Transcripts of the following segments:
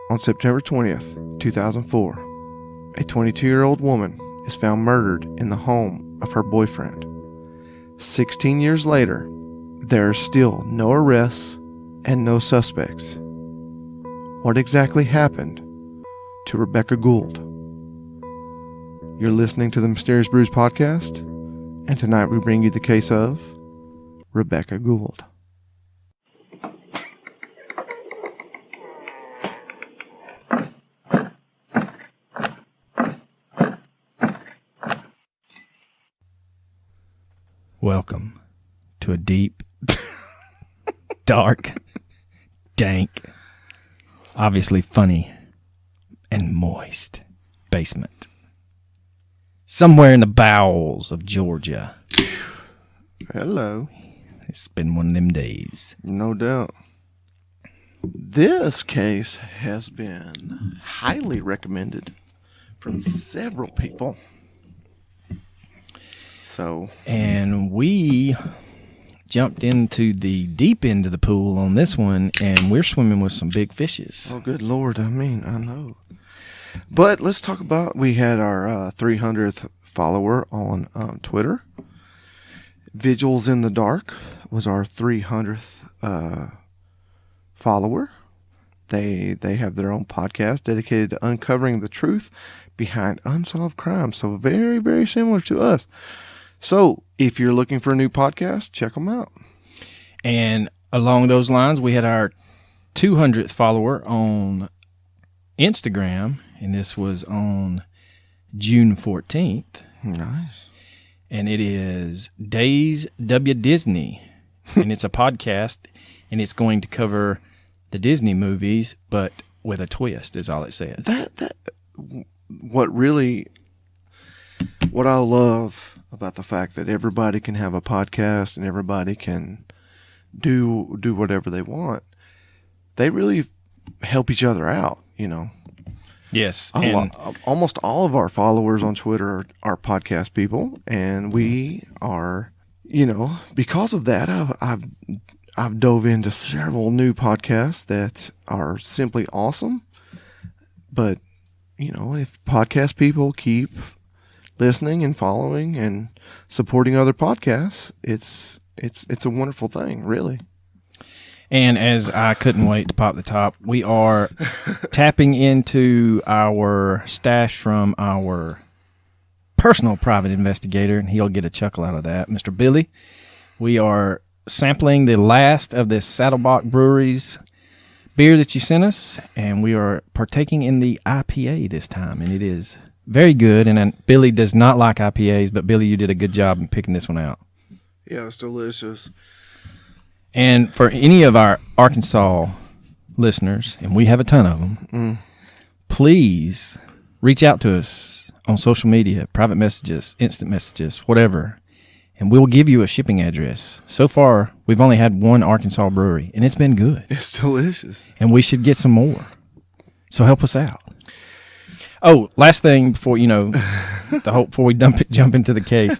On September 20th, 2004, a 22-year-old woman is found murdered in the home of her boyfriend. 16 years later, there are still no arrests and no suspects. What exactly happened to Rebekah Gould? You're listening to the Mysterious Brews Podcast, and tonight we bring you the case of Rebekah Gould. Welcome to a deep, dark, dank, obviously funny, and moist basement. Somewhere in the bowels of Georgia. Hello. It's been one of them days. No doubt. This case has been highly recommended from several people. And we jumped into the deep end of the pool on this one, and we're swimming with some big fishes. Oh, good Lord. I know. But let's talk about, we had our 300th follower on Twitter. Vigils in the Dark was our 300th follower. They have their own podcast dedicated to uncovering the truth behind unsolved crimes. So very, very similar to us. So if you're looking for a new podcast, check them out. And along those lines, we had our 200th follower on Instagram, and this was on June 14th. Nice. And it is Days W Disney, and it's a podcast, and it's going to cover the Disney movies, but with a twist is all it says. What I love about the fact that everybody can have a podcast and everybody can do whatever they want. They really help each other out, you know. Yes. Almost all of our followers on Twitter are podcast people, and we are, you know, because of that, I've dove into several new podcasts that are simply awesome. But, you know, if podcast people keep listening and following and supporting other podcasts, it's a wonderful thing, really. And as I couldn't wait to pop the top, we are tapping into our stash from our personal private investigator, and he'll get a chuckle out of that, Mr. Billy. We are sampling the last of this Saddlebach Brewery's beer that you sent us, and we are partaking in the IPA this time, and it is very good. And Billy does not like IPAs, but Billy, you did a good job in picking this one out. Yeah, it's delicious. And for any of our Arkansas listeners, and we have a ton of them, please reach out to us on social media, private messages, instant messages, whatever, and we'll give you a shipping address. So far, we've only had one Arkansas brewery, and it's been good. It's delicious. And we should get some more. So help us out. Oh, last thing before, before we jump into the case.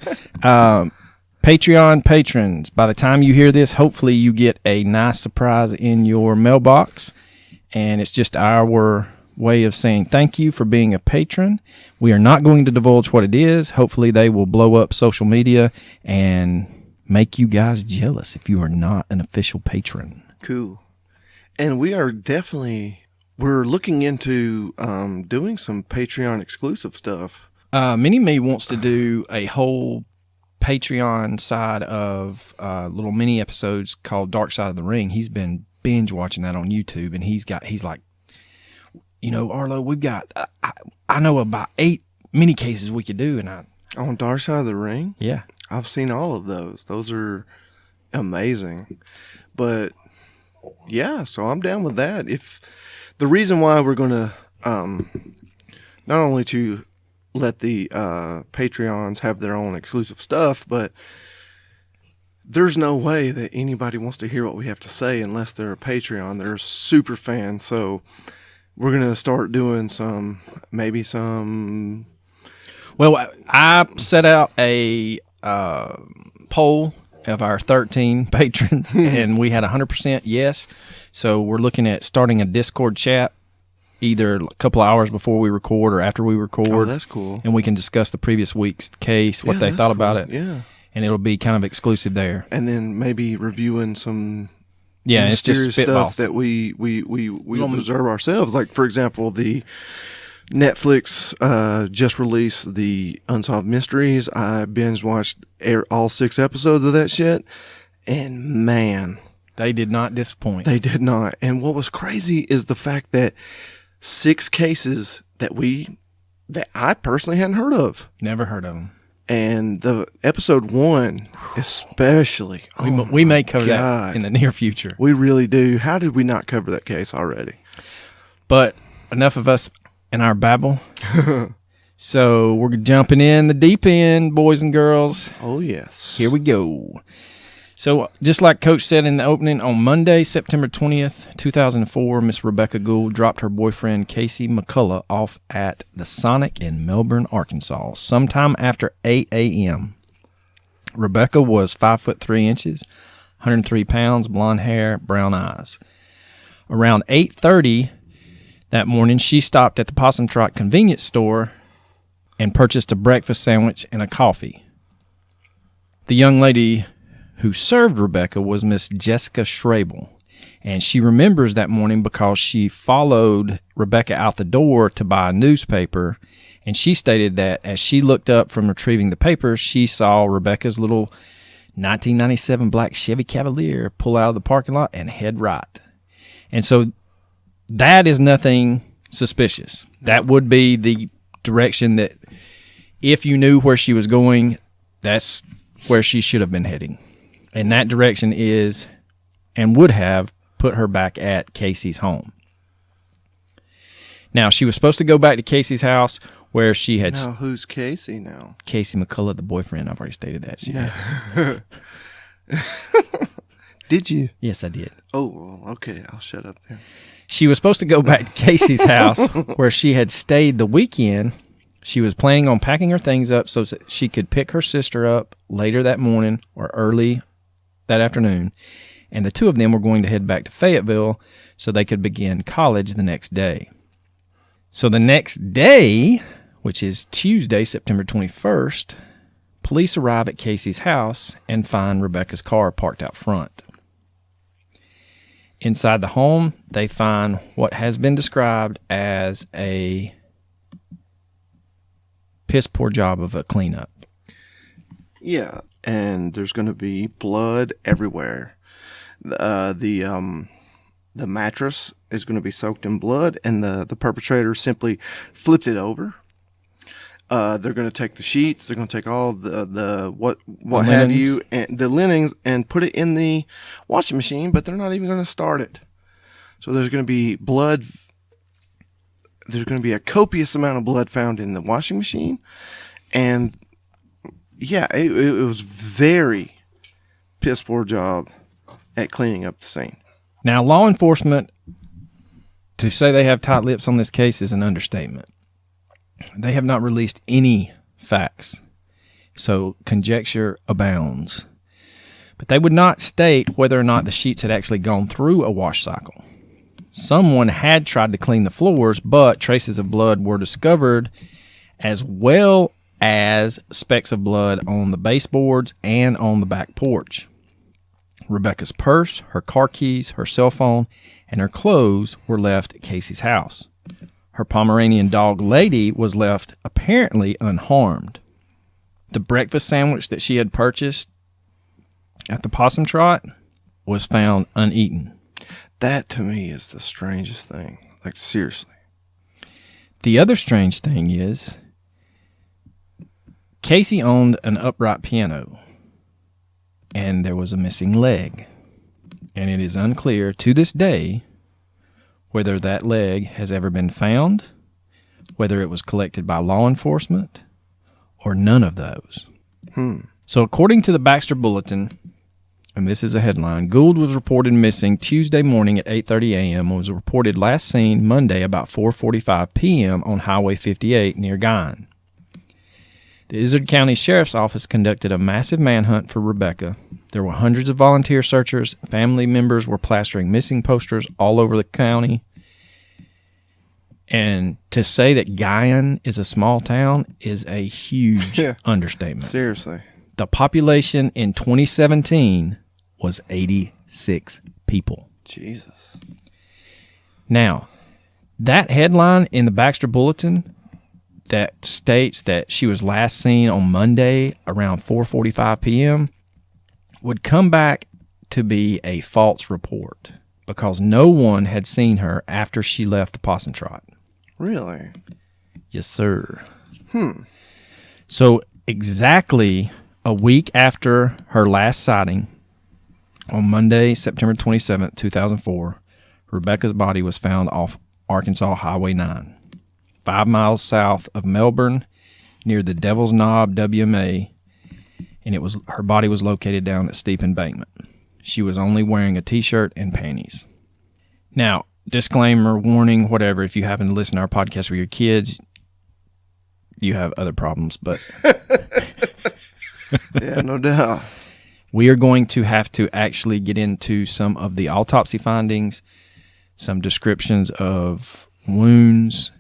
Patreon patrons, by the time you hear this, hopefully you get a nice surprise in your mailbox. And it's just our way of saying thank you for being a patron. We are not going to divulge what it is. Hopefully they will blow up social media and make you guys jealous if you are not an official patron. Cool. And we are definitely... We're looking into doing some Patreon exclusive stuff. Mini-Me wants to do a whole Patreon side of little mini episodes called Dark Side of the Ring. He's been binge watching that on YouTube, and he's like, Arlo, we've got, I know about 8 mini cases we could do. On Dark Side of the Ring? Yeah. I've seen all of those. Those are amazing. But, yeah, so I'm down with that. The reason why we're going to, not only to let the Patreons have their own exclusive stuff, but there's no way that anybody wants to hear what we have to say unless they're a Patreon. They're a super fan. So we're going to start doing maybe some. Well, I set out a poll of our 13 patrons, and we had 100% yes. So we're looking at starting a Discord chat either a couple of hours before we record or after we record. Oh, that's cool. And we can discuss the previous week's case, what they thought about it. Yeah. And it'll be kind of exclusive there. And then maybe reviewing some it's just mysterious stuff that we observe ourselves. Like, for example, the Netflix just released the Unsolved Mysteries. I binge watched all 6 episodes of that shit, and man, they did not disappoint. They did not. And what was crazy is the fact that 6 cases that I personally hadn't heard of. Never heard of them. And the episode 1, especially, we may cover that in the near future. We really do. How did we not cover that case already? But enough of us and our babble. So we're jumping in the deep end, boys and girls. Oh, yes. Here we go. So just like Coach said in the opening, on Monday, September 20th, 2004, Miss Rebekah Gould dropped her boyfriend, Casey McCullough, off at the Sonic in Melbourne, Arkansas, sometime after 8 a.m. Rebekah was 5'3", 103 pounds, blonde hair, brown eyes. Around 8:30 that morning, she stopped at the Possum Trot convenience store and purchased a breakfast sandwich and a coffee. The young lady who served Rebekah was Miss Jessica Schrabel, and she remembers that morning because she followed Rebekah out the door to buy a newspaper, and she stated that as she looked up from retrieving the paper, she saw Rebekah's little 1997 black Chevy Cavalier pull out of the parking lot and head right. And so that is nothing suspicious. That would be the direction that if you knew where she was going, that's where she should have been heading. And that direction is, and would have, put her back at Casey's home. Now, she was supposed to go back to Casey's house where she had... Now, who's Casey now? Casey McCullough, the boyfriend. I've already stated that. Did you? Yes, I did. Oh, well, okay. I'll shut up then. She was supposed to go back to Casey's house where she had stayed the weekend. She was planning on packing her things up so that she could pick her sister up later that morning or early that afternoon, and the two of them were going to head back to Fayetteville so they could begin college the next day. So the next day, which is Tuesday, September 21st, police arrive at Casey's house and find Rebekah's car parked out front. Inside the home, they find what has been described as a piss-poor job of a cleanup. Yeah, and there's going to be blood everywhere. The mattress is going to be soaked in blood, and the perpetrator simply flipped it over. They're going to take the sheets. They're going to take all the have you, and the linens, and put it in the washing machine. But they're not even going to start it. So there's going to be blood. There's going to be a copious amount of blood found in the washing machine, and yeah, it was very piss poor job at cleaning up the scene. Now, law enforcement, to say they have tight lips on this case is an understatement. They have not released any facts, so conjecture abounds. But they would not state whether or not the sheets had actually gone through a wash cycle. Someone had tried to clean the floors, but traces of blood were discovered, as well as specks of blood on the baseboards and on the back porch. Rebekah's purse, her car keys, her cell phone, and her clothes were left at Casey's house. Her Pomeranian dog, Lady, was left apparently unharmed. The breakfast sandwich that she had purchased at the Possum Trot was found uneaten. That, to me, is the strangest thing. Like, seriously. The other strange thing is, Casey owned an upright piano, and there was a missing leg. And it is unclear to this day whether that leg has ever been found, whether it was collected by law enforcement, or none of those. So according to the Baxter Bulletin, and this is a headline, Gould was reported missing Tuesday morning at 8:30 a.m. and was reported last seen Monday about 4:45 p.m. on Highway 58 near Guyan. The Izard County Sheriff's Office conducted a massive manhunt for Rebekah. There were hundreds of volunteer searchers. Family members were plastering missing posters all over the county. And to say that Guyan is a small town is a huge understatement. Seriously. The population in 2017 was 86 people. Jesus. Now, that headline in the Baxter Bulletin that states that she was last seen on Monday around 4:45 p.m. would come back to be a false report because no one had seen her after she left the Possum Trot. Really? Yes, sir. So exactly a week after her last sighting, on Monday, September 27th, 2004, Rebekah's body was found off Arkansas Highway 9, 5 miles south of Melbourne, near the Devil's Knob WMA, and her body was located down at Steep Embankment. She was only wearing a t-shirt and panties. Now, disclaimer, warning, whatever, if you happen to listen to our podcast with your kids, you have other problems, but... Yeah, no doubt. We are going to have to actually get into some of the autopsy findings, some descriptions of wounds,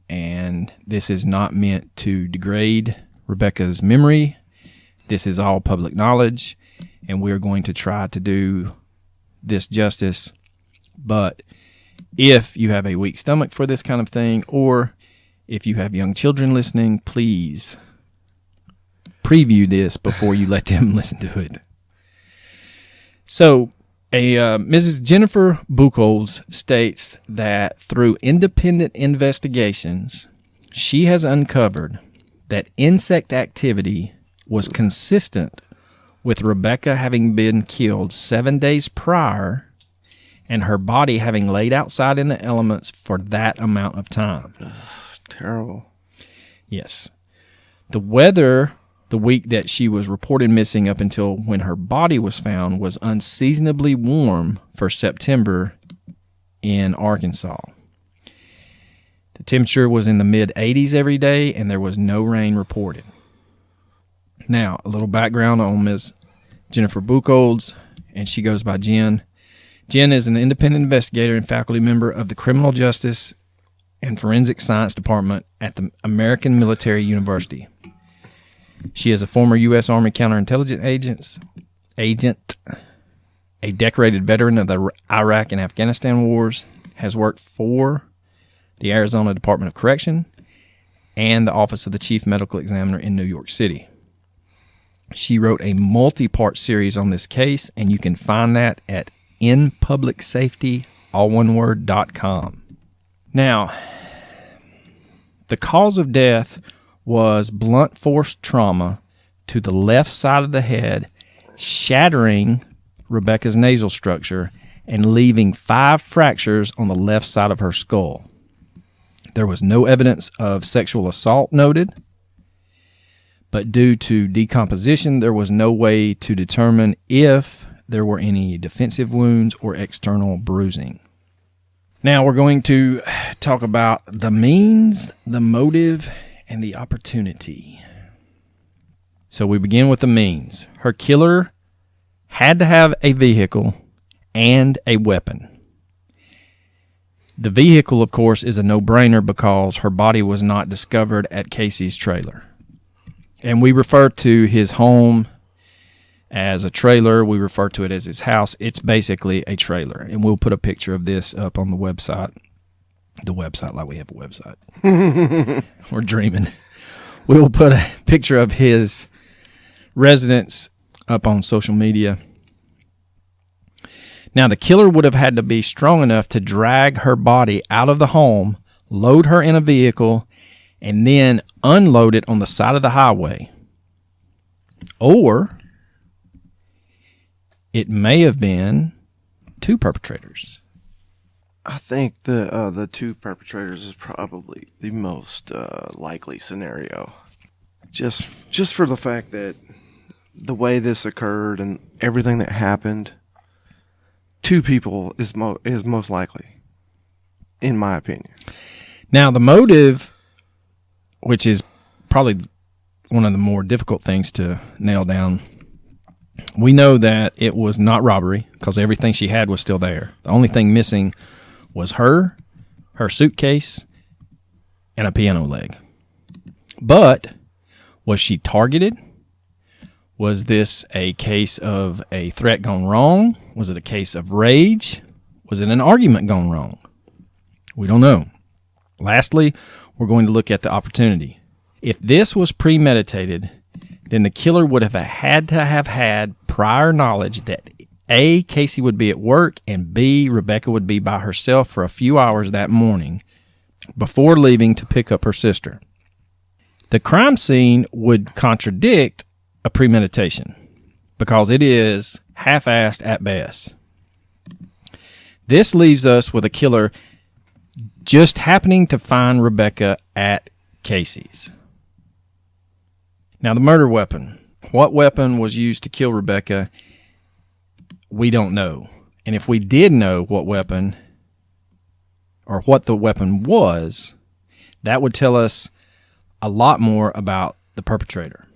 and this is not meant to degrade Rebekah's memory. This is all public knowledge, and we're going to try to do this justice. But if you have a weak stomach for this kind of thing, or if you have young children listening, please preview this before you let them listen to it. So, Mrs. Jennifer Buchholz states that through independent investigations, she has uncovered that insect activity was consistent with Rebekah having been killed 7 days prior and her body having laid outside in the elements for that amount of time. Terrible. Yes. The weather the week that she was reported missing up until when her body was found was unseasonably warm for September in Arkansas. The temperature was in the mid-80s every day, and there was no rain reported. Now, a little background on Ms. Jennifer Buchholz, and she goes by Jen. Jen is an independent investigator and faculty member of the Criminal Justice and Forensic Science Department at the American Military University. She is a former U.S. Army counterintelligence agent, a decorated veteran of the Iraq and Afghanistan wars, has worked for the Arizona Department of Correction and the Office of the Chief Medical Examiner in New York City. She wrote a multi-part series on this case, and you can find that at inpublicsafety.com. Now, the cause of death was blunt force trauma to the left side of the head, shattering Rebekah's nasal structure and leaving 5 fractures on the left side of her skull. There was no evidence of sexual assault noted, but due to decomposition, there was no way to determine if there were any defensive wounds or external bruising. Now we're going to talk about the means, the motive, and the opportunity. So we begin with the means. Her killer had to have a vehicle and a weapon. The vehicle, of course, is a no-brainer because her body was not discovered at Casey's trailer. And we refer to his home as a trailer. We refer to it as his house. It's basically a trailer. And we'll put a picture of this up on the website. The website, like we have a website. We're dreaming. We'll put a picture of his residence up on social media. Now, the killer would have had to be strong enough to drag her body out of the home, load her in a vehicle, and then unload it on the side of the highway. Or it may have been 2 perpetrators. I think the 2 perpetrators is probably the most likely scenario. Just for the fact that the way this occurred and everything that happened, 2 people is most likely, in my opinion. Now, the motive, which is probably one of the more difficult things to nail down, we know that it was not robbery because everything she had was still there. The only thing missing was her suitcase, and a piano leg. But was she targeted? Was this a case of a threat gone wrong? Was it a case of rage? Was it an argument gone wrong? We don't know. Lastly, we're going to look at the opportunity. If this was premeditated, then the killer would have had prior knowledge that A, Casey would be at work, and B, Rebekah would be by herself for a few hours that morning before leaving to pick up her sister. The crime scene would contradict a premeditation because it is half-assed at best. This leaves us with a killer just happening to find Rebekah at Casey's. Now, the murder weapon. What weapon was used to kill Rebekah? We don't know. And if we did know what weapon or what the weapon was, that would tell us a lot more about the perpetrator.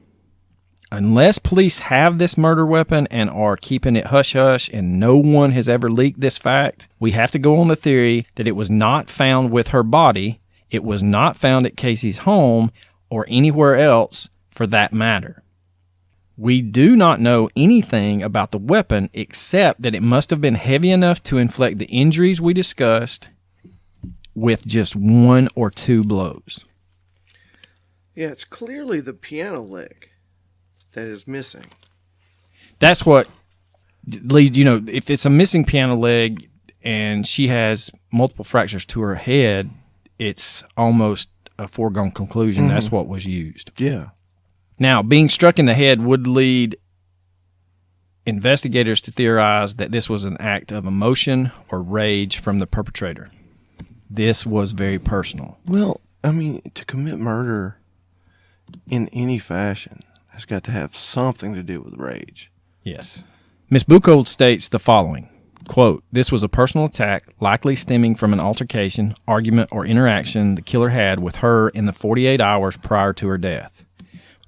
Unless police have this murder weapon and are keeping it hush-hush and no one has ever leaked this fact, we have to go on the theory that it was not found with her body, it was not found at Casey's home, or anywhere else for that matter. We do not know anything about the weapon except that it must have been heavy enough to inflict the injuries we discussed with just 1 or 2 blows. Yeah, it's clearly the piano leg that is missing. That's what leads, if it's a missing piano leg and she has multiple fractures to her head, it's almost a foregone conclusion. Mm-hmm. That's what was used. Yeah. Now, being struck in the head would lead investigators to theorize that this was an act of emotion or rage from the perpetrator. This was very personal. Well, I mean, to commit murder in any fashion has got to have something to do with rage. Yes. Ms. Buchholz states the following, quote, "This was a personal attack likely stemming from an altercation, argument, or interaction the killer had with her in the 48 hours prior to her death.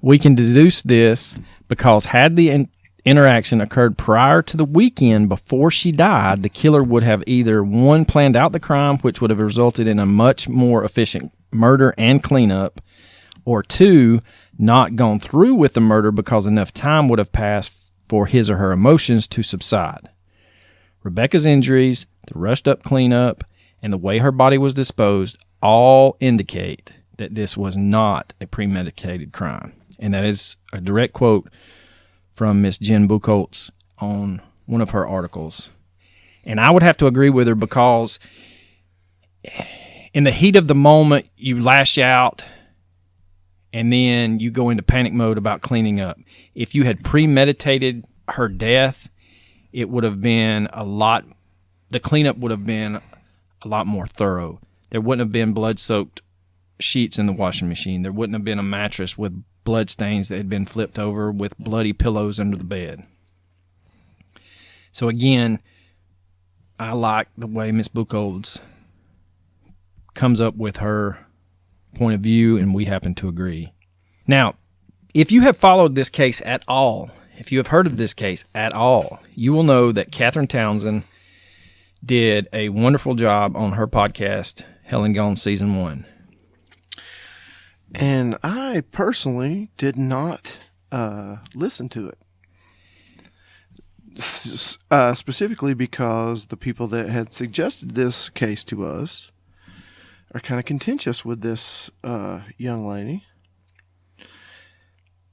We can deduce this because had the interaction occurred prior to the weekend before she died, the killer would have either 1, planned out the crime, which would have resulted in a much more efficient murder and cleanup, or 2, not gone through with the murder because enough time would have passed for his or her emotions to subside. Rebekah's injuries, the rushed-up cleanup, and the way her body was disposed all indicate that this was not a premeditated crime." And that is a direct quote from Miss Jen Buchholz on one of her articles. And I would have to agree with her because in the heat of the moment, you lash out and then you go into panic mode about cleaning up. If you had premeditated her death, it would have been the cleanup would have been a lot more thorough. There wouldn't have been blood-soaked sheets in the washing machine. There wouldn't have been a mattress with blood stains that had been flipped over with bloody pillows under the bed. So again, I like the way Miss Buchholz comes up with her point of view, and we happen to agree. Now, if you have followed this case at all, if you have heard of this case at all, you will know that Catherine Townsend did a wonderful job on her podcast, Hell and Gone Season 1. And I personally did not listen to it. Specifically because the people that had suggested this case to us are kind of contentious with this young lady.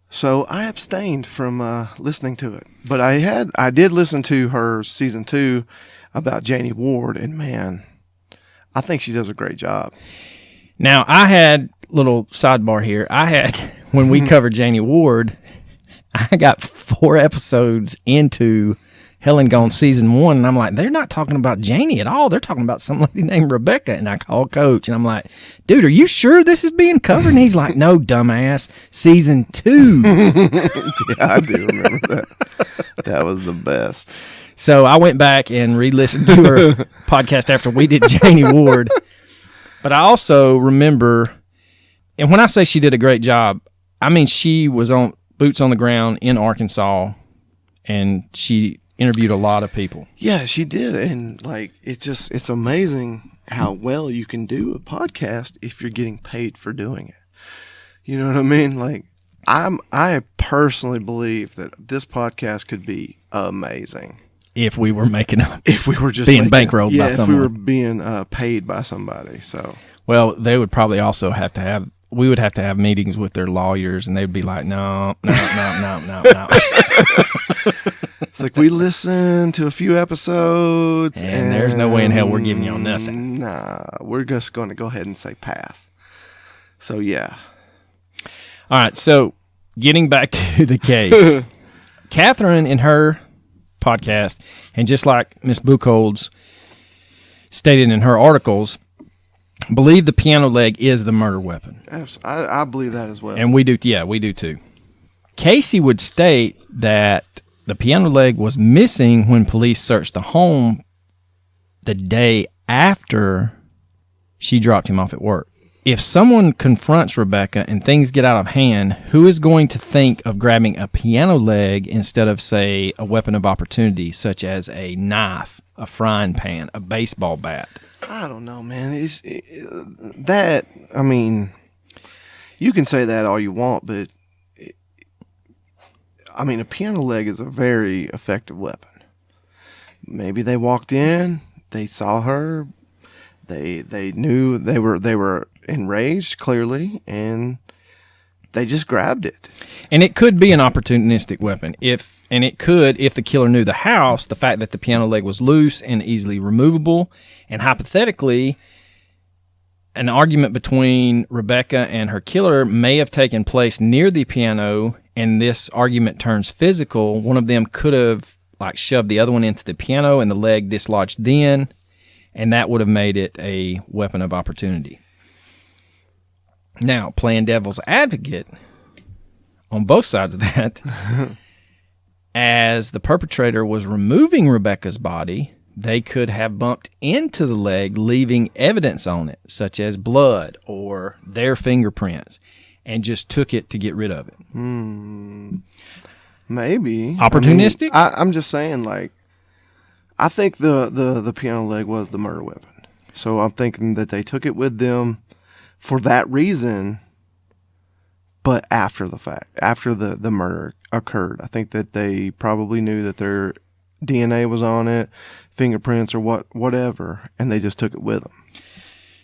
So I abstained from listening to it. But I did listen to her Season 2 about Janie Ward, and man, I think she does a great job. Now, I had, little sidebar here, when we covered Janie Ward, I got 4 episodes into Hell and Gone Season 1, and I'm like, they're not talking about Janie at all. They're talking about some lady named Rebekah, and I call Coach, and I'm like, dude, are you sure this is being covered? And he's like, no, dumbass, Season 2. Yeah, I do remember that. That was the best. So I went back and re-listened to her podcast after we did Janie Ward. But I also remember, and when I say she did a great job, I mean she was on boots on the ground in Arkansas, and she interviewed a lot of people. Yeah, she did. And like, it's amazing how well you can do a podcast if you're getting paid for doing it. You know what I mean? Like, I personally believe that this podcast could be amazing If we were making up, if we were just being bankrolled by if someone. we were being paid by somebody. So, well, they would probably also have to have. We would have to have meetings with their lawyers, and they'd be like, "No." It's like, we listened to a few episodes, And there's no way in hell we're giving y'all nothing. Nah, we're just going to go ahead and say pass. So yeah. All right, so getting back to the case, Catherine in her podcast, and just like Miss Buchholz stated in her articles, believe the piano leg is the murder weapon. I believe that as well. And we do, yeah, we do too. Casey would state that the piano leg was missing when police searched the home the day after she dropped him off at work. If someone confronts Rebekah and things get out of hand, who is going to think of grabbing a piano leg instead of, say, a weapon of opportunity, such as a knife, a frying pan, a baseball bat? I don't know, man. I mean, you can say that all you want, but a piano leg is a very effective weapon. Maybe they walked in, they saw her, they knew they were enraged, clearly, and they just grabbed it. And it could be an opportunistic weapon. If the killer knew the house, the fact that the piano leg was loose and easily removable, and hypothetically, an argument between Rebekah and her killer may have taken place near the piano, and this argument turns physical. One of them could have shoved the other one into the piano, and the leg dislodged then, and that would have made it a weapon of opportunity. Now, playing devil's advocate on both sides of that, as the perpetrator was removing Rebekah's body, they could have bumped into the leg, leaving evidence on it, such as blood or their fingerprints, and just took it to get rid of it. Maybe. Opportunistic? I'm just saying, I think the piano leg was the murder weapon. So I'm thinking that they took it with them for that reason, but after the fact, after the murder occurred. I think that they probably knew that their DNA was on it, fingerprints or whatever, and they just took it with them.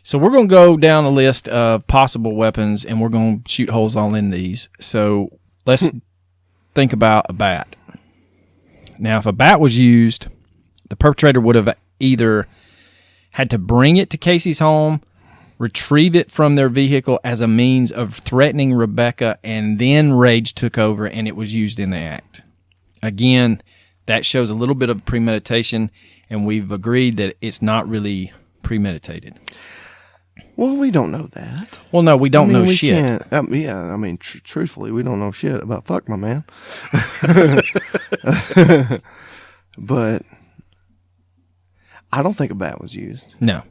So we're going to go down a list of possible weapons, and we're going to shoot holes all in these. So let's think about a bat. Now, if a bat was used, the perpetrator would have either had to bring it to Casey's home, retrieve it from their vehicle as a means of threatening Rebekah, and then rage took over and it was used in the act. Again, that shows a little bit of premeditation, and we've agreed that it's not really premeditated. Well, we don't know that. Well, no, we don't know shit. Truthfully, we don't know shit about fuck, my man. But I don't think a bat was used. No.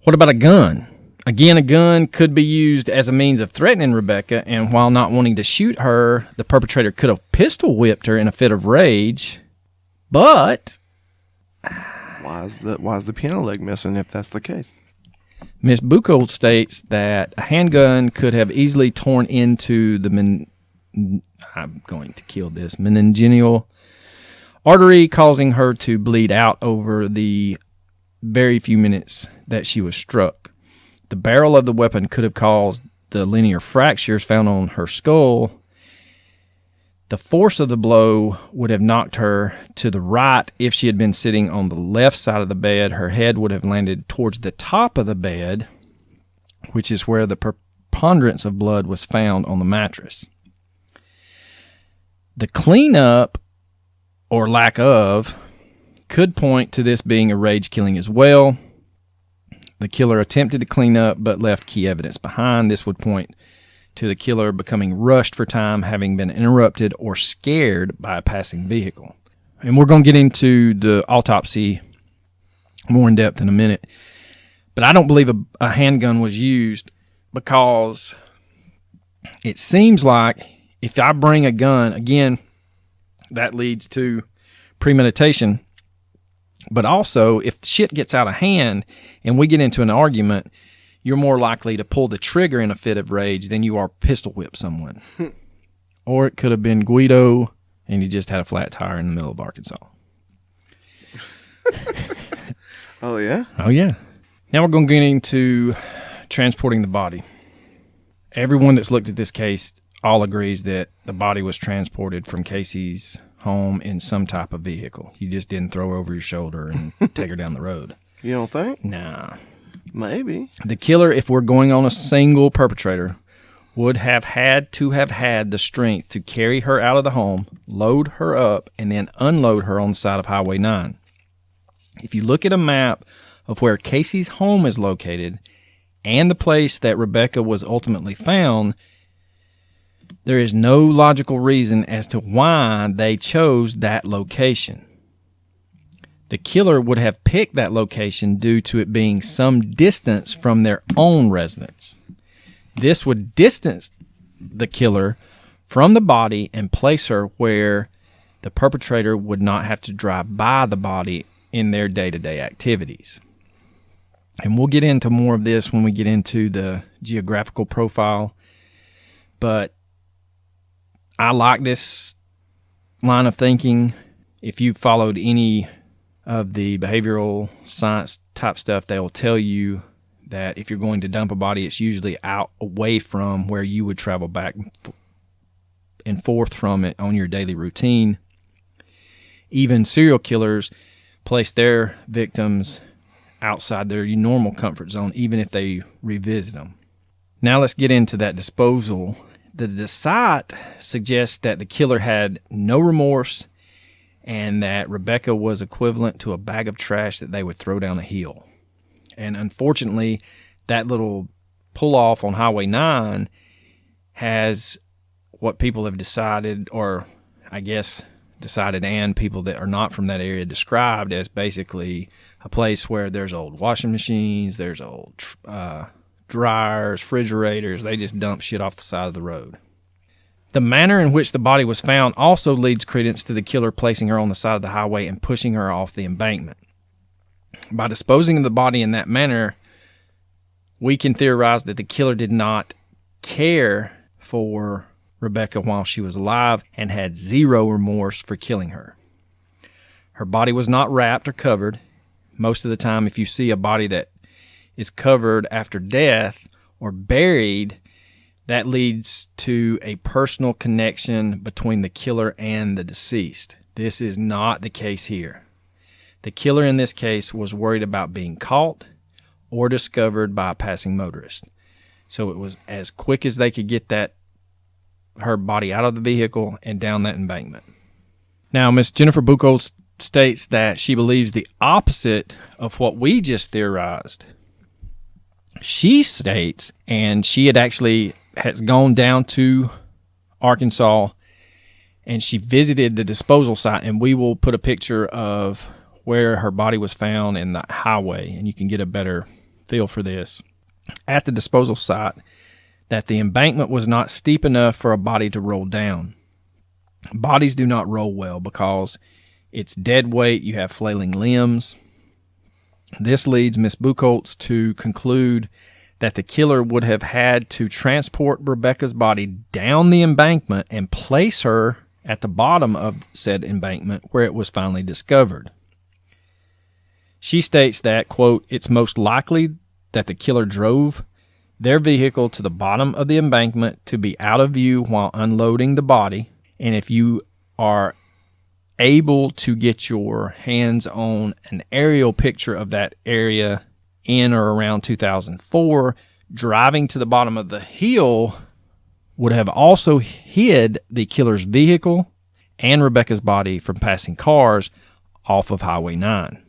What about a gun? Again, a gun could be used as a means of threatening Rebekah, and while not wanting to shoot her, the perpetrator could have pistol whipped her in a fit of rage. But why is the piano leg missing if that's the case? Ms. Buchholz states that a handgun could have easily torn into the meningeal artery, causing her to bleed out over the very few minutes that she was struck. The barrel of the weapon could have caused the linear fractures found on her skull. The force of the blow would have knocked her to the right. If she had been sitting on the left side of the bed, her head would have landed towards the top of the bed, which is where the preponderance of blood was found on the mattress. The cleanup, or lack of, could point to this being a rage killing as well. The killer attempted to clean up but left key evidence behind. This would point to the killer becoming rushed for time, having been interrupted or scared by a passing vehicle. And we're going to get into the autopsy more in depth in a minute. But I don't believe a handgun was used, because it seems like if I bring a gun, again, that leads to premeditation. But also, if shit gets out of hand and we get into an argument, you're more likely to pull the trigger in a fit of rage than you are pistol whip someone. Or it could have been Guido and you just had a flat tire in the middle of Arkansas. Oh, yeah? Oh, yeah. Now we're going to get into transporting the body. Everyone that's looked at this case all agrees that the body was transported from Casey's home in some type of vehicle. You just didn't throw her over your shoulder and take her down the road. You don't think? Nah. Maybe. The killer, if we're going on a single perpetrator, would have had the strength to carry her out of the home, load her up, and then unload her on the side of Highway 9. If you look at a map of where Casey's home is located and the place that Rebekah was ultimately found, there is no logical reason as to why they chose that location. The killer would have picked that location due to it being some distance from their own residence. This would distance the killer from the body and place her where the perpetrator would not have to drive by the body in their day-to-day activities. And we'll get into more of this when we get into the geographical profile. But I like this line of thinking. If you've followed any of the behavioral science type stuff, they'll tell you that if you're going to dump a body, it's usually out away from where you would travel back and forth from it on your daily routine. Even serial killers place their victims outside their normal comfort zone, even if they revisit them. Now let's get into that disposal. The site suggests that the killer had no remorse and that Rebekah was equivalent to a bag of trash that they would throw down a hill. And unfortunately, that little pull-off on Highway 9 has what people have decided, or I guess decided, and people that are not from that area described as basically a place where there's old washing machines, there's old dryers, refrigerators. They just dump shit off the side of the road. The manner in which the body was found also leads credence to the killer placing her on the side of the highway and pushing her off the embankment. By disposing of the body in that manner, we can theorize that the killer did not care for Rebekah while she was alive and had zero remorse for killing her. Her body was not wrapped or covered. Most of the time, if you see a body that is covered after death or buried, that leads to a personal connection between the killer and the deceased. This is not the case here. The killer in this case was worried about being caught or discovered by a passing motorist. So it was as quick as they could get her body out of the vehicle and down that embankment. Now, Miss Jennifer Buchholz states that she believes the opposite of what we just theorized. She states, and she has gone down to Arkansas and she visited the disposal site, and we will put a picture of where her body was found in the highway, and you can get a better feel for this. At the disposal site, that the embankment was not steep enough for a body to roll down. Bodies do not roll well because it's dead weight, you have flailing limbs. This leads Miss Buchholz to conclude that the killer would have had to transport Rebekah's body down the embankment and place her at the bottom of said embankment where it was finally discovered. She states that, quote, it's most likely that the killer drove their vehicle to the bottom of the embankment to be out of view while unloading the body. And if you are able to get your hands on an aerial picture of that area in or around 2004, driving to the bottom of the hill would have also hid the killer's vehicle and Rebekah's body from passing cars off of Highway 9.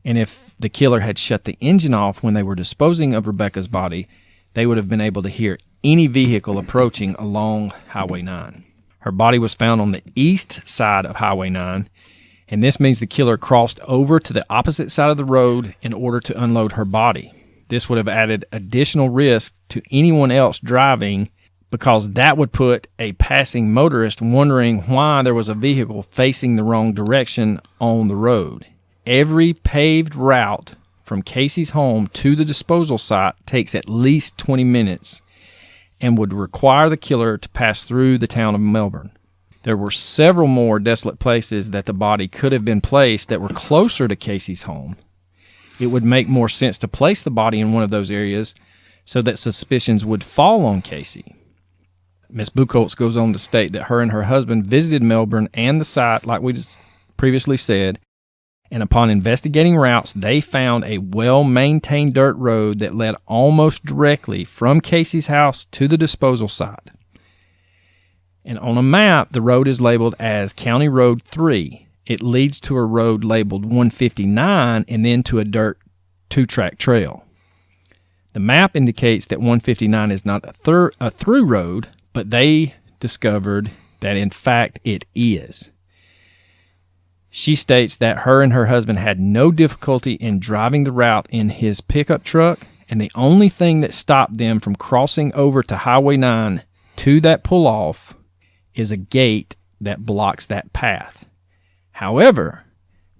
And if the killer had shut the engine off when they were disposing of Rebekah's body, they would have been able to hear any vehicle approaching along Highway 9. Her body was found on the east side of Highway 9, and this means the killer crossed over to the opposite side of the road in order to unload her body. This would have added additional risk to anyone else driving because that would put a passing motorist wondering why there was a vehicle facing the wrong direction on the road. Every paved route from Casey's home to the disposal site takes at least 20 minutes and would require the killer to pass through the town of Melbourne. There were several more desolate places that the body could have been placed that were closer to Casey's home. It would make more sense to place the body in one of those areas so that suspicions would fall on Casey. Miss Buchholz goes on to state that her and her husband visited Melbourne and the site, like we just previously said, and upon investigating routes, they found a well-maintained dirt road that led almost directly from Casey's house to the disposal site. And on a map, the road is labeled as County Road 3. It leads to a road labeled 159 and then to a dirt 2-track trail. The map indicates that 159 is not a through road, but they discovered that in fact it is. She states that her and her husband had no difficulty in driving the route in his pickup truck, and the only thing that stopped them from crossing over to Highway 9 to that pull-off is a gate that blocks that path. However,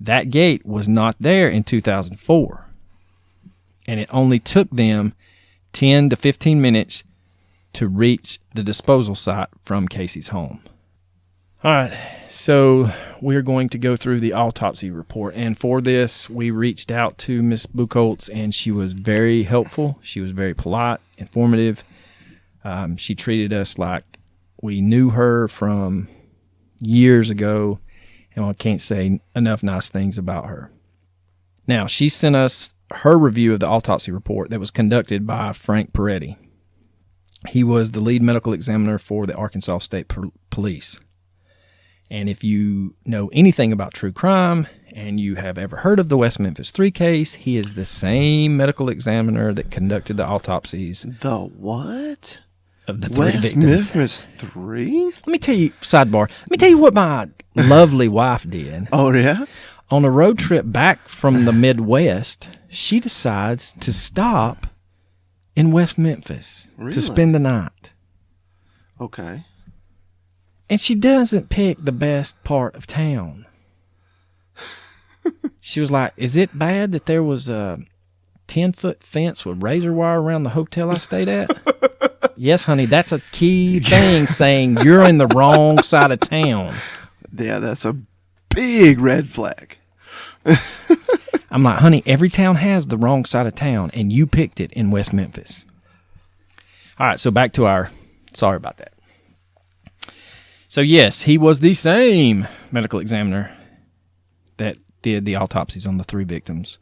that gate was not there in 2004, and it only took them 10 to 15 minutes to reach the disposal site from Casey's home. All right, so we're going to go through the autopsy report, and for this, we reached out to Miss Buchholz, and she was very helpful. She was very polite, informative. She treated us like we knew her from years ago, and I can't say enough nice things about her. Now, she sent us her review of the autopsy report that was conducted by Frank Peretti. He was the lead medical examiner for the Arkansas State Police. And if you know anything about true crime and you have ever heard of the West Memphis 3 case, he is the same medical examiner that conducted the autopsies. The what? Of the 3 West victims. Memphis 3? Let me tell you, sidebar, let me tell you what my lovely wife did. Oh, yeah? On a road trip back from the Midwest, she decides to stop in West Memphis to spend the night. Okay. And she doesn't pick the best part of town. She was like, is it bad that there was a 10-foot fence with razor wire around the hotel I stayed at? Yes, honey, that's a key thing saying you're in the wrong side of town. Yeah, that's a big red flag. I'm like, honey, every town has the wrong side of town, and you picked it in West Memphis. All right, so back to our, sorry about that. So yes, he was the same medical examiner that did the autopsies on the 3 victims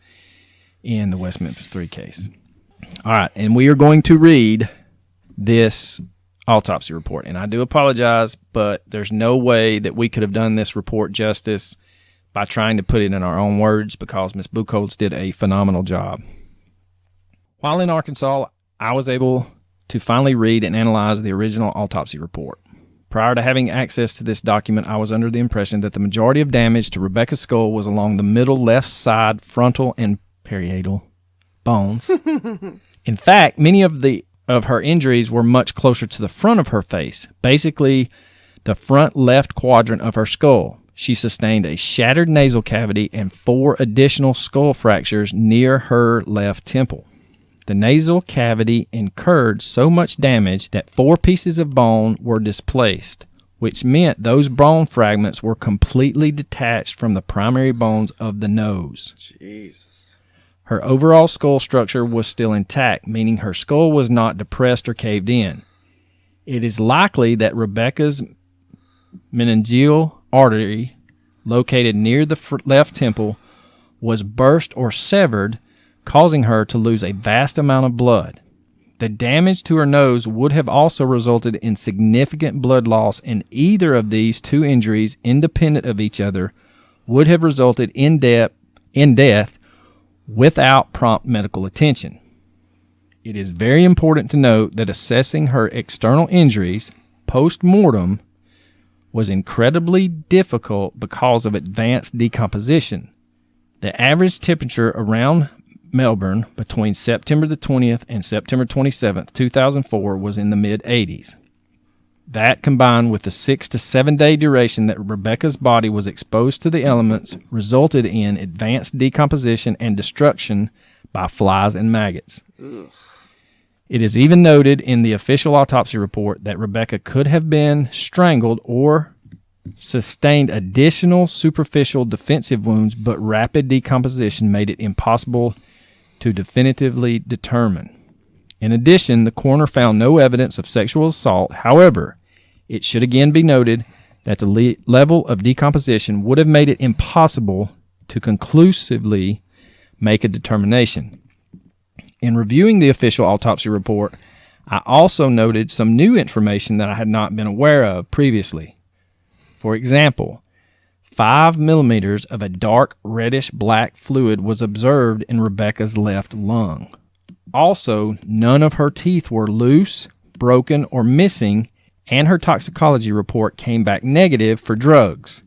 in the West Memphis 3 case. All right, and we are going to read this autopsy report. And I do apologize, but there's no way that we could have done this report justice by trying to put it in our own words, because Ms. Buchholz did a phenomenal job. While in Arkansas, I was able to finally read and analyze the original autopsy report. Prior to having access to this document, I was under the impression that the majority of damage to Rebekah's skull was along the middle left side frontal and parietal bones. In fact, many of her injuries were much closer to the front of her face, basically the front left quadrant of her skull. She sustained a shattered nasal cavity and 4 additional skull fractures near her left temple. The nasal cavity incurred so much damage that 4 pieces of bone were displaced, which meant those bone fragments were completely detached from the primary bones of the nose. Jesus. Her overall skull structure was still intact, meaning her skull was not depressed or caved in. It is likely that Rebekah's meningeal artery, located near the left temple, was burst or severed, causing her to lose a vast amount of blood. The damage to her nose would have also resulted in significant blood loss, and either of these 2 injuries, independent of each other, would have resulted in death without prompt medical attention. It is very important to note that assessing her external injuries post-mortem was incredibly difficult because of advanced decomposition. The average temperature around Melbourne between September the 20th and September 27th, 2004 was in the mid-80s. That, combined with the 6 to 7 day duration that Rebekah's body was exposed to the elements, resulted in advanced decomposition and destruction by flies and maggots. Ugh. It is even noted in the official autopsy report that Rebekah could have been strangled or sustained additional superficial defensive wounds, but rapid decomposition made it impossible to definitively determine. In addition, the coroner found no evidence of sexual assault. However, it should again be noted that the level of decomposition would have made it impossible to conclusively make a determination. In reviewing the official autopsy report, I also noted some new information that I had not been aware of previously. For example, 5 millimeters of a dark reddish-black fluid was observed in Rebekah's left lung. Also, none of her teeth were loose, broken, or missing, and her toxicology report came back negative for drugs.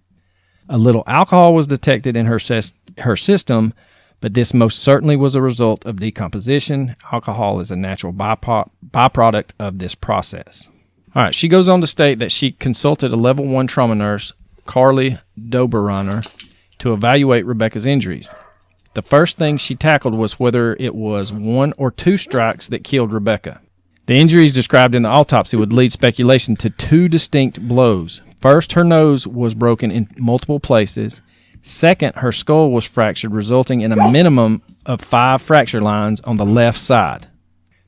A little alcohol was detected in her system, but this most certainly was a result of decomposition. Alcohol is a natural byproduct of this process. All right, she goes on to state that she consulted a level 1 trauma nurse, Carly Doberiner, to evaluate Rebekah's injuries. The first thing she tackled was whether it was 1 or 2 strikes that killed Rebekah. The injuries described in the autopsy would lead speculation to 2 distinct blows. First, her nose was broken in multiple places. Second, her skull was fractured, resulting in a minimum of 5 fracture lines on the left side.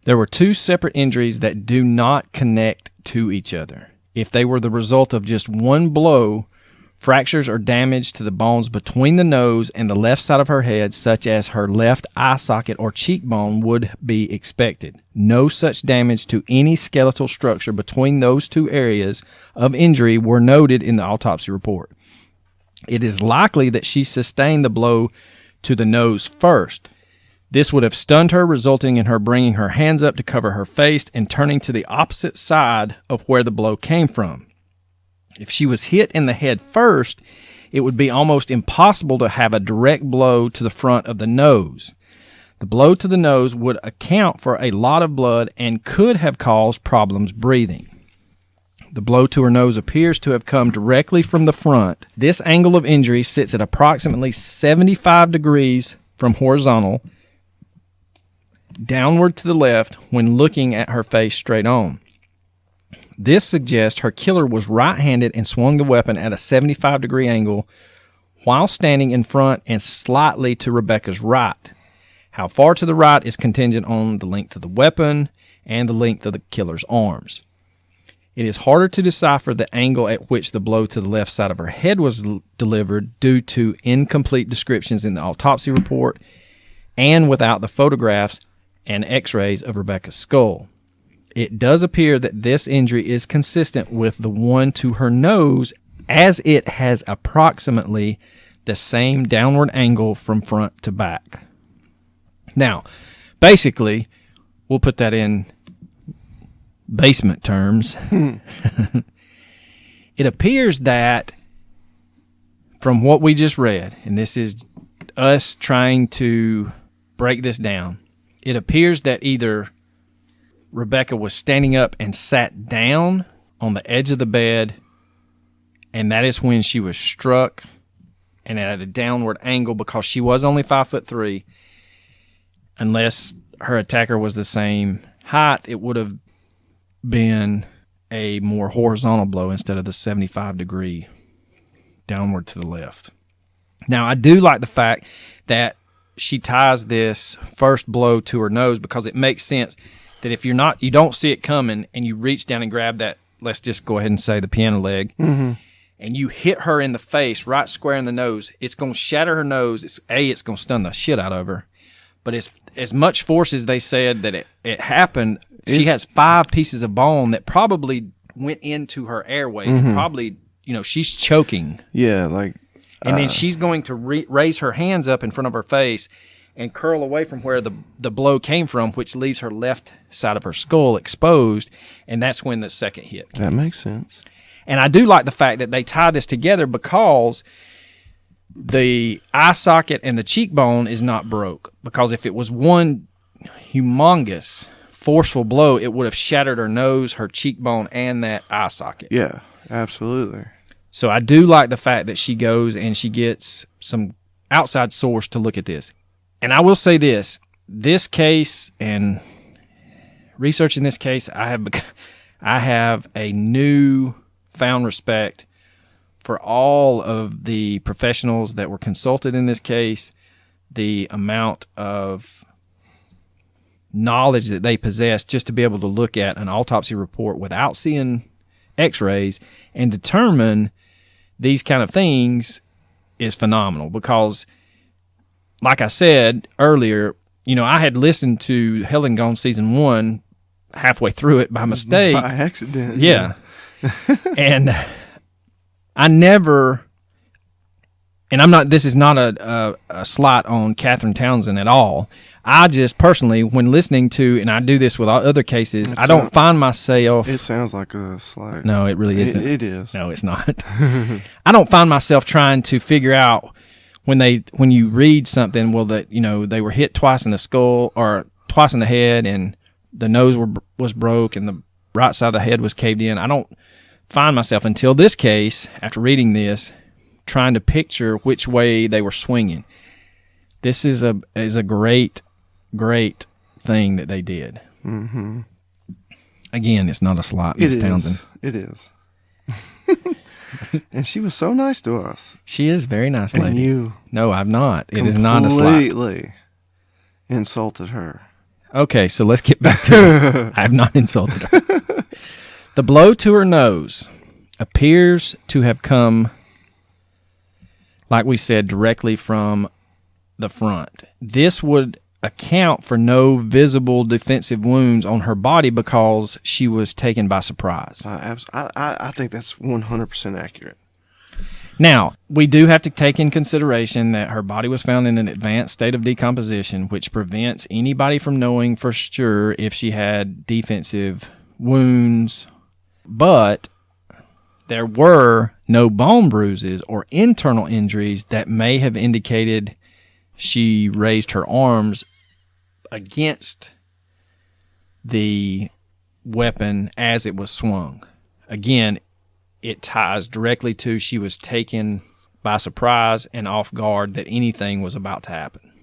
There were 2 separate injuries that do not connect to each other. If they were the result of just one blow, fractures or damage to the bones between the nose and the left side of her head, such as her left eye socket or cheekbone, would be expected. No such damage to any skeletal structure between those 2 areas of injury were noted in the autopsy report. It is likely that she sustained the blow to the nose first. This would have stunned her, resulting in her bringing her hands up to cover her face and turning to the opposite side of where the blow came from. If she was hit in the head first, it would be almost impossible to have a direct blow to the front of the nose. The blow to the nose would account for a lot of blood and could have caused problems breathing. The blow to her nose appears to have come directly from the front. This angle of injury sits at approximately 75 degrees from horizontal, downward to the left when looking at her face straight on. This suggests her killer was right-handed and swung the weapon at a 75-degree angle while standing in front and slightly to Rebekah's right. How far to the right is contingent on the length of the weapon and the length of the killer's arms. It is harder to decipher the angle at which the blow to the left side of her head was delivered due to incomplete descriptions in the autopsy report and without the photographs and x-rays of Rebekah's skull. It does appear that this injury is consistent with the one to her nose, as it has approximately the same downward angle from front to back. Now, basically, we'll put that in basement terms. It appears that from what we just read, and this is us trying to break this down, it appears that either Rebekah was standing up and sat down on the edge of the bed, and that is when she was struck and at a downward angle, because she was only 5'3". Unless her attacker was the same height, it would have been a more horizontal blow instead of the 75-degree downward to the left. Now, I do like the fact that she ties this first blow to her nose, because it makes sense that if you don't see it coming and you reach down and grab that, let's just go ahead and say the piano leg, and you hit her in the face right square in the nose, it's going to shatter her nose. It's going to stun the shit out of her. But it's as much force as they said that it happened. She has 5 pieces of bone that probably went into her airway. And probably, she's choking. Yeah, like. And then she's going to raise her hands up in front of her face and curl away from where the blow came from, which leaves her left side of her skull exposed. And that's when the second hit came. That makes sense. And I do like the fact that they tie this together, because the eye socket and the cheekbone is not broke. Because if it was one humongous forceful blow, it would have shattered her nose, her cheekbone, and that eye socket. Yeah, absolutely. So I do like the fact that she goes and she gets some outside source to look at this. And I will say this case and researching this case, I have a new found respect for all of the professionals that were consulted in this case, the amount of knowledge that they possess just to be able to look at an autopsy report without seeing x-rays and determine these kind of things is phenomenal. Because like I said earlier, I had listened to Helen Gone season 1 halfway through it by mistake. By accident. Yeah. And I never, and this is not a slight on Catherine Townsend at all. I just personally, when listening to, and I do this with all other cases, I don't find myself. It sounds like a slight. No, it really isn't. It is. No, it's not. I don't find myself trying to figure out when you read something, well, that they were hit twice in the skull or twice in the head, and the nose was broke, and the right side of the head was caved in. I don't find myself until this case, after reading this, trying to picture which way they were swinging. This is a great thing that they did. Mm-hmm. Again, it's not a slight, Miss Townsend. It is. And she was so nice to us. She is a very nice lady. And you? No, I've not. It is not a slight. Completely insulted her. Okay, so let's get back to it. I have not insulted her. The blow to her nose appears to have come, like we said, directly from the front. This would account for no visible defensive wounds on her body because she was taken by surprise. I think that's 100% accurate. Now, we do have to take in consideration that her body was found in an advanced state of decomposition, which prevents anybody from knowing for sure if she had defensive wounds. But there were no bone bruises or internal injuries that may have indicated she raised her arms against the weapon as it was swung. Again, it ties directly to she was taken by surprise and off guard that anything was about to happen.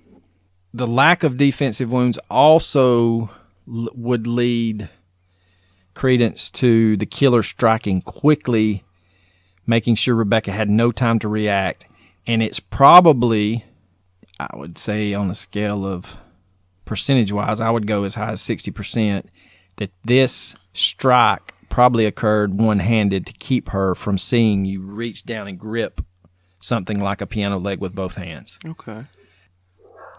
The lack of defensive wounds also would lead credence to the killer striking quickly, making sure Rebekah had no time to react. And it's probably, I would say on a scale of percentage-wise, I would go as high as 60%, that this strike probably occurred one-handed to keep her from seeing you reach down and grip something like a piano leg with both hands. Okay.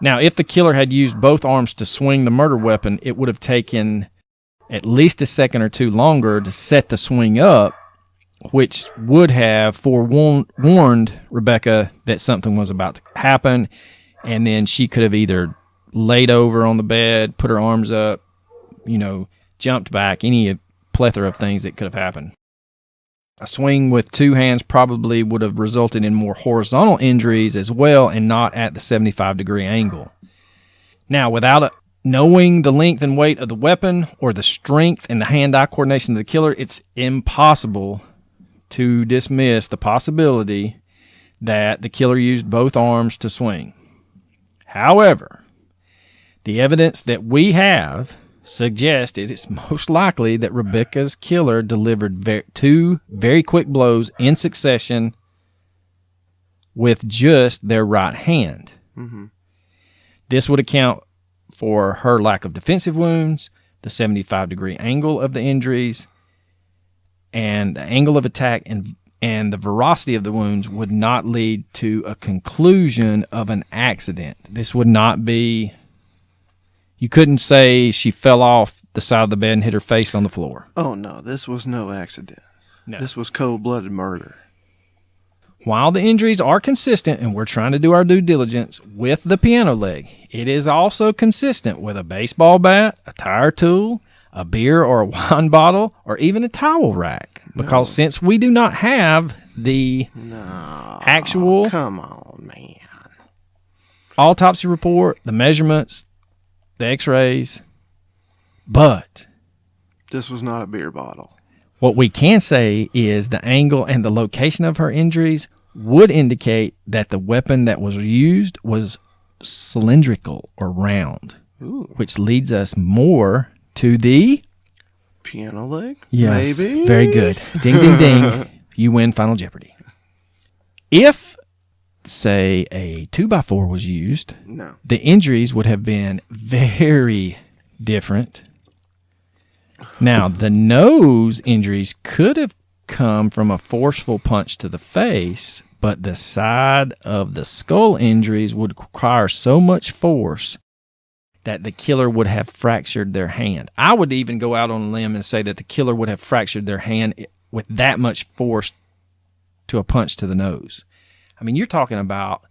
Now, if the killer had used both arms to swing the murder weapon, it would have taken at least a second or two longer to set the swing up, which would have forewarned Rebekah that something was about to happen, and then she could have either laid over on the bed, put her arms up, jumped back, any plethora of things that could have happened. A swing with two hands probably would have resulted in more horizontal injuries as well, and not at the 75-degree angle. Now, without knowing the length and weight of the weapon or the strength and the hand-eye coordination of the killer, it's impossible to dismiss the possibility that the killer used both arms to swing. However, the evidence that we have suggests it is most likely that Rebekah's killer delivered two very quick blows in succession with just their right hand. Mm-hmm. This would account for her lack of defensive wounds, the 75-degree angle of the injuries, and the angle of attack and the veracity of the wounds would not lead to a conclusion of an accident. This would not be... You couldn't say she fell off the side of the bed and hit her face on the floor. Oh, no, this was no accident. No. This was cold-blooded murder. While the injuries are consistent, and we're trying to do our due diligence with the piano leg, it is also consistent with a baseball bat, a tire tool, a beer or a wine bottle, or even a towel rack. Because since we do not have the actual come on, man, autopsy report, the measurements, the x-rays, But This was not a beer bottle. what we can say is the angle and the location of her injuries would indicate that the weapon that was used was cylindrical or round, Ooh. which leads us more to the... Piano leg? Yes, Maybe? very good. Ding, ding, ding. You win Final Jeopardy. If, say, a 2x4 was used, No. the injuries would have been very different. Now, the nose injuries could have come from a forceful punch to the face, but the side of the skull injuries would require so much force that the killer would have fractured their hand. I would even go out on a limb and say that the killer would have fractured their hand with that much force to a punch to the nose. I mean, you're talking about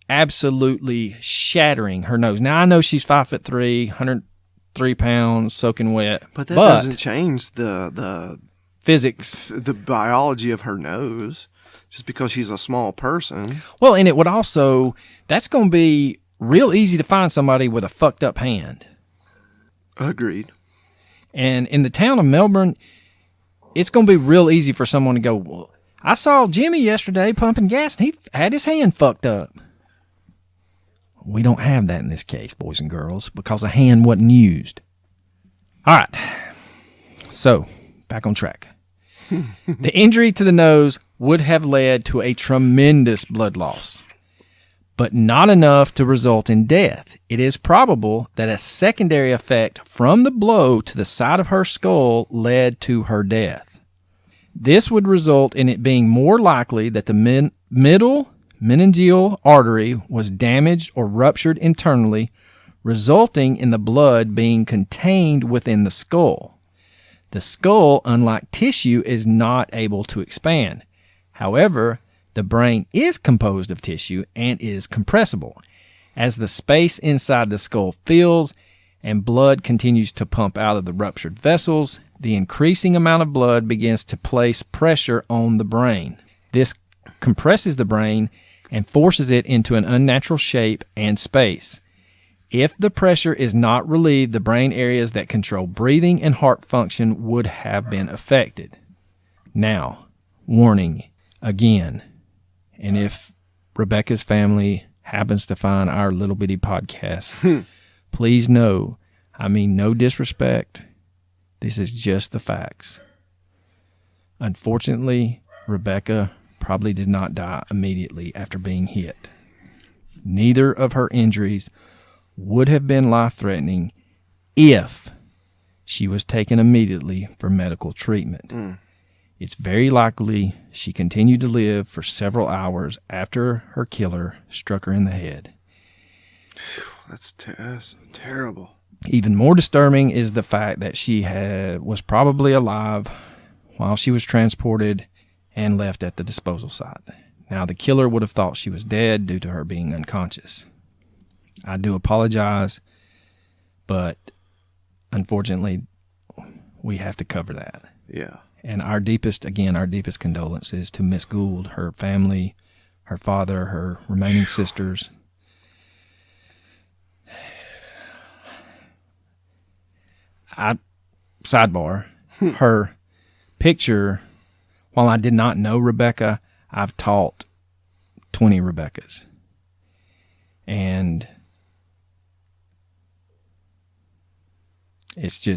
absolutely shattering her nose. Now, I know she's 5'3", 103 pounds, soaking wet. But that doesn't change the physics. the biology of her nose just because she's a small person. Well, and it would also, that's going to be real easy to find somebody with a fucked up hand. Agreed. And in the town of Melbourne, it's going to be real easy for someone to go, well, I saw Jimmy yesterday pumping gas and he had his hand fucked up. We don't have that in this case, boys and girls, because a hand wasn't used. All right. So, back on track. The injury to the nose would have led to a tremendous blood loss, but not enough to result in death. It is probable that a secondary effect from the blow to the side of her skull led to her death. This would result in it being more likely that the middle meningeal artery was damaged or ruptured internally, resulting in the blood being contained within the skull. The skull, unlike tissue, is not able to expand. However, the brain is composed of tissue and is compressible. As the space inside the skull fills and blood continues to pump out of the ruptured vessels, the increasing amount of blood begins to place pressure on the brain. This compresses the brain and forces it into an unnatural shape and space. If the pressure is not relieved, the brain areas that control breathing and heart function would have been affected. Now, warning again, and if Rebekah's family happens to find our little bitty podcast, please know, I mean no disrespect, this is just the facts. Unfortunately, Rebekah probably did not die immediately after being hit. Neither of her injuries would have been life-threatening if she was taken immediately for medical treatment. It's very likely she continued to live for several hours after her killer struck her in the head. That's terrible. Even more disturbing is the fact that she was probably alive while she was transported and left at the disposal site. Now, the killer would have thought she was dead due to her being unconscious. I do apologize, but unfortunately, we have to cover that. Yeah. And our deepest condolences to Miss Gould, her family, her father, her remaining sisters. Sidebar, her picture, while I did not know Rebekah, I've taught 20 Rebekahs. And this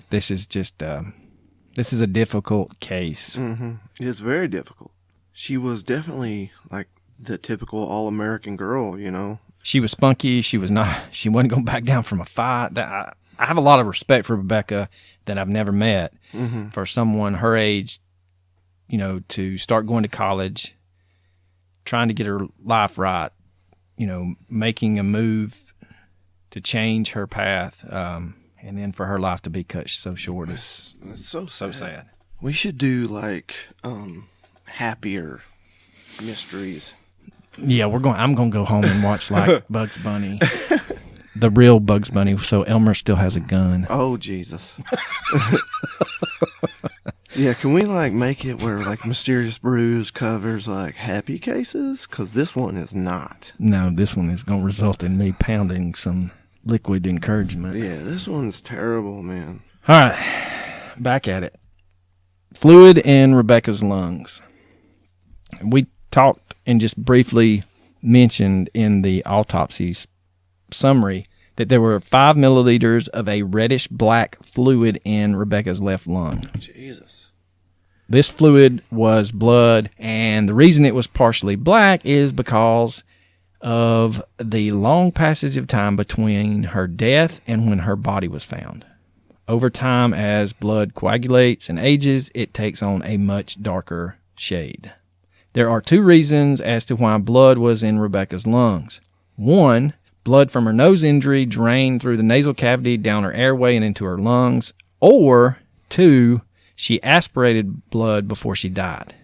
is a difficult case. Mm-hmm. It's very difficult. She was definitely like the typical all-American girl, you know. She was spunky. She wasn't going to back down from a fight. I have a lot of respect for Rebekah that I've never met. Mm-hmm. For someone her age, you know, to start going to college, trying to get her life right, you know, making a move to change her path, and then for her life to be cut so short is so sad. We should do like happier mysteries. Yeah, I'm gonna go home and watch like Bugs Bunny, the real Bugs Bunny. So Elmer still has a gun. Oh Jesus! Yeah, can we like make it where like Mysterious Brews covers like happy cases? Because this one is not. No, this one is gonna result in me pounding some liquid encouragement. Yeah, this one's terrible, man. All right, back at it. Fluid in Rebekah's lungs. We talked and just briefly mentioned in the autopsy summary that there were 5 milliliters of a reddish-black fluid in Rebekah's left lung. Jesus. This fluid was blood, and the reason it was partially black is because of the long passage of time between her death and when her body was found. Over time, as blood coagulates and ages, it takes on a much darker shade. There are 2 reasons as to why blood was in Rebekah's lungs. 1, blood from her nose injury drained through the nasal cavity down her airway and into her lungs. Or 2, she aspirated blood before she died.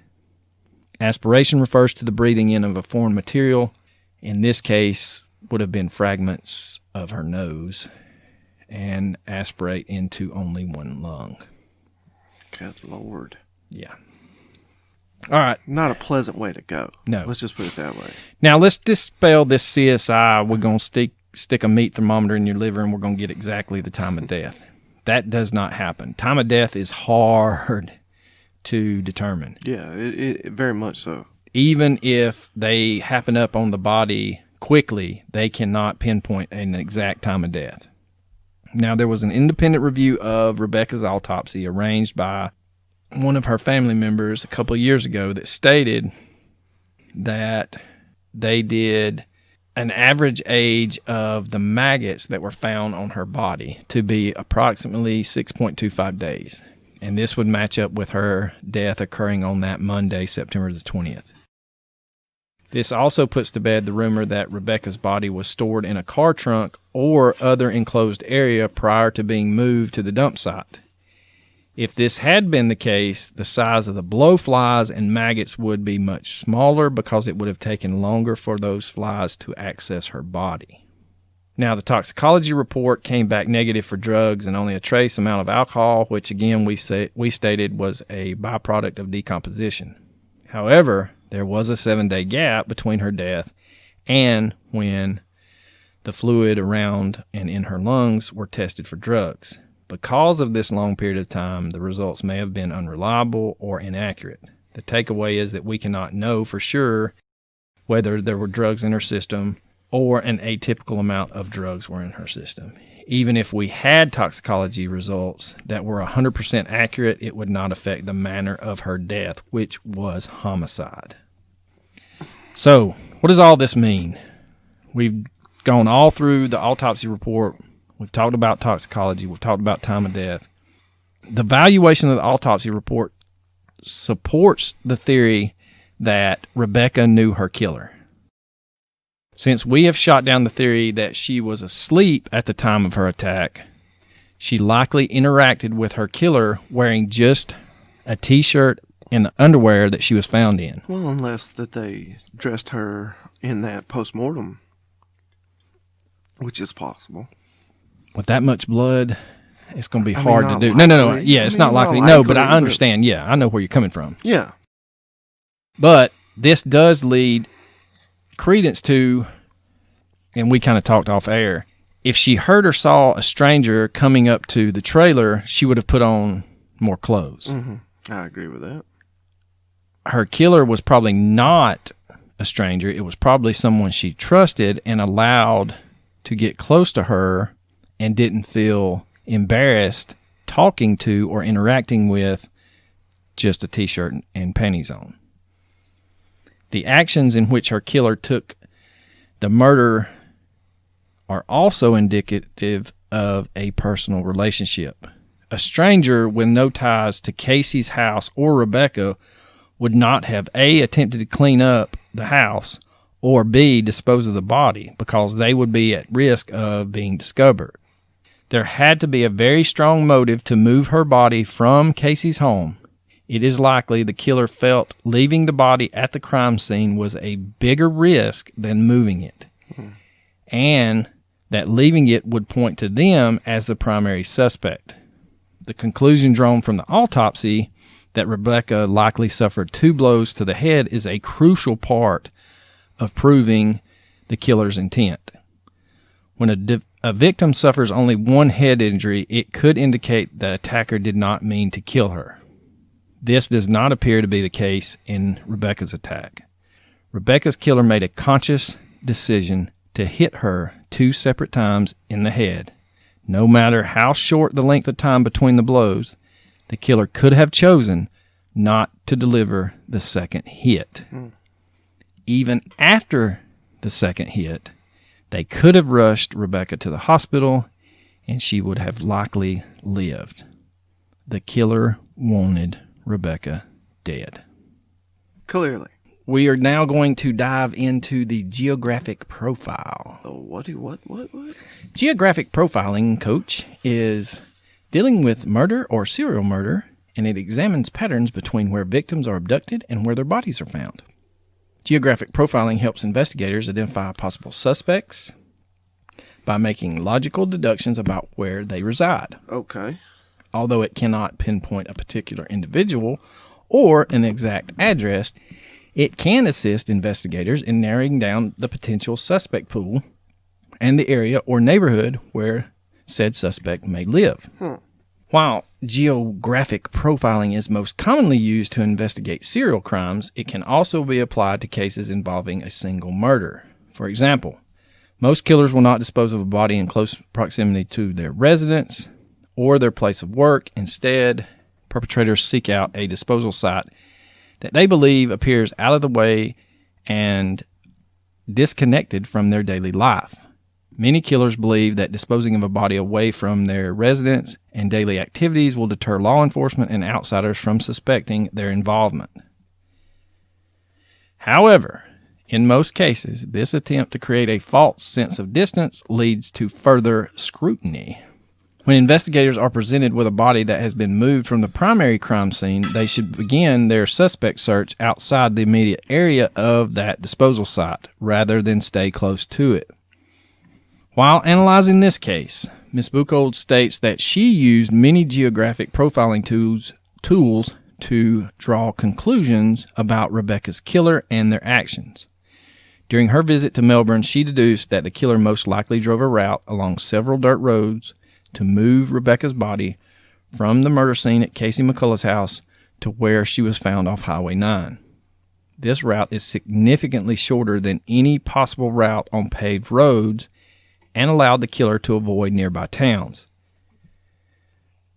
Aspiration refers to the breathing in of a foreign material. In this case, would have been fragments of her nose, and aspirate into only one lung. Good Lord. Yeah. All right. Not a pleasant way to go. No. Let's just put it that way. Now, let's dispel this CSI. We're going to stick a meat thermometer in your liver, and we're going to get exactly the time of death. That does not happen. Time of death is hard to determine. Yeah, it very much so. Even if they happen up on the body quickly, they cannot pinpoint an exact time of death. Now, there was an independent review of Rebekah's autopsy arranged by one of her family members a couple of years ago that stated that they did an average age of the maggots that were found on her body to be approximately 6.25 days. And this would match up with her death occurring on that Monday, September the 20th. This also puts to bed the rumor that Rebekah's body was stored in a car trunk or other enclosed area prior to being moved to the dump site. If this had been the case, the size of the blowflies and maggots would be much smaller because it would have taken longer for those flies to access her body. Now, the toxicology report came back negative for drugs and only a trace amount of alcohol, which again we stated was a byproduct of decomposition. However, there was a 7-day gap between her death and when the fluid around and in her lungs were tested for drugs. Because of this long period of time, the results may have been unreliable or inaccurate. The takeaway is that we cannot know for sure whether there were drugs in her system or an atypical amount of drugs were in her system. Even if we had toxicology results that were 100% accurate, it would not affect the manner of her death, which was homicide. So, what does all this mean? We've gone all through the autopsy report. We've talked about toxicology. We've talked about time of death. The valuation of the autopsy report supports the theory that Rebekah knew her killer. Since we have shot down the theory that she was asleep at the time of her attack, she likely interacted with her killer wearing just a T-shirt and the underwear that she was found in. Well, unless that they dressed her in that post-mortem, which is possible. With that much blood, it's going to be I mean, hard to not do. likely. No. Yeah, it's not likely. No, but I likely, understand. Yeah, I know where you're coming from. Yeah. But this does lead credence to, and we kind of talked off air, if she heard or saw a stranger coming up to the trailer, she would have put on more clothes. Mm-hmm. I agree with that. Her killer was probably not a stranger. It was probably someone she trusted and allowed to get close to her and didn't feel embarrassed talking to or interacting with just a T-shirt and panties on. The actions in which her killer took the murder are also indicative of a personal relationship. A stranger with no ties to Casey's house or Rebekah would not have A, attempted to clean up the house, or B, dispose of the body because they would be at risk of being discovered. There had to be a very strong motive to move her body from Casey's home. It is likely the killer felt leaving the body at the crime scene was a bigger risk than moving it, and that leaving it would point to them as the primary suspect. The conclusion drawn from the autopsy that Rebekah likely suffered 2 blows to the head is a crucial part of proving the killer's intent. When a victim suffers only one head injury, it could indicate the attacker did not mean to kill her. This does not appear to be the case in Rebekah's attack. Rebekah's killer made a conscious decision to hit her 2 separate times in the head. No matter how short the length of time between the blows, the killer could have chosen not to deliver the second hit. Even after the second hit, they could have rushed Rebekah to the hospital, and she would have likely lived. The killer wanted Rebekah dead. Clearly. We are now going to dive into the geographic profile. Oh, what? Geographic profiling, Coach, is dealing with murder or serial murder, and it examines patterns between where victims are abducted and where their bodies are found. Geographic profiling helps investigators identify possible suspects by making logical deductions about where they reside. Okay. Although it cannot pinpoint a particular individual or an exact address, it can assist investigators in narrowing down the potential suspect pool and the area or neighborhood where said suspect may live. While geographic profiling is most commonly used to investigate serial crimes, it can also be applied to cases involving a single murder. For example, most killers will not dispose of a body in close proximity to their residence or their place of work. Instead, perpetrators seek out a disposal site that they believe appears out of the way and disconnected from their daily life. Many killers believe that disposing of a body away from their residence and daily activities will deter law enforcement and outsiders from suspecting their involvement. However, in most cases, this attempt to create a false sense of distance leads to further scrutiny. When investigators are presented with a body that has been moved from the primary crime scene, they should begin their suspect search outside the immediate area of that disposal site, rather than stay close to it. While analyzing this case, Ms. Gould states that she used many geographic profiling tools to draw conclusions about Rebekah's killer and their actions. During her visit to Melbourne, she deduced that the killer most likely drove a route along several dirt roads to move Rebekah's body from the murder scene at Casey McCullough's house to where she was found off Highway 9. This route is significantly shorter than any possible route on paved roads and allowed the killer to avoid nearby towns.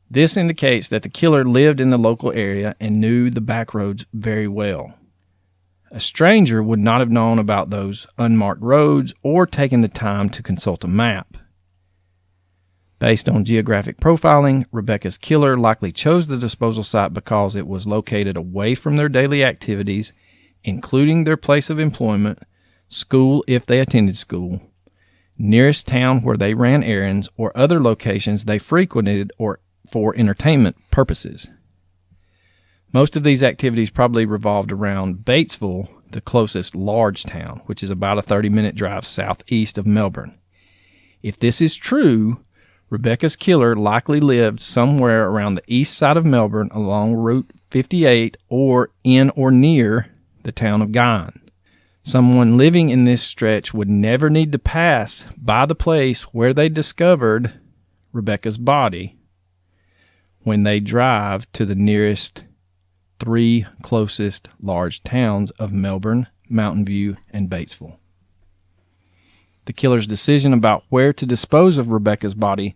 This indicates that the killer lived in the local area and knew the back roads very well. A stranger would not have known about those unmarked roads or taken the time to consult a map. Based on geographic profiling, Rebekah's killer likely chose the disposal site because it was located away from their daily activities, including their place of employment, school if they attended school, nearest town where they ran errands, or other locations they frequented or for entertainment purposes. Most of these activities probably revolved around Batesville, the closest large town, which is about a 30-minute drive southeast of Melbourne. If this is true, Rebekah's killer likely lived somewhere around the east side of Melbourne along Route 58 or in or near the town of Guyane. Someone living in this stretch would never need to pass by the place where they discovered Rebekah's body when they drive to the nearest 3 closest large towns of Melbourne, Mountain View, and Batesville. The killer's decision about where to dispose of Rebekah's body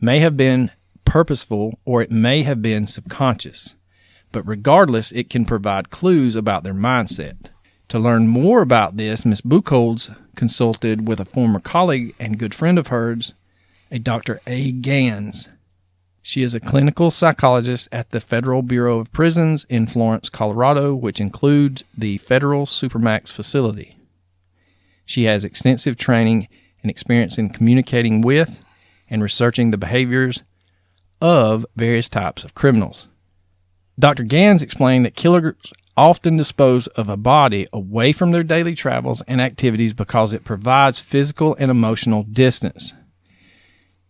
may have been purposeful or it may have been subconscious, but regardless, it can provide clues about their mindset. To learn more about this, Ms. Gould consulted with a former colleague and good friend of hers, a Dr. A. Gans. She is a clinical psychologist at the Federal Bureau of Prisons in Florence, Colorado, which includes the Federal Supermax facility. She has extensive training and experience in communicating with and researching the behaviors of various types of criminals. Dr. Gans explained that killers often dispose of a body away from their daily travels and activities because it provides physical and emotional distance.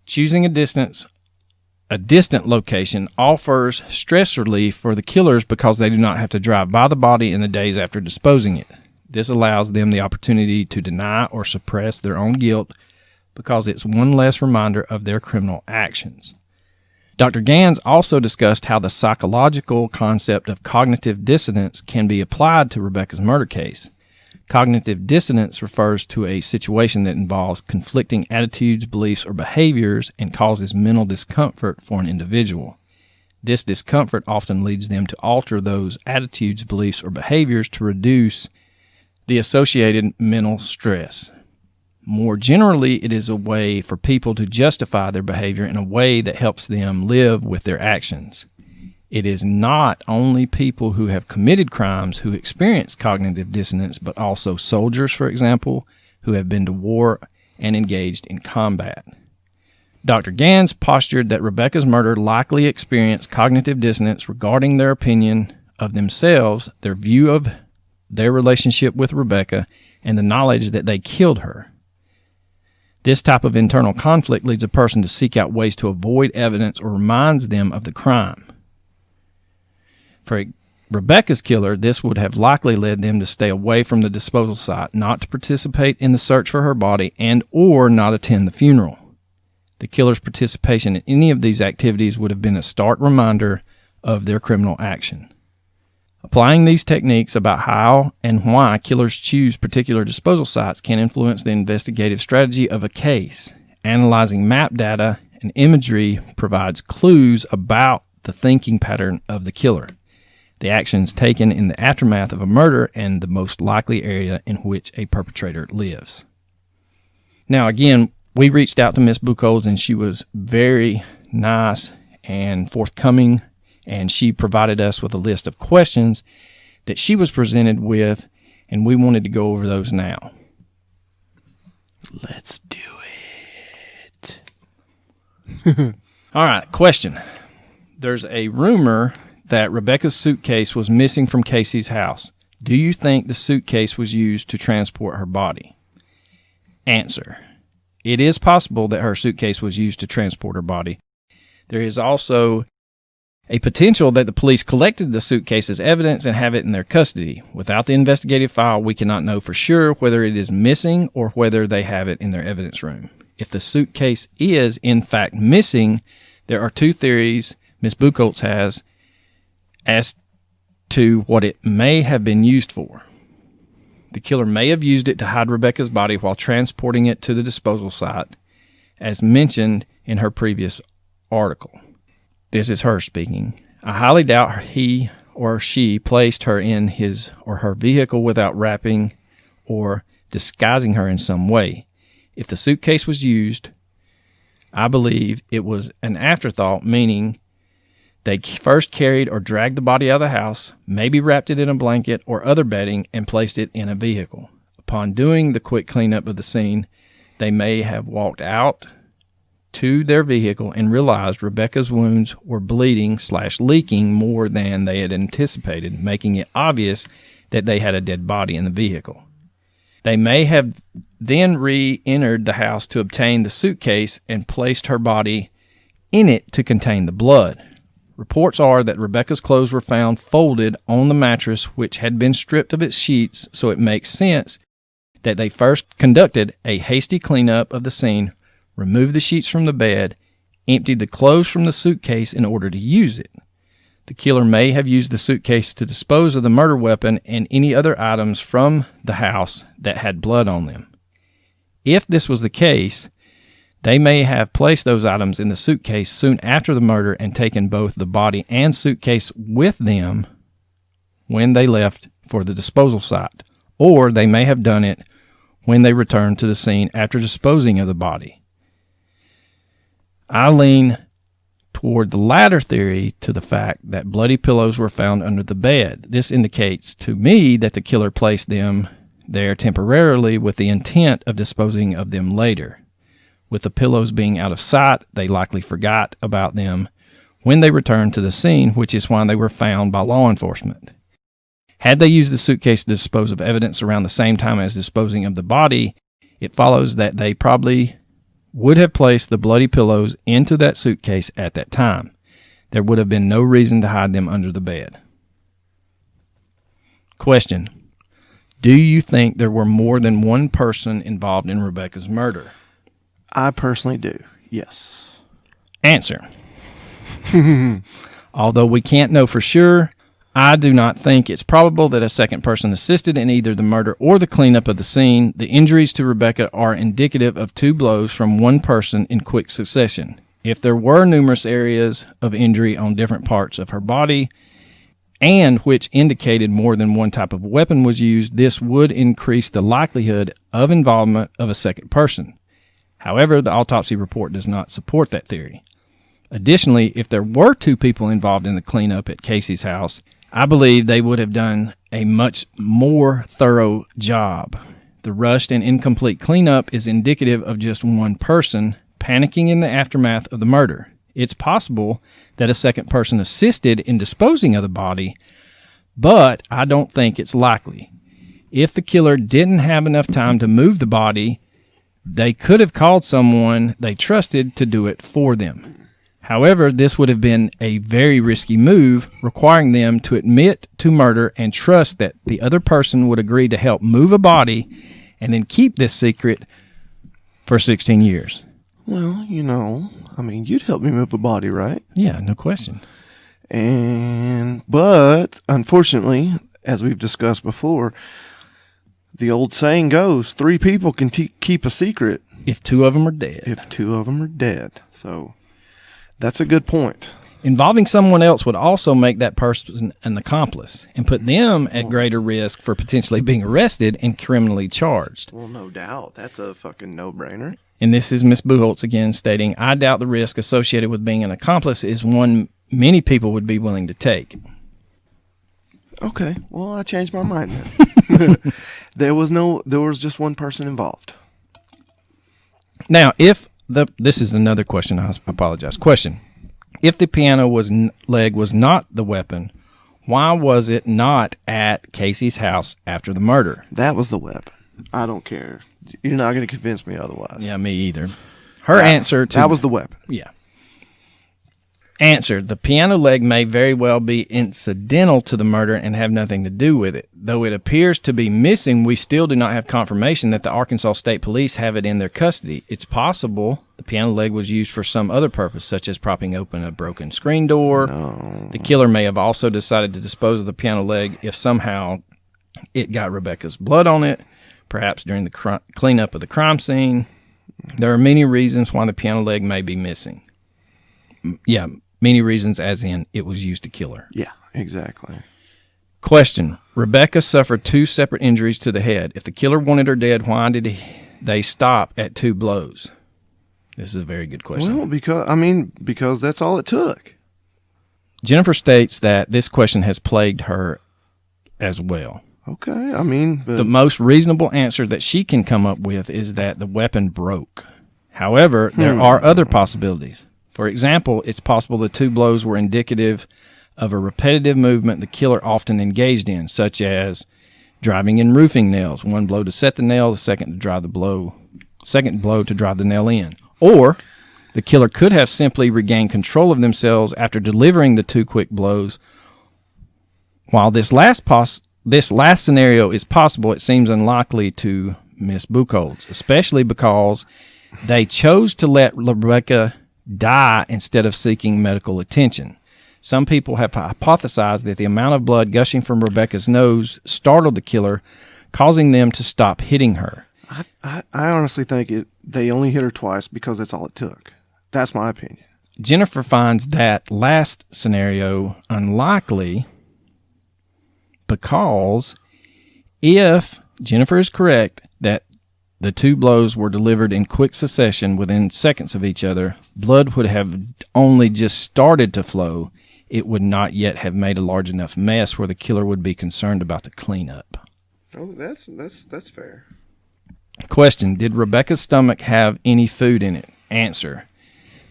Choosing a distant location offers stress relief for the killers because they do not have to drive by the body in the days after disposing it. This allows them the opportunity to deny or suppress their own guilt because it's one less reminder of their criminal actions. Dr. Gans also discussed how the psychological concept of cognitive dissonance can be applied to Rebekah's murder case. Cognitive dissonance refers to a situation that involves conflicting attitudes, beliefs, or behaviors and causes mental discomfort for an individual. This discomfort often leads them to alter those attitudes, beliefs, or behaviors to reduce the associated mental stress. More generally, it is a way for people to justify their behavior in a way that helps them live with their actions. It is not only people who have committed crimes who experience cognitive dissonance, but also soldiers, for example, who have been to war and engaged in combat. Dr. Gans postured that Rebekah's murder likely experienced cognitive dissonance regarding their opinion of themselves, their view of their relationship with Rebekah, and the knowledge that they killed her. This type of internal conflict leads a person to seek out ways to avoid evidence or reminds them of the crime. For Rebekah's killer, this would have likely led them to stay away from the disposal site, not to participate in the search for her body, and or not attend the funeral. The killer's participation in any of these activities would have been a stark reminder of their criminal action. Applying these techniques about how and why killers choose particular disposal sites can influence the investigative strategy of a case. Analyzing map data and imagery provides clues about the thinking pattern of the killer, the actions taken in the aftermath of a murder, and the most likely area in which a perpetrator lives. Now, again, we reached out to Miss Buchholz, and she was very nice and forthcoming, and she provided us with a list of questions that she was presented with, and we wanted to go over those now. Let's do it. All right, question. There's a rumor that Rebekah's suitcase was missing from Casey's house. Do you think the suitcase was used to transport her body? Answer. It is possible that her suitcase was used to transport her body. There is also a potential that the police collected the suitcase as evidence and have it in their custody. Without the investigative file, we cannot know for sure whether it is missing or whether they have it in their evidence room. If the suitcase is, in fact, missing, there are two theories Ms. Buchholz has as to what it may have been used for. The killer may have used it to hide Rebekah's body while transporting it to the disposal site, as mentioned in her previous article. This is her speaking. I highly doubt he or she placed her in his or her vehicle without wrapping or disguising her in some way. If the suitcase was used, I believe it was an afterthought, meaning they first carried or dragged the body out of the house, maybe wrapped it in a blanket or other bedding, and placed it in a vehicle. Upon doing the quick cleanup of the scene, they may have walked out to their vehicle and realized Rebekah's wounds were bleeding/leaking more than they had anticipated, making it obvious that they had a dead body in the vehicle. They may have then re-entered the house to obtain the suitcase and placed her body in it to contain the blood. Reports are that Rebekah's clothes were found folded on the mattress, which had been stripped of its sheets, so it makes sense that they first conducted a hasty cleanup of the scene, removed the sheets from the bed, emptied the clothes from the suitcase in order to use it. The killer may have used the suitcase to dispose of the murder weapon and any other items from the house that had blood on them. If this was the case, they may have placed those items in the suitcase soon after the murder and taken both the body and suitcase with them when they left for the disposal site, or they may have done it when they returned to the scene after disposing of the body. I lean toward the latter theory to the fact that bloody pillows were found under the bed. This indicates to me that the killer placed them there temporarily with the intent of disposing of them later. With the pillows being out of sight, they likely forgot about them when they returned to the scene, which is why they were found by law enforcement. Had they used the suitcase to dispose of evidence around the same time as disposing of the body, it follows that they probably would have placed the bloody pillows into that suitcase at that time. There would have been no reason to hide them under the bed. Question: do you think there were more than one person involved in Rebekah's murder? I personally do. Yes. Answer. Although we can't know for sure, I do not think it's probable that a second person assisted in either the murder or the cleanup of the scene. The injuries to Rebekah are indicative of 2 blows from one person in quick succession. If there were numerous areas of injury on different parts of her body, and which indicated more than one type of weapon was used, this would increase the likelihood of involvement of a second person. However, the autopsy report does not support that theory. Additionally, if there were 2 people involved in the cleanup at Casey's house, I believe they would have done a much more thorough job. The rushed and incomplete cleanup is indicative of just one person panicking in the aftermath of the murder. It's possible that a second person assisted in disposing of the body, but I don't think it's likely. If the killer didn't have enough time to move the body, they could have called someone they trusted to do it for them. However, this would have been a very risky move, requiring them to admit to murder and trust that the other person would agree to help move a body and then keep this secret for 16 years. Well, you'd help me move a body, right? Yeah, no question. But unfortunately, as we've discussed before, the old saying goes, 3 people can keep a secret. If 2 of them are dead. So that's a good point. Involving someone else would also make that person an accomplice and put them at greater risk for potentially being arrested and criminally charged. Well, no doubt. That's a fucking no-brainer. And this is Ms. Buchholz again stating, I doubt the risk associated with being an accomplice is one many people would be willing to take. Okay. Well, I changed my mind then. There was just one person involved. Now, this is another question. I apologize. Question. If the piano leg was not the weapon, why was it not at Casey's house after the murder? That was the weapon. I don't care. You're not going to convince me otherwise. Yeah, me either. That was the weapon. Yeah. Answer. The piano leg may very well be incidental to the murder and have nothing to do with it. Though it appears to be missing, we still do not have confirmation that the Arkansas State Police have it in their custody. It's possible the piano leg was used for some other purpose, such as propping open a broken screen door. No. The killer may have also decided to dispose of the piano leg if somehow it got Rebekah's blood on it, perhaps during the cleanup of the crime scene. There are many reasons why the piano leg may be missing. Yeah, many reasons as in it was used to kill her. Yeah, exactly. Question. Rebekah suffered 2 separate injuries to the head. If the killer wanted her dead, why did they stop at 2 blows? This is a very good question. Well, because that's all it took. Jennifer states that this question has plagued her as well. Okay, the most reasonable answer that she can come up with is that the weapon broke. However, there are other possibilities. For example, it's possible the 2 blows were indicative of a repetitive movement the killer often engaged in, such as driving in roofing nails. 1 blow to set the nail, the second blow to drive the nail in. Or the killer could have simply regained control of themselves after delivering the 2 quick blows. While this last scenario is possible, it seems unlikely to Miss Buchholz, especially because they chose to let Rebekah die instead of seeking medical attention. Some people have hypothesized that the amount of blood gushing from Rebekah's nose startled the killer, causing them to stop hitting her. I honestly think they only hit her twice because that's all it took. That's my opinion. Jennifer finds that last scenario unlikely because if Jennifer is correct that the 2 blows were delivered in quick succession within seconds of each other, blood would have only just started to flow. It would not yet have made a large enough mess where the killer would be concerned about the cleanup. Oh, that's fair. Question. Did Rebekah's stomach have any food in it? Answer.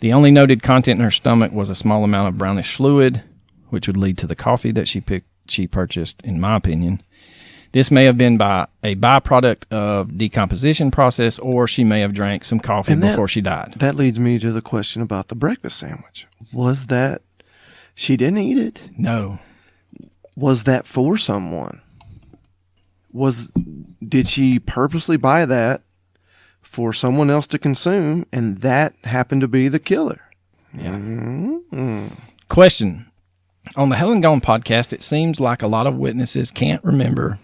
The only noted content in her stomach was a small amount of brownish fluid, which would lead to the coffee that she purchased, in my opinion. This may have been by a byproduct of decomposition process, or she may have drank some coffee before she died. That leads me to the question about the breakfast sandwich. Was that she didn't eat it? No. Was that for someone? Did she purposely buy that for someone else to consume, and that happened to be the killer. Yeah. Mm-hmm. Question. On the Helen Gone podcast, it seems like a lot of witnesses can't remember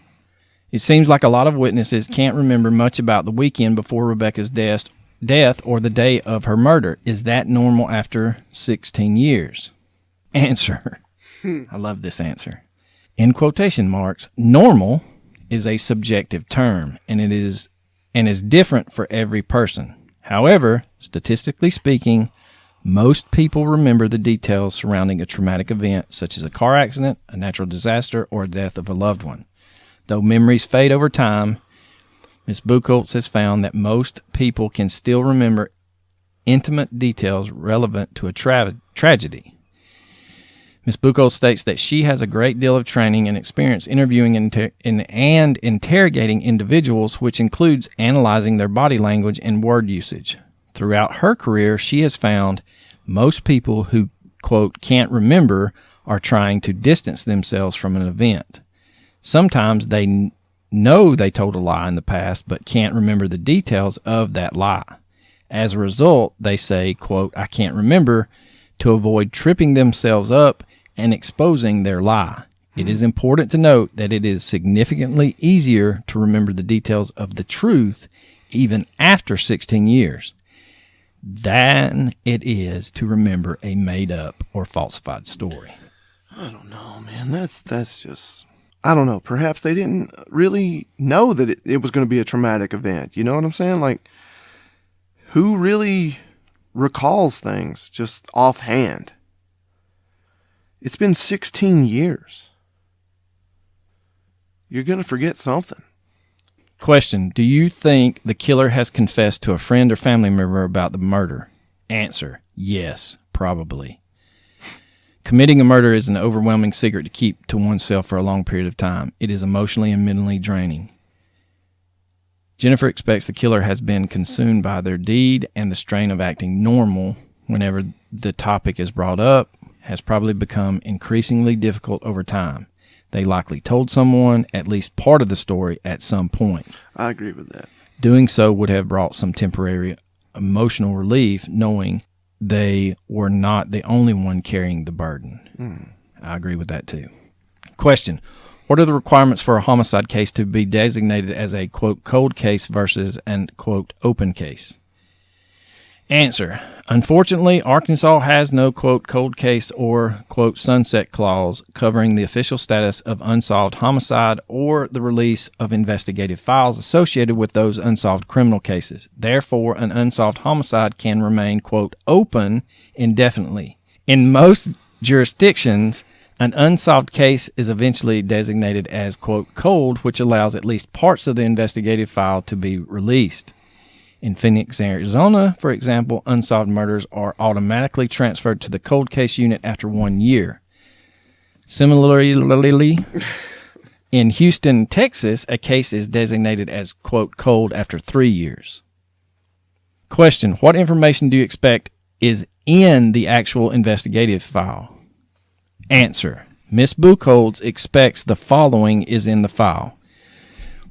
much about the weekend before Rebekah's death or the day of her murder. Is that normal after 16 years? Answer. I love this answer. In quotation marks, normal is a subjective term, and is different for every person. However, statistically speaking, most people remember the details surrounding a traumatic event, such as a car accident, a natural disaster, or a death of a loved one. Though memories fade over time, Ms. Buchholz has found that most people can still remember intimate details relevant to a tragedy. Ms. Buchholz states that she has a great deal of training and experience interviewing and interrogating individuals, which includes analyzing their body language and word usage. Throughout her career, she has found most people who, quote, can't remember are trying to distance themselves from an event. Sometimes they know they told a lie in the past, but can't remember the details of that lie. As a result, they say, quote, I can't remember, to avoid tripping themselves up and exposing their lie. It is important to note that it is significantly easier to remember the details of the truth even after 16 years than it is to remember a made-up or falsified story. I don't know, man. That's just... I don't know. Perhaps they didn't really know that it was going to be a traumatic event. You know what I'm saying? Like, who really recalls things just offhand? It's been 16 years. You're going to forget something. Question. Do you think the killer has confessed to a friend or family member about the murder? Answer. Yes, probably. Committing a murder is an overwhelming secret to keep to oneself for a long period of time. It is emotionally and mentally draining. Jennifer expects the killer has been consumed by their deed, and the strain of acting normal whenever the topic is brought up has probably become increasingly difficult over time. They likely told someone at least part of the story at some point. I agree with that. Doing so would have brought some temporary emotional relief, knowing they were not the only one carrying the burden. I agree with that too. Question. What are the requirements for a homicide case to be designated as a, quote, cold case versus an, quote, open case? Answer. Unfortunately, Arkansas has no, quote, cold case or, quote, sunset clause covering the official status of unsolved homicide or the release of investigative files associated with those unsolved criminal cases. Therefore, an unsolved homicide can remain, quote, open indefinitely. In most jurisdictions, an unsolved case is eventually designated as, quote, cold, which allows at least parts of the investigative file to be released. In Phoenix, Arizona, for example, unsolved murders are automatically transferred to the cold case unit after 1 year. Similarly, in Houston, Texas, a case is designated as, quote, cold after 3 years. Question. What information do you expect is in the actual investigative file? Answer. Ms. Buchholz expects the following is in the file.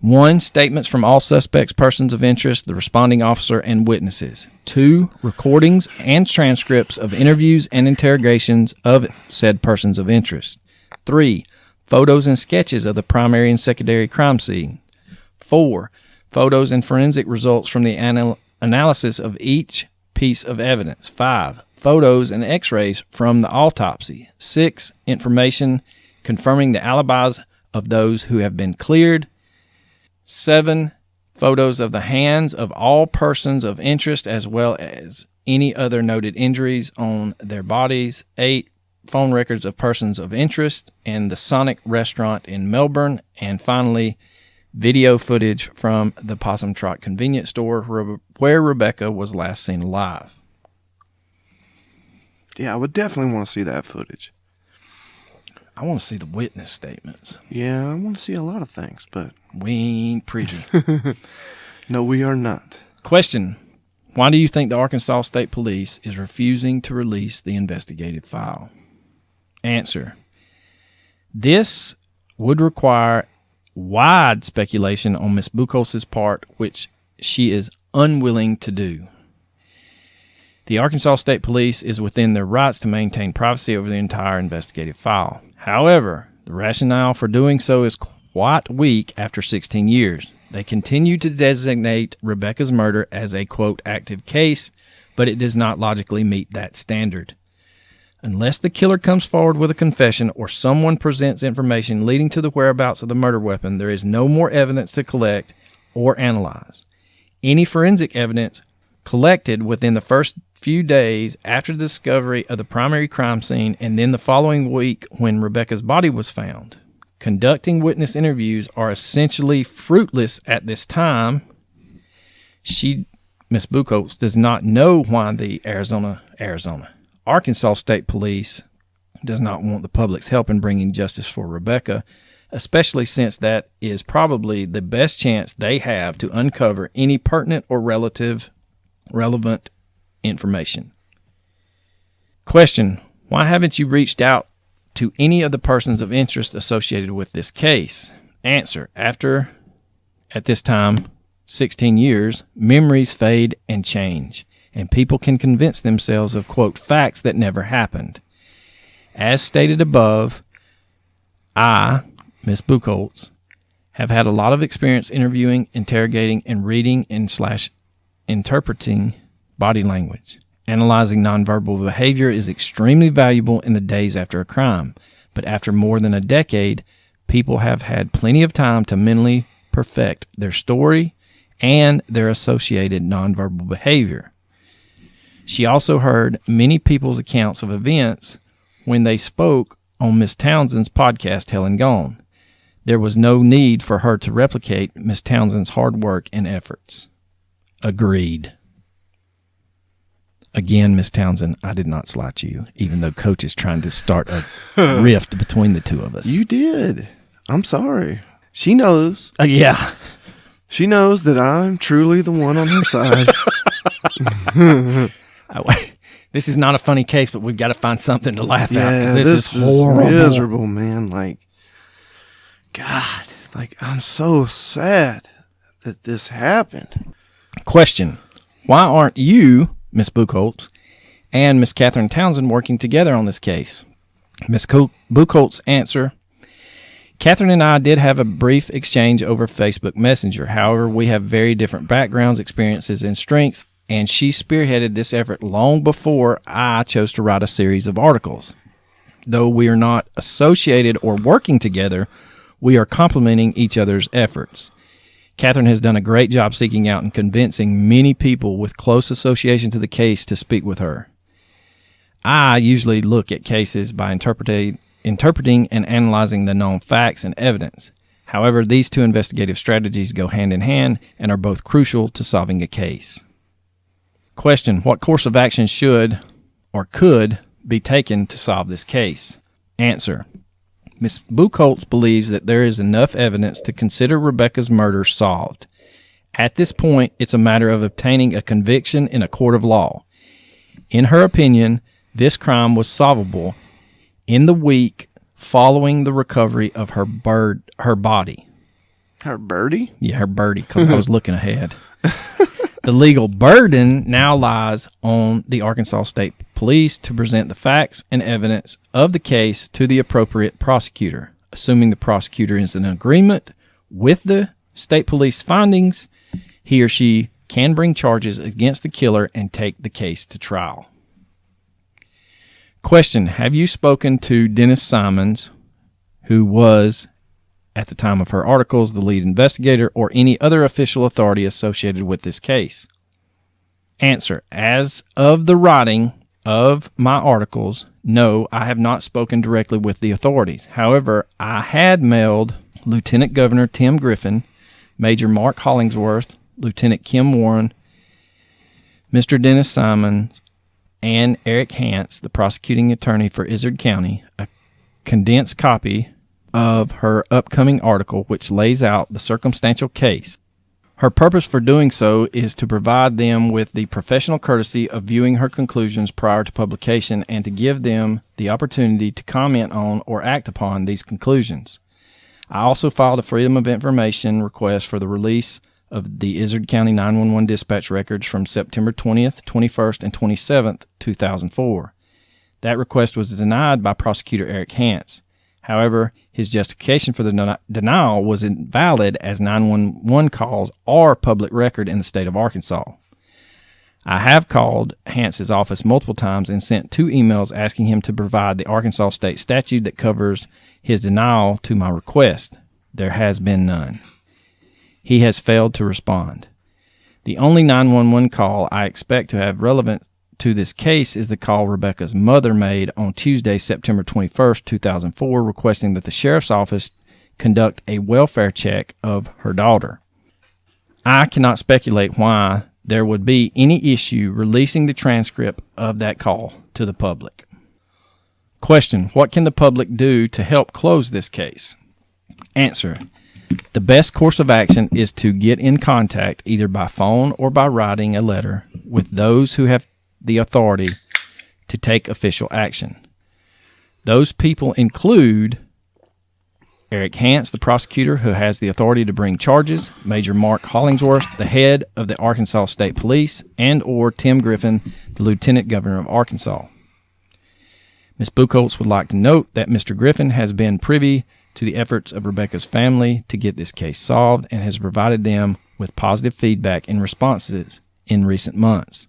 1. Statements from all suspects, persons of interest, the responding officer, and witnesses. 2. Recordings and transcripts of interviews and interrogations of said persons of interest. 3. Photos and sketches of the primary and secondary crime scene. 4. Photos and forensic results from the analysis of each piece of evidence. 5. Photos and x-rays from the autopsy. 6. Information confirming the alibis of those who have been cleared. 7. Photos of the hands of all persons of interest as well as any other noted injuries on their bodies. 8. Phone records of persons of interest in the Sonic restaurant in Melbourne. And finally, video footage from the Possum Trot convenience store where Rebekah was last seen alive. Yeah, I would definitely want to see that footage. I want to see the witness statements. Yeah, I want to see a lot of things, but... we ain't pretty. No, we are not. Question. Why do you think the Arkansas State Police is refusing to release the investigative file? Answer. This would require wide speculation on Ms. Buchholz's part, which she is unwilling to do. The Arkansas State Police is within their rights to maintain privacy over the entire investigative file. However, the rationale for doing so is quite weak after 16 years. They continue to designate Rebekah's murder as a, quote, active case, but it does not logically meet that standard. Unless the killer comes forward with a confession or someone presents information leading to the whereabouts of the murder weapon, there is no more evidence to collect or analyze. Any forensic evidence collected within the first few days after the discovery of the primary crime scene and then the following week when Rebekah's body was found. Conducting witness interviews are essentially fruitless at this time. Miss Buchholz, does not know why the Arkansas State Police does not want the public's help in bringing justice for Rebekah, especially since that is probably the best chance they have to uncover any pertinent or relevant information. Question: why haven't you reached out to any of the persons of interest associated with this case? Answer: at this time, 16 years, memories fade and change, and people can convince themselves of, quote, facts that never happened. As stated above, I, Ms. Buchholz, have had a lot of experience interviewing, interrogating, and reading and / interpreting body language. Analyzing nonverbal behavior is extremely valuable in the days after a crime, but after more than a decade, people have had plenty of time to mentally perfect their story and their associated nonverbal behavior. She also heard many people's accounts of events when they spoke on Miss Townsend's podcast, Hell and Gone. There was no need for her to replicate Miss Townsend's hard work and efforts. Agreed. Again, Miss Townsend, I did not slight you, even though Coach is trying to start a rift between the two of us. You did. I'm sorry. She knows. Yeah. She knows that I'm truly the one on her side. This is not a funny case, but we've got to find something to laugh at because this is horrible. Miserable, man. Like, God, I'm so sad that this happened. Question: why aren't you, Miss Buchholz, and Miss Catherine Townsend working together on this case? Miss Buchholz answer: Catherine and I did have a brief exchange over Facebook Messenger. However, we have very different backgrounds, experiences, and strengths, and she spearheaded this effort long before I chose to write a series of articles. Though we are not associated or working together, we are complementing each other's efforts. Catherine has done a great job seeking out and convincing many people with close association to the case to speak with her. I usually look at cases by interpreting and analyzing the known facts and evidence. However, these two investigative strategies go hand in hand and are both crucial to solving a case. Question: what course of action should or could be taken to solve this case? Answer: Ms. Buchholz believes that there is enough evidence to consider Rebekah's murder solved. At this point, it's a matter of obtaining a conviction in a court of law. In her opinion, this crime was solvable in the week following the recovery of her body. Her birdie? Yeah, her birdie, because I was looking ahead. The legal burden now lies on the Arkansas State Police to present the facts and evidence of the case to the appropriate prosecutor. Assuming the prosecutor is in agreement with the state police findings, he or she can bring charges against the killer and take the case to trial. Question: have you spoken to Dennis Simons, who was, at the time of her articles, the lead investigator, or any other official authority associated with this case? Answer: as of the writing of my articles, no, I have not spoken directly with the authorities. However, I had mailed Lieutenant Governor Tim Griffin, Major Mark Hollingsworth, Lieutenant Kim Warren, Mr. Dennis Simons, and Eric Hance, the prosecuting attorney for Izard County, a condensed copy of her upcoming article which lays out the circumstantial case. Her purpose for doing so is to provide them with the professional courtesy of viewing her conclusions prior to publication and to give them the opportunity to comment on or act upon these conclusions. I also filed a Freedom of Information request for the release of the Izard County 911 dispatch records from September 20th, 21st, and 27th, 2004. That request was denied by Prosecutor Eric Hance. However, his justification for the denial was invalid as 911 calls are public record in the state of Arkansas. I have called Hance's office multiple times and sent 2 emails asking him to provide the Arkansas state statute that covers his denial to my request. There has been none. He has failed to respond. The only 911 call I expect to have relevant to this case is the call Rebekah's mother made on Tuesday, September 21st, 2004, requesting that the sheriff's office conduct a welfare check of her daughter. I cannot speculate why there would be any issue releasing the transcript of that call to the public. Question: what can the public do to help close this case? Answer: the best course of action is to get in contact either by phone or by writing a letter with those who have the authority to take official action. Those people include Eric Hance, the prosecutor who has the authority to bring charges, Major Mark Hollingsworth, the head of the Arkansas State Police, and or Tim Griffin, the Lieutenant Governor of Arkansas. Ms. Buchholz would like to note that Mr. Griffin has been privy to the efforts of Rebekah's family to get this case solved and has provided them with positive feedback and responses in recent months.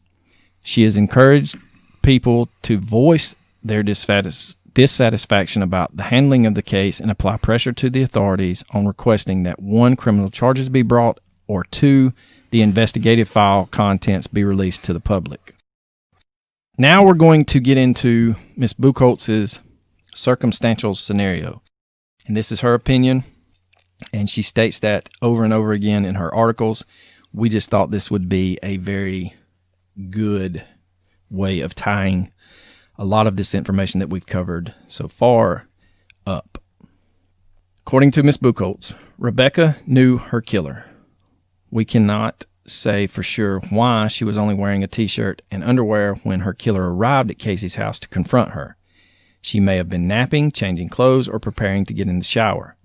She has encouraged people to voice their dissatisfaction about the handling of the case and apply pressure to the authorities on requesting that 1, criminal charges be brought, or 2, the investigative file contents be released to the public. Now we're going to get into Ms. Buchholz's circumstantial scenario. And this is her opinion, and she states that over and over again in her articles. We just thought this would be a very good way of tying a lot of this information that we've covered so far up. According to Ms. Buchholz, Rebekah knew her killer. We cannot say for sure why she was only wearing a t-shirt and underwear when her killer arrived at Casey's house to confront her. She may have been napping, changing clothes, or preparing to get in the shower.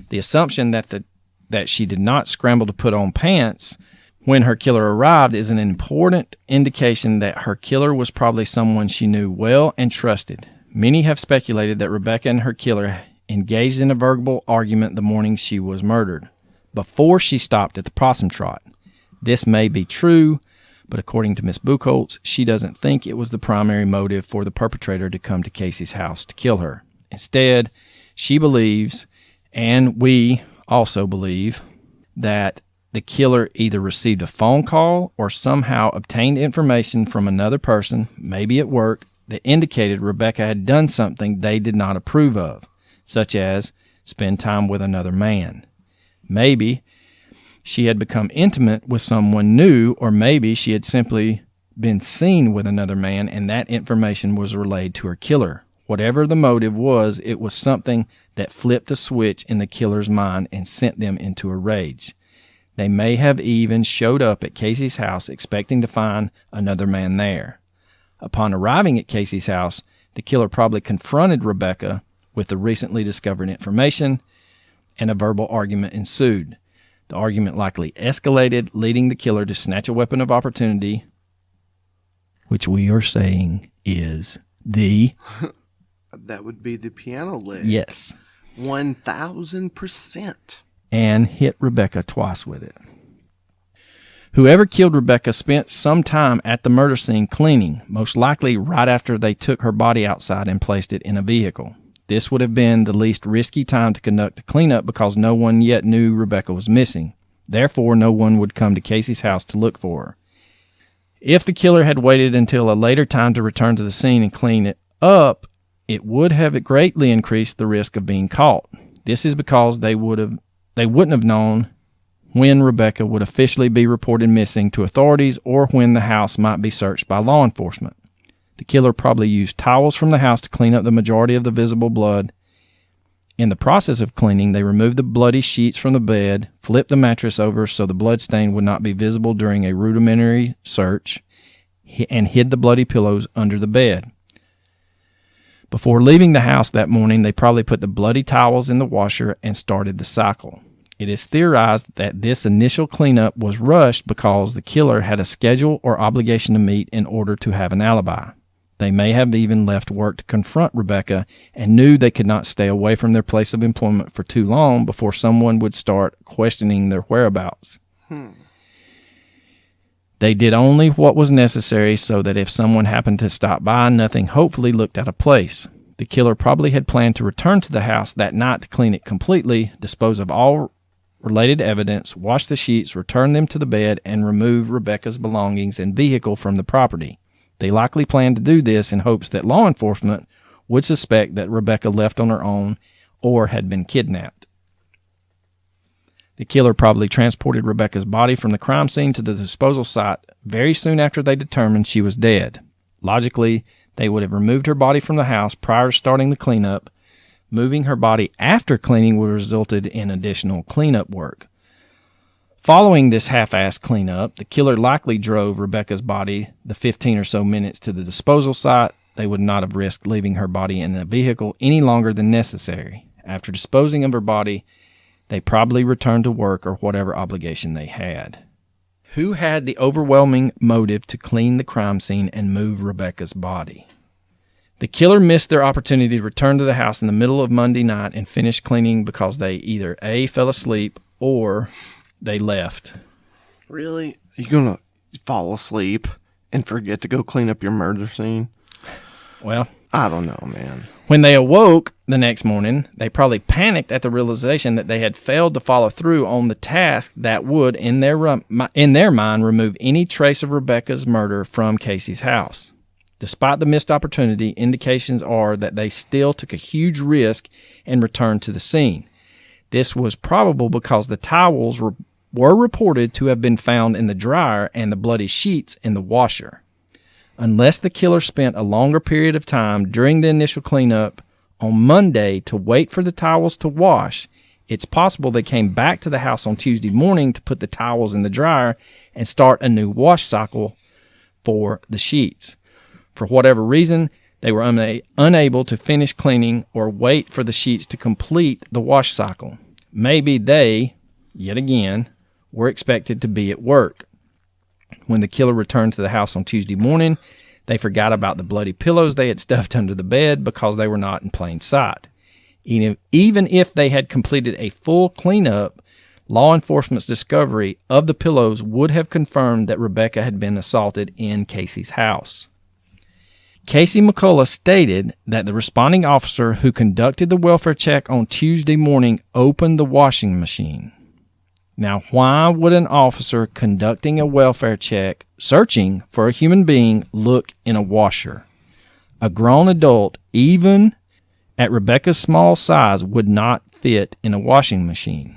The assumption that she did not scramble to put on pants when her killer arrived is an important indication that her killer was probably someone she knew well and trusted. Many have speculated that Rebekah and her killer engaged in a verbal argument the morning she was murdered, before she stopped at the possum trot. This may be true, but according to Ms. Buchholz, she doesn't think it was the primary motive for the perpetrator to come to Casey's house to kill her. Instead, she believes, and we also believe, that the killer either received a phone call or somehow obtained information from another person, maybe at work, that indicated Rebekah had done something they did not approve of, such as spend time with another man. Maybe she had become intimate with someone new, or maybe she had simply been seen with another man and that information was relayed to her killer. Whatever the motive was, it was something that flipped a switch in the killer's mind and sent them into a rage. They may have even showed up at Casey's house expecting to find another man there. Upon arriving at Casey's house, the killer probably confronted Rebekah with the recently discovered information, and a verbal argument ensued. The argument likely escalated, leading the killer to snatch a weapon of opportunity, which we are saying is the... That would be the piano leg. Yes. 1,000%. And hit Rebekah twice with it. Whoever killed Rebekah spent some time at the murder scene cleaning, most likely right after they took her body outside and placed it in a vehicle. This would have been the least risky time to conduct a cleanup because no one yet knew Rebekah was missing. Therefore, no one would come to Casey's house to look for her. If the killer had waited until a later time to return to the scene and clean it up, it would have greatly increased the risk of being caught. This is because they wouldn't have known when Rebekah would officially be reported missing to authorities or when the house might be searched by law enforcement. The killer probably used towels from the house to clean up the majority of the visible blood. In the process of cleaning, they removed the bloody sheets from the bed, flipped the mattress over so the blood stain would not be visible during a rudimentary search, and hid the bloody pillows under the bed. Before leaving the house that morning, they probably put the bloody towels in the washer and started the cycle. It is theorized that this initial cleanup was rushed because the killer had a schedule or obligation to meet in order to have an alibi. They may have even left work to confront Rebekah and knew they could not stay away from their place of employment for too long before someone would start questioning their whereabouts. They did only what was necessary so that if someone happened to stop by, nothing hopefully looked out of place. The killer probably had planned to return to the house that night to clean it completely, dispose of all related evidence, wash the sheets, return them to the bed, and remove Rebekah's belongings and vehicle from the property. They likely planned to do this in hopes that law enforcement would suspect that Rebekah left on her own or had been kidnapped. The killer probably transported Rebekah's body from the crime scene to the disposal site very soon after they determined she was dead. Logically, they would have removed her body from the house prior to starting the cleanup. Moving her body after cleaning would have resulted in additional cleanup work. Following this half-assed cleanup, the killer likely drove Rebekah's body the 15 or so minutes to the disposal site. They would not have risked leaving her body in a vehicle any longer than necessary. After disposing of her body, they probably returned to work or whatever obligation they had. Who had the overwhelming motive to clean the crime scene and move Rebekah's body? The killer missed their opportunity to return to the house in the middle of Monday night and finish cleaning because they either A, fell asleep, or they left. Really? Are you going to fall asleep and forget to go clean up your murder scene? Well, I don't know, man. When they awoke the next morning, they probably panicked at the realization that they had failed to follow through on the task that would, in their mind, remove any trace of Rebekah's murder from Casey's house. Despite the missed opportunity, indications are that they still took a huge risk and returned to the scene. This was probable because the towels were reported to have been found in the dryer and the bloody sheets in the washer. Unless the killer spent a longer period of time during the initial cleanup on Monday to wait for the towels to wash, it's possible they came back to the house on Tuesday morning to put the towels in the dryer and start a new wash cycle for the sheets. For whatever reason, they were unable to finish cleaning or wait for the sheets to complete the wash cycle. Maybe they, yet again, were expected to be at work. When the killer returned to the house on Tuesday morning, they forgot about the bloody pillows they had stuffed under the bed because they were not in plain sight. Even if they had completed a full cleanup, law enforcement's discovery of the pillows would have confirmed that Rebekah had been assaulted in Casey's house. Casey McCullough stated that the responding officer who conducted the welfare check on Tuesday morning opened the washing machine. Now, why would an officer conducting a welfare check, searching for a human being, look in a washer? A grown adult, even at Rebekah's small size, would not fit in a washing machine.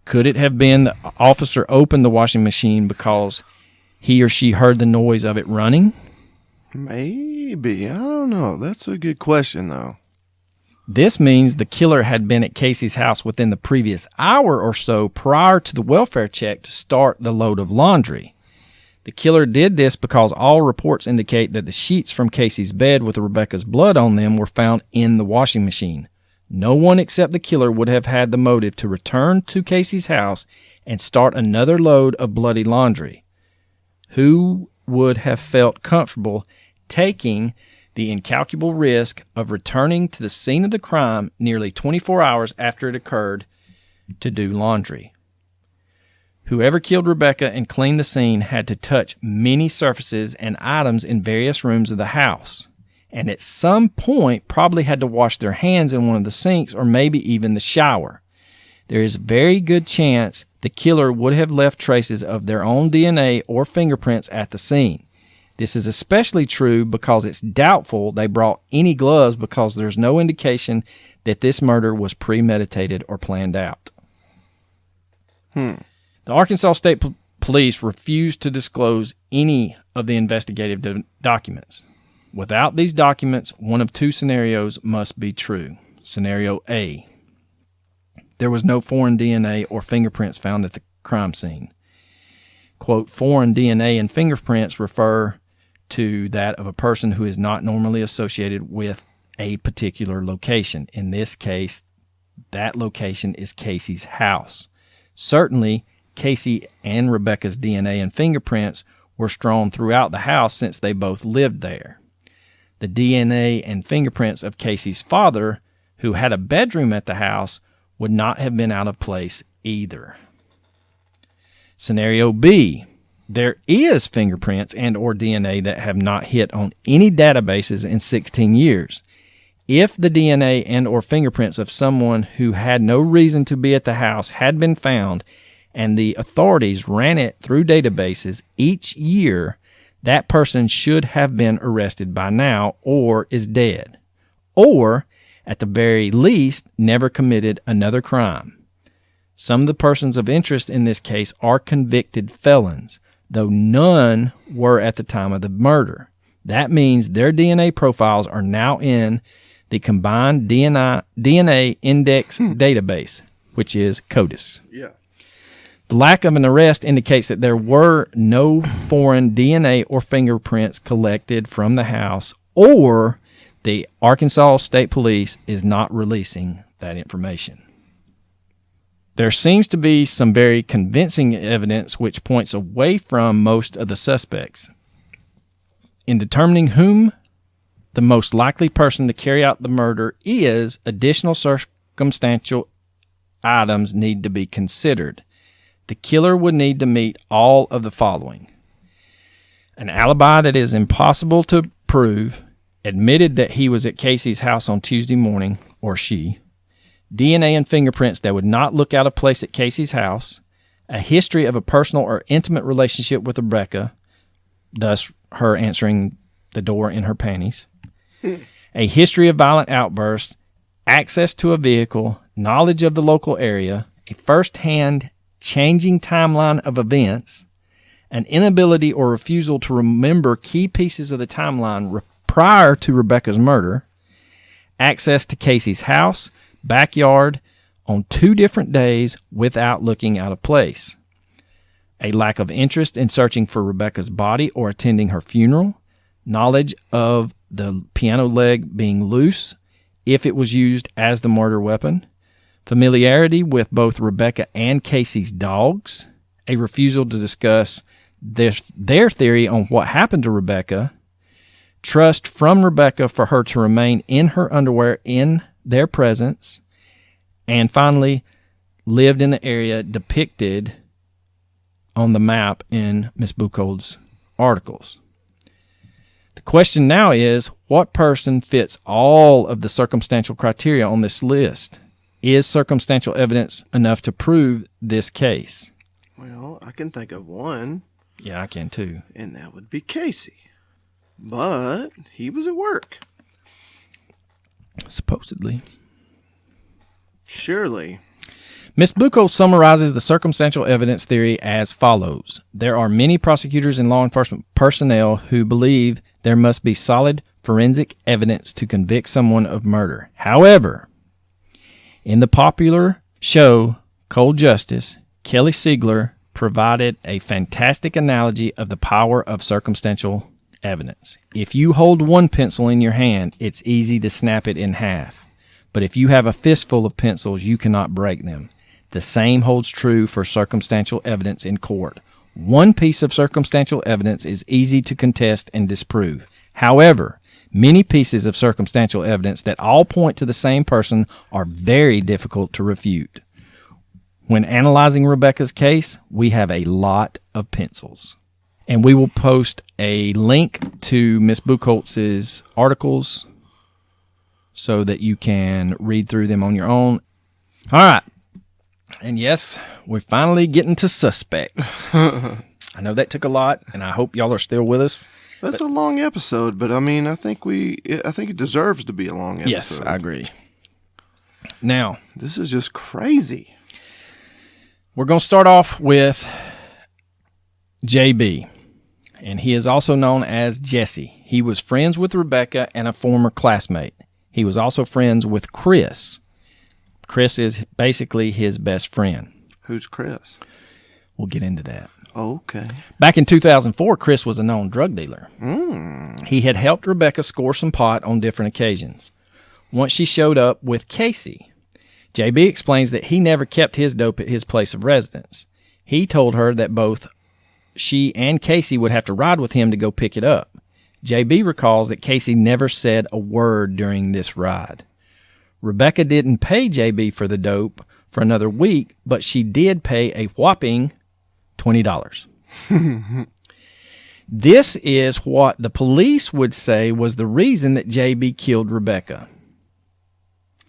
Could it have been the officer opened the washing machine because he or she heard the noise of it running? Maybe. I don't know. That's a good question, though. This means the killer had been at Casey's house within the previous hour or so prior to the welfare check to start the load of laundry. The killer did this because all reports indicate that the sheets from Casey's bed with Rebekah's blood on them were found in the washing machine. No one except the killer would have had the motive to return to Casey's house and start another load of bloody laundry. Who would have felt comfortable taking the incalculable risk of returning to the scene of the crime nearly 24 hours after it occurred to do laundry? Whoever killed Rebekah and cleaned the scene had to touch many surfaces and items in various rooms of the house, and at some point probably had to wash their hands in one of the sinks or maybe even the shower. There is a very good chance the killer would have left traces of their own DNA or fingerprints at the scene. This is especially true because it's doubtful they brought any gloves because there's no indication that this murder was premeditated or planned out. The Arkansas State Police refused to disclose any of the investigative documents. Without these documents, one of two scenarios must be true. Scenario A: there was no foreign DNA or fingerprints found at the crime scene. Quote, foreign DNA and fingerprints refer to that of a person who is not normally associated with a particular location. In this case, that location is Casey's house. Certainly, Casey and Rebekah's DNA and fingerprints were strewn throughout the house since they both lived there. The DNA and fingerprints of Casey's father, who had a bedroom at the house, would not have been out of place either. Scenario B. There is fingerprints and or DNA that have not hit on any databases in 16 years. If the DNA and or fingerprints of someone who had no reason to be at the house had been found and the authorities ran it through databases each year, that person should have been arrested by now or is dead, or at the very least never committed another crime. Some of the persons of interest in this case are convicted felons, though none were at the time of the murder. That means their DNA profiles are now in the Combined DNA Index Database, which is CODIS. Yeah. The lack of an arrest indicates that there were no foreign DNA or fingerprints collected from the house, or the Arkansas State Police is not releasing that information. There seems to be some very convincing evidence which points away from most of the suspects. In determining whom the most likely person to carry out the murder is, additional circumstantial items need to be considered. The killer would need to meet all of the following: an alibi that is impossible to prove, admitted that he was at Casey's house on Tuesday morning, or she, DNA and fingerprints that would not look out of place at Casey's house, a history of a personal or intimate relationship with Rebekah, thus her answering the door in her panties, a history of violent outbursts, access to a vehicle, knowledge of the local area, a first-hand changing timeline of events, an inability or refusal to remember key pieces of the timeline prior to Rebekah's murder, access to Casey's house, backyard on 2 different days without looking out of place, a lack of interest in searching for Rebekah's body or attending her funeral, knowledge of the piano leg being loose if it was used as the murder weapon, familiarity with both Rebekah and Casey's dogs, a refusal to discuss their theory on what happened to Rebekah, trust from Rebekah for her to remain in her underwear in their presence, and finally, lived in the area depicted on the map in Ms. Buchhold's articles. The question now is, what person fits all of the circumstantial criteria on this list? Is circumstantial evidence enough to prove this case? Well, I can think of one. Yeah, I can too. And that would be Casey. But he was at work. Supposedly. Surely. Ms. Buchholz summarizes the circumstantial evidence theory as follows. There are many prosecutors and law enforcement personnel who believe there must be solid forensic evidence to convict someone of murder. However, in the popular show Cold Justice, Kelly Siegler provided a fantastic analogy of the power of circumstantial evidence. If you hold one pencil in your hand, it's easy to snap it in half. But if you have a fistful of pencils, you cannot break them. The same holds true for circumstantial evidence in court. One piece of circumstantial evidence is easy to contest and disprove. However, many pieces of circumstantial evidence that all point to the same person are very difficult to refute. When analyzing Rebekah's case, we have a lot of pencils. And we will post a link to Ms. Buchholz's articles so that you can read through them on your own. All right. And yes, we're finally getting to suspects. I know that took a lot, and I hope y'all are still with us. That's a long episode, but I mean, I think it deserves to be a long episode. Yes, I agree. Now, this is just crazy. We're going to start off with JB, and he is also known as Jesse. He was friends with Rebekah and a former classmate. He was also friends with Chris. Chris is basically his best friend. Who's Chris? We'll get into that. Okay. Back in 2004, Chris was a known drug dealer. Mm. He had helped Rebekah score some pot on different occasions. Once she showed up with Casey, JB explains that he never kept his dope at his place of residence. He told her that both she and Casey would have to ride with him to go pick it up. JB recalls that Casey never said a word during this ride. Rebekah didn't pay JB for the dope for another week, but she did pay a whopping $20. This is what the police would say was the reason that JB killed Rebekah.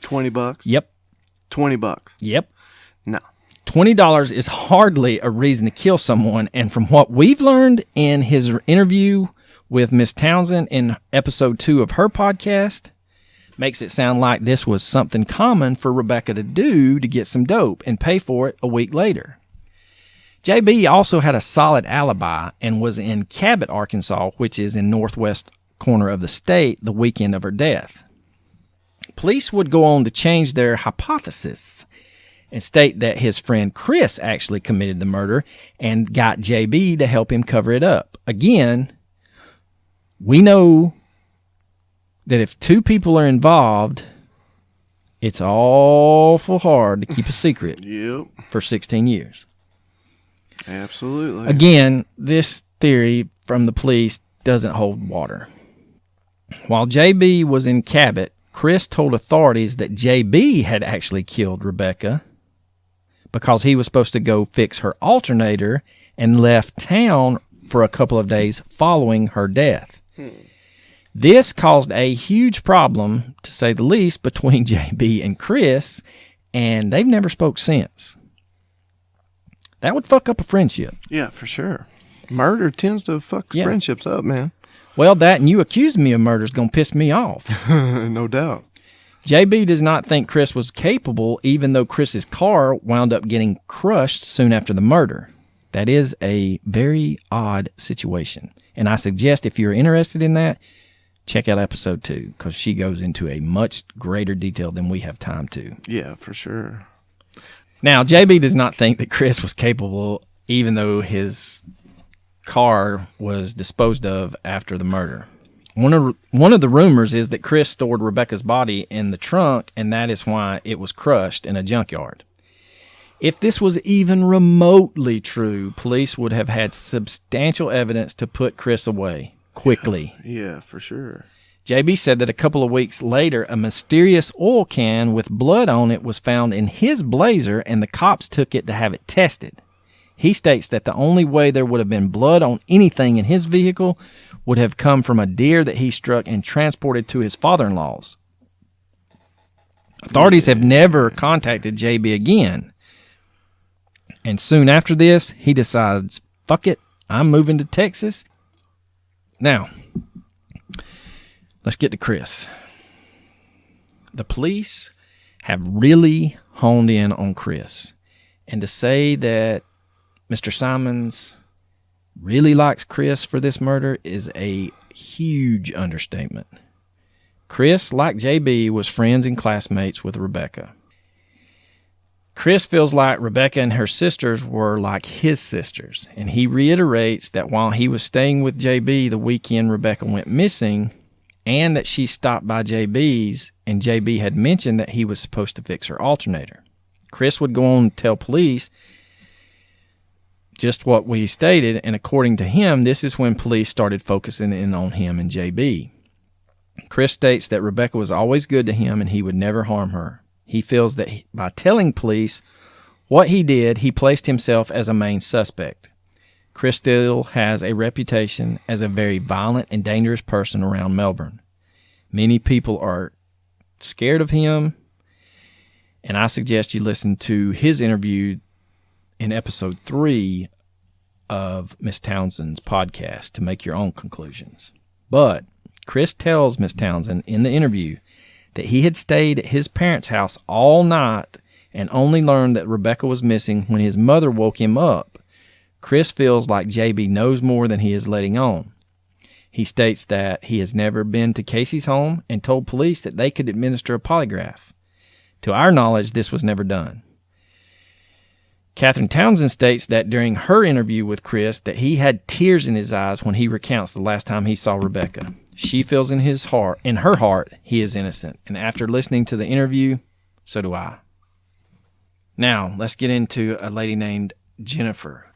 $20? Yep. $20? Yep. No. $20 is hardly a reason to kill someone, and from what we've learned in his interview with Miss Townsend in episode 2 of her podcast, makes it sound like this was something common for Rebekah to do to get some dope and pay for it a week later. JB also had a solid alibi and was in Cabot, Arkansas, which is in northwest corner of the state, the weekend of her death. Police would go on to change their hypothesis and state that his friend Chris actually committed the murder and got JB to help him cover it up. Again, we know that if two people are involved, it's awful hard to keep a secret for 16 years. Absolutely. Again, this theory from the police doesn't hold water. While JB was in Cabot, Chris told authorities that JB had actually killed Rebekah because he was supposed to go fix her alternator and left town for a couple of days following her death. This caused a huge problem, to say the least, between JB and Chris, and they've never spoke since. That would fuck up a friendship. Yeah, for sure. Murder tends to fuck friendships up, man. Well, that and you accusing me of murder is going to piss me off. No doubt. JB does not think Chris was capable, even though Chris's car wound up getting crushed soon after the murder. That is a very odd situation. And I suggest if you're interested in that, check out episode 2, because she goes into a much greater detail than we have time to. Yeah, for sure. Now, JB does not think that Chris was capable, even though his car was disposed of after the murder. One of the rumors is that Chris stored Rebekah's body in the trunk, and that is why it was crushed in a junkyard. If this was even remotely true, police would have had substantial evidence to put Chris away quickly. Yeah, for sure. JB said that a couple of weeks later, a mysterious oil can with blood on it was found in his Blazer, and the cops took it to have it tested. He states that the only way there would have been blood on anything in his vehicle would have come from a deer that he struck and transported to his father-in-law's. Authorities have never contacted JB again. And soon after this, he decides, fuck it, I'm moving to Texas. Now, let's get to Chris. The police have really honed in on Chris. And to say that Mr. Simons really likes Chris for this murder is a huge understatement. Chris, like JB, was friends and classmates with Rebekah. Chris feels like Rebekah and her sisters were like his sisters, and he reiterates that while he was staying with JB the weekend Rebekah went missing, and that she stopped by JB's, and JB had mentioned that he was supposed to fix her alternator. Chris would go on to tell police just what we stated, and according to him, this is when police started focusing in on him and JB. Chris states that Rebekah was always good to him and he would never harm her. He feels that by telling police what he did, he placed himself as a main suspect. Chris still has a reputation as a very violent and dangerous person around Melbourne. Many people are scared of him, and I suggest you listen to his interview in episode 3 of Miss Townsend's podcast to make your own conclusions. But Chris tells Miss Townsend in the interview that he had stayed at his parents' house all night and only learned that Rebekah was missing when his mother woke him up. Chris feels like JB knows more than he is letting on. He states that he has never been to Casey's home and told police that they could administer a polygraph. To our knowledge, this was never done. Catherine Townsend states that during her interview with Chris that he had tears in his eyes when he recounts the last time he saw Rebekah. She feels in her heart, he is innocent. And after listening to the interview, so do I. Now, let's get into a lady named Jennifer.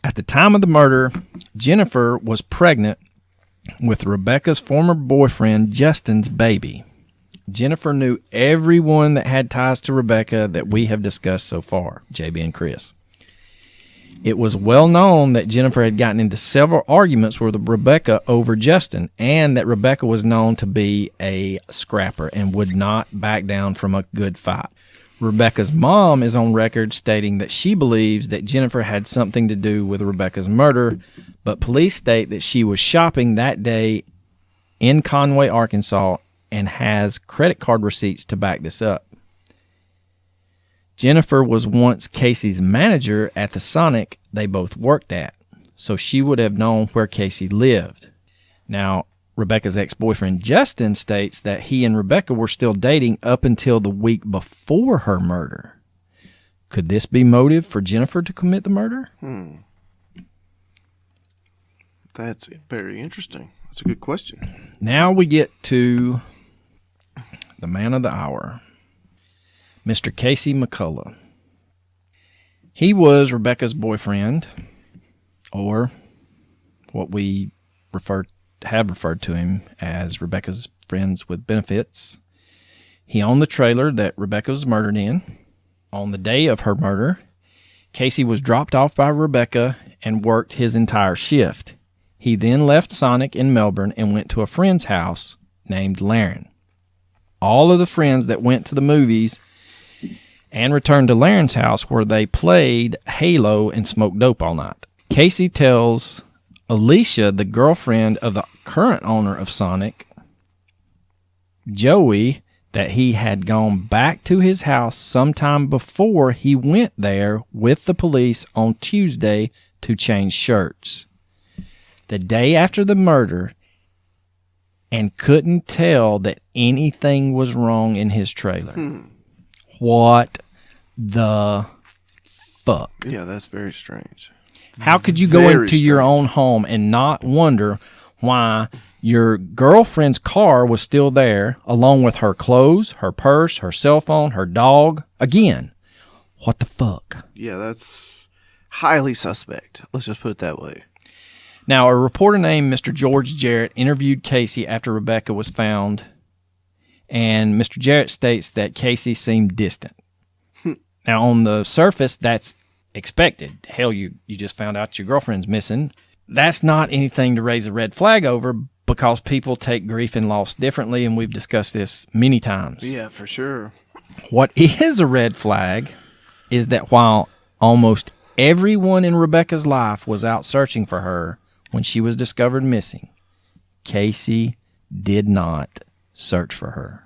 At the time of the murder, Jennifer was pregnant with Rebekah's former boyfriend, Justin's baby. Jennifer knew everyone that had ties to Rebekah that we have discussed so far, JB and Chris. It was well known that Jennifer had gotten into several arguments with Rebekah over Justin, and that Rebekah was known to be a scrapper and would not back down from a good fight. Rebekah's mom is on record stating that she believes that Jennifer had something to do with Rebekah's murder, but police state that she was shopping that day in Conway, Arkansas, and has credit card receipts to back this up. Jennifer was once Casey's manager at the Sonic they both worked at, so she would have known where Casey lived. Now, Rebekah's ex-boyfriend Justin states that he and Rebekah were still dating up until the week before her murder. Could this be motive for Jennifer to commit the murder? That's very interesting. That's a good question. Now we get to the man of the hour, Mr. Casey McCullough. He was Rebekah's boyfriend, or what we have referred to him as Rebekah's friends with benefits. He owned the trailer that Rebekah was murdered in. On the day of her murder, Casey was dropped off by Rebekah and worked his entire shift. He then left Sonic in Melbourne and went to a friend's house named Laren. All of the friends that went to the movies and returned to Laren's house, where they played Halo and smoked dope all night. Casey tells Alicia, the girlfriend of the current owner of Sonic, Joey, that he had gone back to his house sometime before he went there with the police on Tuesday to change shirts. The day after the murder, and couldn't tell that anything was wrong in his trailer. What the fuck? Yeah, that's very strange. How could you go into your own home and not wonder why your girlfriend's car was still there, along with her clothes, her purse, her cell phone, her dog? Again, what the fuck? Yeah, that's highly suspect. Let's just put it that way. Now, a reporter named Mr. George Jarrett interviewed Casey after Rebekah was found, and Mr. Jarrett states that Casey seemed distant. Now, on the surface, that's expected. Hell, you just found out your girlfriend's missing. That's not anything to raise a red flag over, because people take grief and loss differently, and we've discussed this many times. Yeah, for sure. What is a red flag is that while almost everyone in Rebekah's life was out searching for her when she was discovered missing, Casey did not search for her.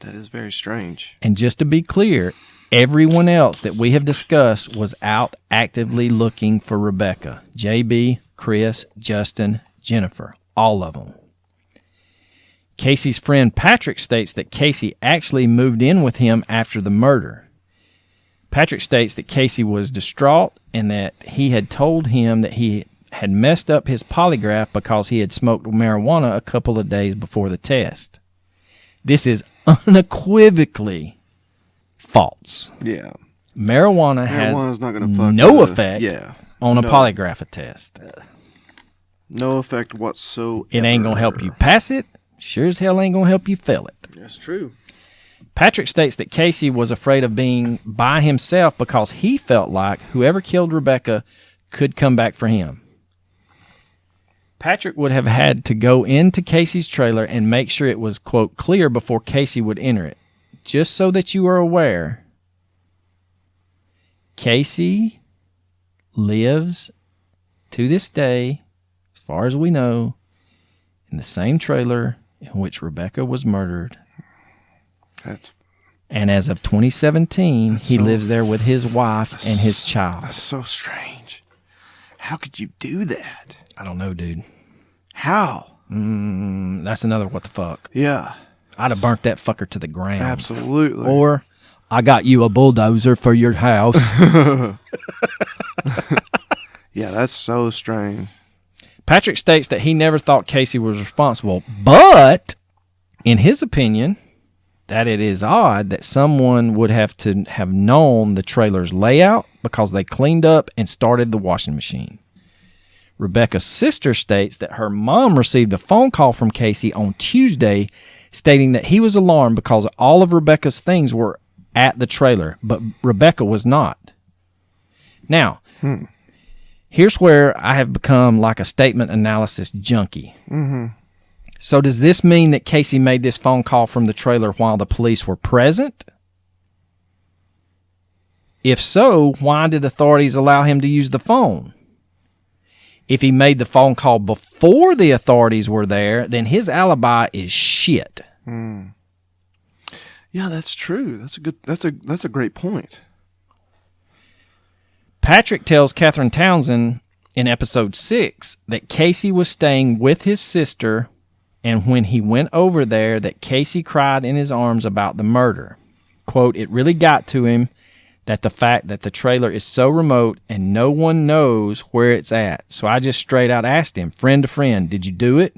That is very strange. And just to be clear, everyone else that we have discussed was out actively looking for Rebekah. JB, Chris, Justin, Jennifer, all of them. Casey's friend Patrick states that Casey actually moved in with him after the murder. Patrick states that Casey was distraught and that he had told him that he had messed up his polygraph because he had smoked marijuana a couple of days before the test. This is unequivocally false. Yeah. Marijuana has not gonna fuck no effect on a No. polygraph test. No effect whatsoever. It ain't going to help you pass it. Sure as hell ain't going to help you fail it. That's true. Patrick states that Casey was afraid of being by himself because he felt like whoever killed Rebekah could come back for him. Patrick would have had to go into Casey's trailer and make sure it was, quote, clear before Casey would enter it. Just so that you are aware, Casey lives to this day, as far as we know, in the same trailer in which Rebekah was murdered. And as of 2017, he lives there with his wife and his child. That's so strange. How could you do that? I don't know, dude. How? That's another what the fuck. Yeah. I'd have burnt that fucker to the ground. Absolutely. Or, I got you a bulldozer for your house. Yeah, that's so strange. Patrick states that he never thought Casey was responsible, but in his opinion, that it is odd that someone would have to have known the trailer's layout because they cleaned up and started the washing machine. Rebekah's sister states that her mom received a phone call from Casey on Tuesday stating that he was alarmed because all of Rebekah's things were at the trailer, but Rebekah was not. Now, here's where I have become like a statement analysis junkie. Mm-hmm. So does this mean that Casey made this phone call from the trailer while the police were present? If so, why did authorities allow him to use the phone? If he made the phone call before the authorities were there, then his alibi is shit. Yeah, that's true. That's a great point. Patrick tells Catherine Townsend in episode 6 that Casey was staying with his sister, and when he went over there that Casey cried in his arms about the murder. Quote, it really got to him that the fact that the trailer is so remote and no one knows where it's at. So I just straight out asked him, friend to friend, did you do it?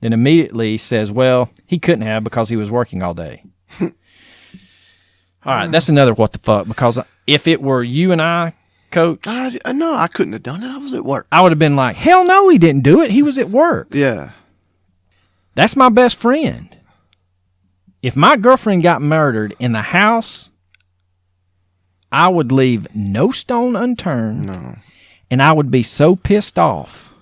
Then immediately says, well, he couldn't have because he was working all day. All right, that's another what the fuck, because if it were you and I, Coach, No, I couldn't have done it. I was at work. I would have been like, hell no, he didn't do it. He was at work. Yeah. That's my best friend. If my girlfriend got murdered in the house, I would leave no stone unturned. No. And I would be so pissed off.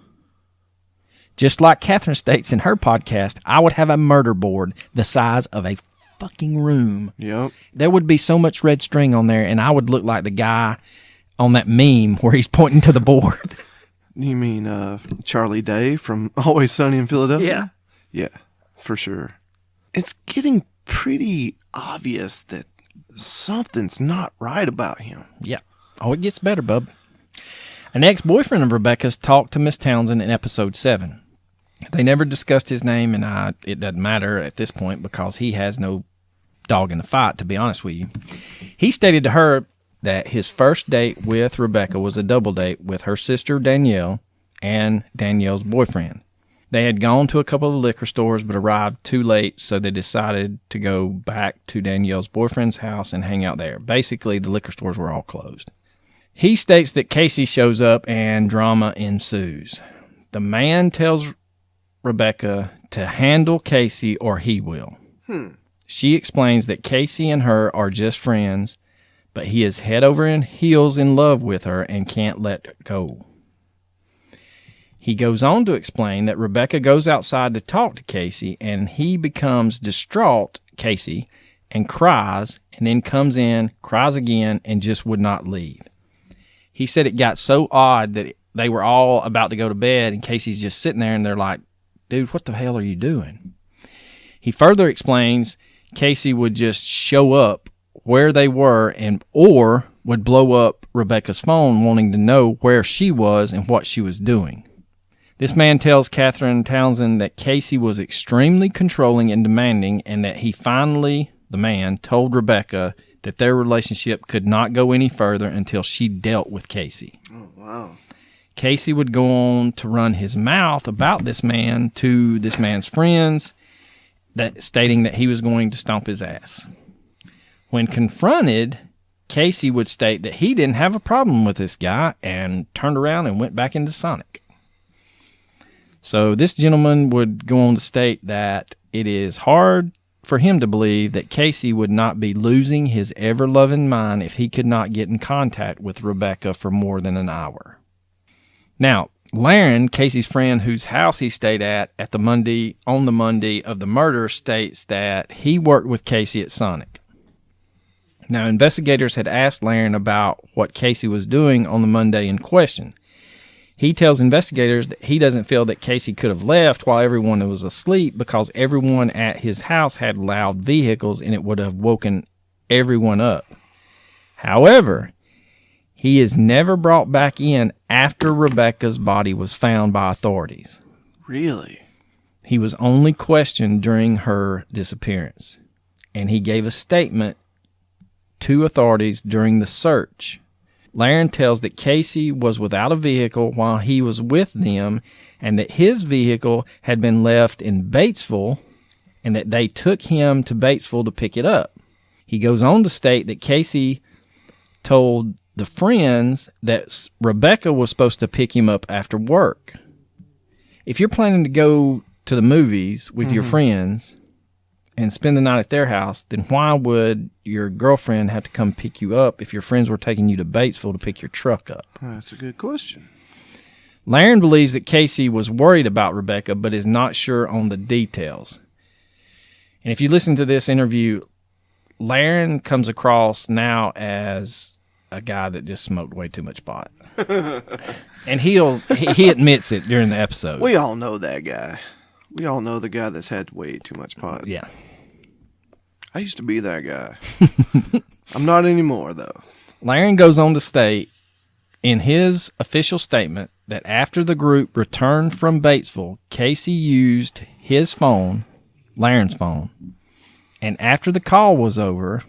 Just like Catherine states in her podcast, I would have a murder board the size of a fucking room. Yep. There would be so much red string on there, and I would look like the guy on that meme where he's pointing to the board. You mean Charlie Day from Always Sunny in Philadelphia? Yeah, for sure. It's getting pretty obvious that something's not right about him. Yeah. Oh, it gets better, bub. An ex-boyfriend of Rebekah's talked to Miss Townsend in episode 7. They never discussed his name, and it doesn't matter at this point because he has no dog in the fight, to be honest with you. He stated to her that his first date with Rebekah was a double date with her sister Danielle and Danielle's boyfriend. They had gone to a couple of liquor stores but arrived too late, so they decided to go back to Danielle's boyfriend's house and hang out there. Basically, the liquor stores were all closed. He states that Casey shows up and drama ensues. The man tells Rebekah to handle Casey or he will. She explains that Casey and her are just friends, but he is head over heels in love with her and can't let go. He goes on to explain that Rebekah goes outside to talk to Casey, and he becomes distraught, Casey, and cries, and then comes in, cries again, and just would not leave. He said it got so odd that they were all about to go to bed, and Casey's just sitting there, and they're like, dude, what the hell are you doing? He further explains Casey would just show up where they were or would blow up Rebekah's phone wanting to know where she was and what she was doing. This man tells Catherine Townsend that Casey was extremely controlling and demanding, and that he finally, the man, told Rebekah that their relationship could not go any further until she dealt with Casey. Oh, wow. Casey would go on to run his mouth about this man to this man's friends, stating that he was going to stomp his ass. When confronted, Casey would state that he didn't have a problem with this guy and turned around and went back into Sonic. So this gentleman would go on to state that it is hard for him to believe that Casey would not be losing his ever-loving mind if he could not get in contact with Rebekah for more than an hour. Now, Laren, Casey's friend whose house he stayed at the Monday of the murder, states that he worked with Casey at Sonic. Now, investigators had asked Laren about what Casey was doing on the Monday in question. He tells investigators that he doesn't feel that Casey could have left while everyone was asleep because everyone at his house had loud vehicles and it would have woken everyone up. However, he is never brought back in after Rebekah's body was found by authorities. Really? He was only questioned during her disappearance, and he gave a statement to authorities during the search. Laren tells that Casey was without a vehicle while he was with them, and that his vehicle had been left in Batesville and that they took him to Batesville to pick it up. He goes on to state that Casey told the friends that Rebekah was supposed to pick him up after work. If you're planning to go to the movies with your friends and spend the night at their house, then why would your girlfriend have to come pick you up if your friends were taking you to Batesville to pick your truck up? That's a good question. Laren believes that Casey was worried about Rebekah, but is not sure on the details. And if you listen to this interview, Laren comes across now as a guy that just smoked way too much pot. And he admits it during the episode. We all know that guy. We all know the guy that's had way too much pot. Yeah. I used to be that guy. I'm not anymore, though. Laren goes on to state in his official statement that after the group returned from Batesville, Casey used his phone, Laren's phone, and after the call was over,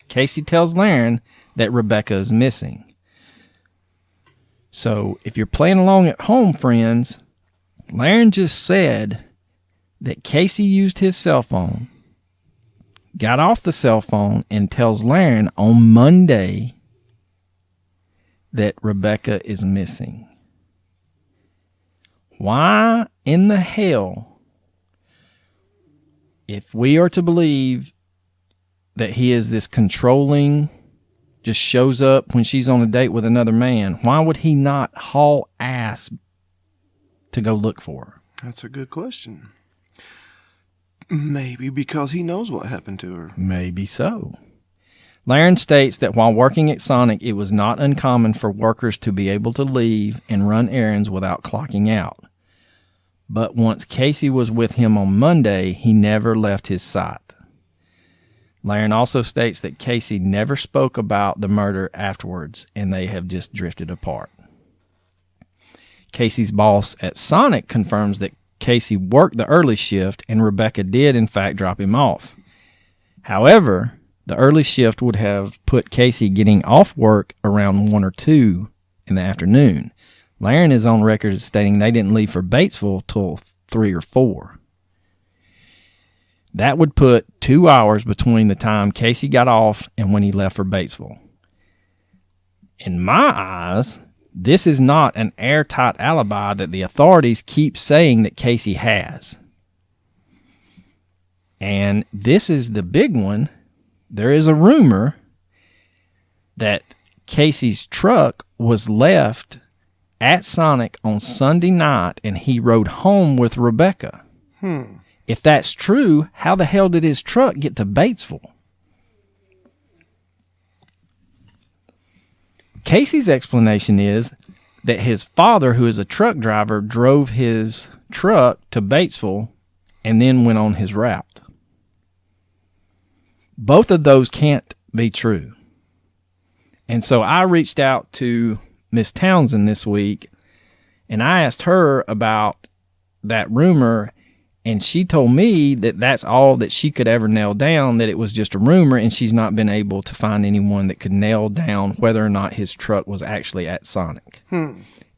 Casey tells Laren that Rebekah is missing. So if you're playing along at home, friends, Laren just said that Casey used his cell phone, got off the cell phone, and tells Laren on Monday that Rebekah is missing. Why in the hell, if we are to believe that he is this controlling, just shows up when she's on a date with another man, why would he not haul ass to go look for her? That's a good question. Maybe because he knows what happened to her. Maybe so. Laren states that while working at Sonic, it was not uncommon for workers to be able to leave and run errands without clocking out. But once Casey was with him on Monday, he never left his sight. Laren also states that Casey never spoke about the murder afterwards, and they have just drifted apart. Casey's boss at Sonic confirms that Casey worked the early shift, and Rebekah did, in fact, drop him off. However, the early shift would have put Casey getting off work around 1 or 2 in the afternoon. Laren is on record as stating they didn't leave for Batesville till 3 or 4. That would put 2 hours between the time Casey got off and when he left for Batesville. In my eyes, this is not an airtight alibi that the authorities keep saying that Casey has. And this is the big one. There is a rumor that Casey's truck was left at Sonic on Sunday night and he rode home with Rebekah. If that's true, how the hell did his truck get to Batesville? Casey's explanation is that his father, who is a truck driver, drove his truck to Batesville and then went on his route. Both of those can't be true. And so I reached out to Miss Townsend this week and I asked her about that rumor, and she told me that that's all that she could ever nail down, that it was just a rumor, and she's not been able to find anyone that could nail down whether or not his truck was actually at Sonic.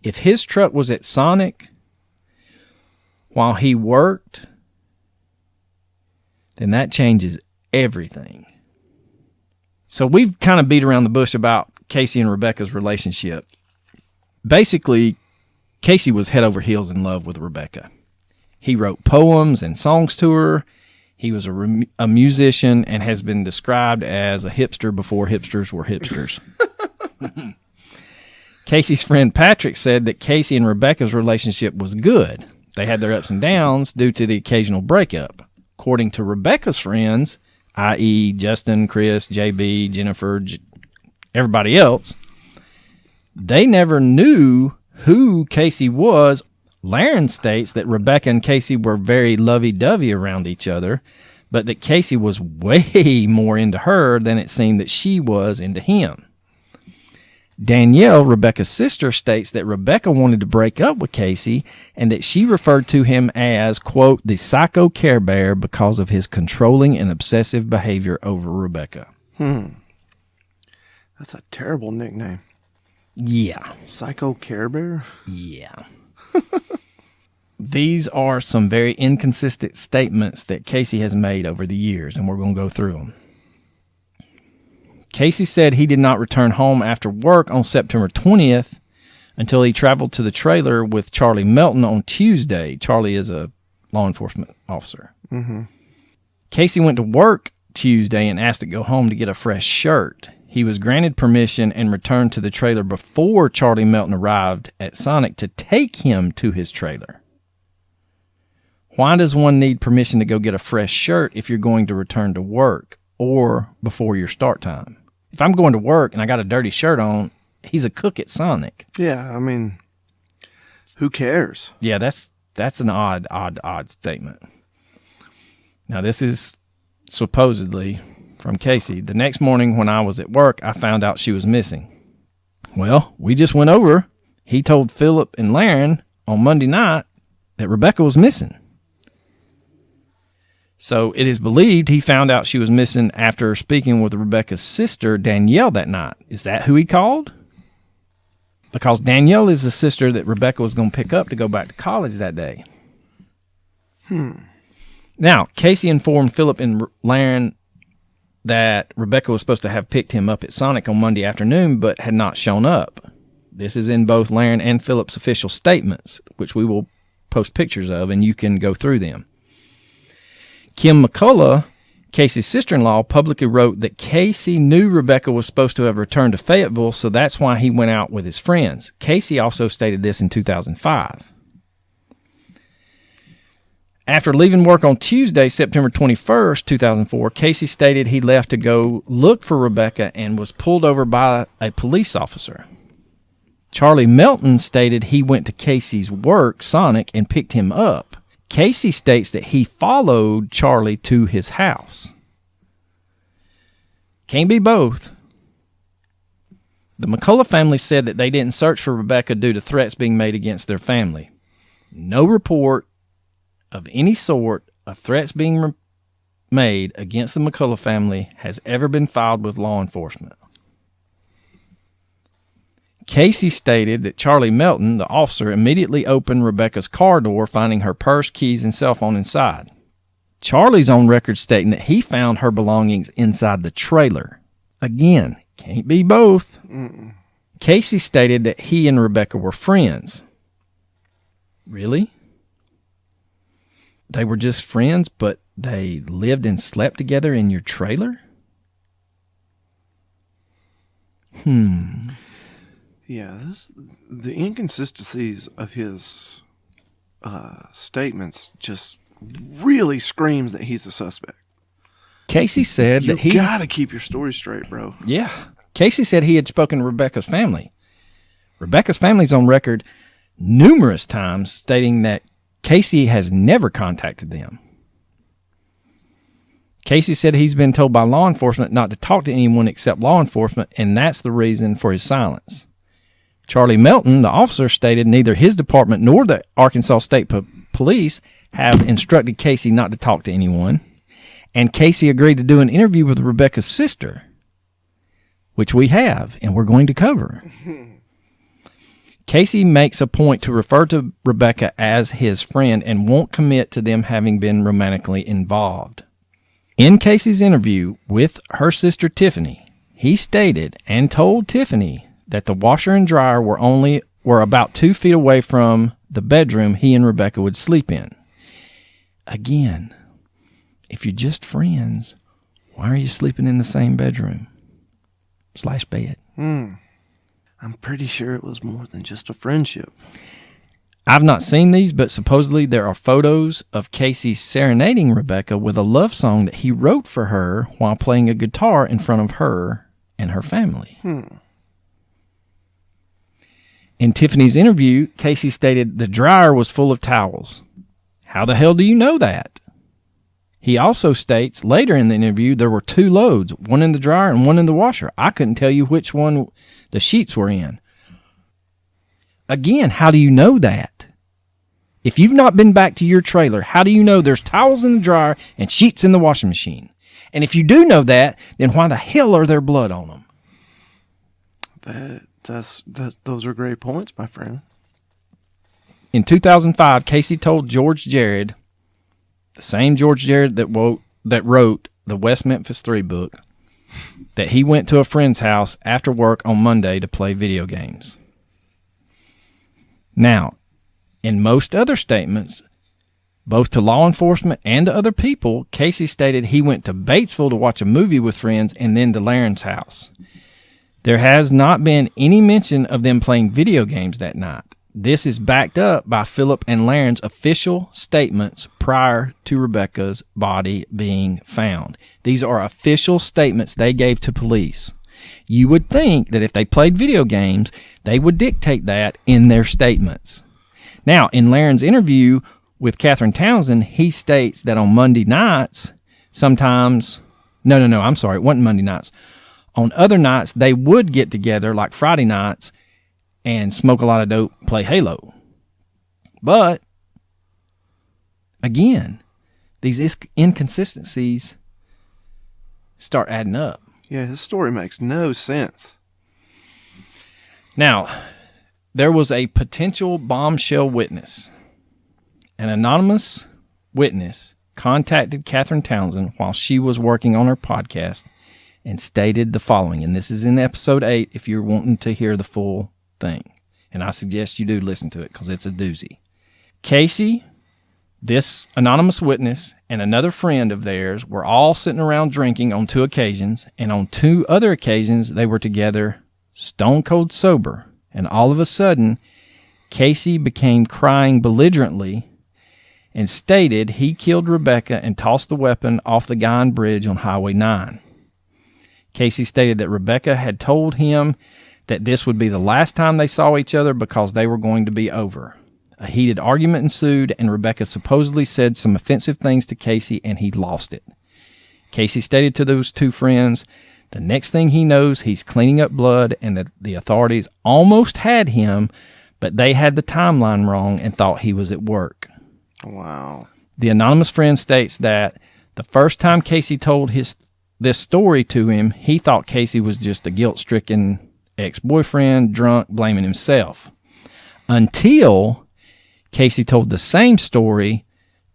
If his truck was at Sonic while he worked, then that changes everything. So we've kind of beat around the bush about Casey and Rebekah's relationship. Basically, Casey was head over heels in love with Rebekah. He wrote poems and songs to her. He was a musician and has been described as a hipster before hipsters were hipsters. Casey's friend Patrick said that Casey and Rebekah's relationship was good. They had their ups and downs due to the occasional breakup. According to Rebekah's friends, i.e. Justin, Chris, JB, Jennifer, everybody else, they never knew who Casey was. Laren states that Rebekah and Casey were very lovey-dovey around each other, but that Casey was way more into her than it seemed that she was into him. Danielle, Rebekah's sister, states that Rebekah wanted to break up with Casey and that she referred to him as, quote, the psycho Care Bear because of his controlling and obsessive behavior over Rebekah. That's a terrible nickname. Yeah. Psycho Care Bear? Yeah. these are some very inconsistent statements that Casey has made over the years, and we're going to go through them. Casey said he did not return home after work on September 20th until he traveled to the trailer with Charlie Melton on Tuesday. Charlie is a law enforcement officer. Mm-hmm. Casey went to work Tuesday and asked to go home to get a fresh shirt. He was granted permission and returned to the trailer before Charlie Melton arrived at Sonic to take him to his trailer. Why does one need permission to go get a fresh shirt if you're going to return to work or before your start time? If I'm going to work and I got a dirty shirt on, he's a cook at Sonic. Yeah, I mean, who cares? Yeah, that's an odd statement. Now, this is supposedly from Casey. The next morning when I was at work, I found out she was missing. Well, we just went over. He told Philip and Laren on Monday night that Rebekah was missing. So it is believed he found out she was missing after speaking with Rebekah's sister, Danielle, that night. Is that who he called? Because Danielle is the sister that Rebekah was going to pick up to go back to college that day. Now, Casey informed Philip and Laren that Rebekah was supposed to have picked him up at Sonic on Monday afternoon, but had not shown up. This is in both Laren and Philip's official statements, which we will post pictures of, and you can go through them. Kim McCullough, Casey's sister-in-law, publicly wrote that Casey knew Rebekah was supposed to have returned to Fayetteville, so that's why he went out with his friends. Casey also stated this in 2005. After leaving work on Tuesday, September 21st, 2004, Casey stated he left to go look for Rebekah and was pulled over by a police officer. Charlie Melton stated he went to Casey's work, Sonic, and picked him up. Casey states that he followed Charlie to his house. Can't be both. The McCullough family said that they didn't search for Rebekah due to threats being made against their family. No report of any sort of threats being made against the McCullough family has ever been filed with law enforcement. Casey stated that Charlie Melton, the officer, immediately opened Rebekah's car door, finding her purse, keys, and cell phone inside. Charlie's on record stating that he found her belongings inside the trailer. Again, can't be both. Mm-mm. Casey stated that he and Rebekah were friends. Really? They were just friends, but they lived and slept together in your trailer? Yeah, the inconsistencies of his statements just really screams that he's a suspect. Casey said that You gotta keep your story straight, bro. Yeah. Casey said he had spoken to Rebekah's family. Rebekah's family's on record numerous times stating that Casey has never contacted them. Casey said he's been told by law enforcement not to talk to anyone except law enforcement, and that's the reason for his silence. Charlie Melton, the officer, stated neither his department nor the Arkansas State Police have instructed Casey not to talk to anyone, and Casey agreed to do an interview with Rebekah's sister, which we have, and we're going to cover. Casey makes a point to refer to Rebekah as his friend and won't commit to them having been romantically involved. In Casey's interview with her sister Tiffany, he stated and told Tiffany that the washer and dryer were about 2 feet away from the bedroom he and Rebekah would sleep in. Again, if you're just friends, why are you sleeping in the same bedroom / bed? I'm pretty sure it was more than just a friendship. I've not seen these, but supposedly there are photos of Casey serenading Rebekah with a love song that he wrote for her while playing a guitar in front of her and her family. In Tiffany's interview, Casey stated the dryer was full of towels. How the hell do you know that? He also states later in the interview there were 2 loads, one in the dryer and one in the washer. I couldn't tell you which one the sheets were in. Again, how do you know that? If you've not been back to your trailer, how do you know there's towels in the dryer and sheets in the washing machine? And if you do know that, then why the hell are there blood on them? Those are great points, my friend. In 2005, Casey told George Jared, the same George Jared that wrote the West Memphis 3 book, that he went to a friend's house after work on Monday to play video games. Now, in most other statements, both to law enforcement and to other people, Casey stated he went to Batesville to watch a movie with friends and then to Laren's house. There has not been any mention of them playing video games that night. This is backed up by Philip and Laren's official statements prior to Rebekah's body being found. These are official statements they gave to police. You would think that if they played video games, they would dictate that in their statements. Now, in Laren's interview with Catherine Townsend, he states that on Monday nights, sometimes, I'm sorry, it wasn't Monday nights. On other nights, they would get together, like Friday nights, and smoke a lot of dope, play Halo. But, again, these inconsistencies start adding up. Yeah, this story makes no sense. Now, there was a potential bombshell witness. An anonymous witness contacted Catherine Townsend while she was working on her podcast and stated the following, and this is in episode 8 if you're wanting to hear the full thing. And I suggest you do listen to it because it's a doozy. Casey, this anonymous witness, and another friend of theirs were all sitting around drinking on 2 occasions, and on 2 other occasions they were together stone cold sober, and all of a sudden Casey became crying belligerently and stated he killed Rebekah and tossed the weapon off the Guyan Bridge on Highway 9. Casey stated that Rebekah had told him that this would be the last time they saw each other because they were going to be over. A heated argument ensued, and Rebekah supposedly said some offensive things to Casey, and he lost it. Casey stated to those 2 friends, the next thing he knows, he's cleaning up blood, and that the authorities almost had him, but they had the timeline wrong and thought he was at work. Wow. The anonymous friend states that the first time Casey told this story to him, he thought Casey was just a guilt-stricken ex-boyfriend, drunk, blaming himself. Until Casey told the same story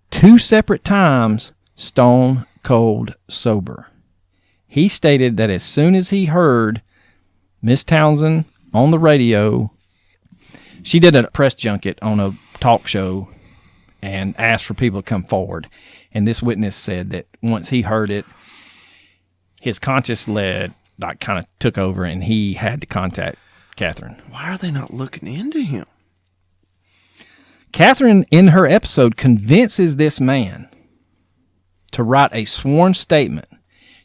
2 separate times, stone cold sober. He stated that as soon as he heard Miss Townsend on the radio, she did a press junket on a talk show and asked for people to come forward. And this witness said that once he heard it, his conscience kind of took over, and he had to contact Catherine. Why are they not looking into him? Catherine, in her episode, convinces this man to write a sworn statement.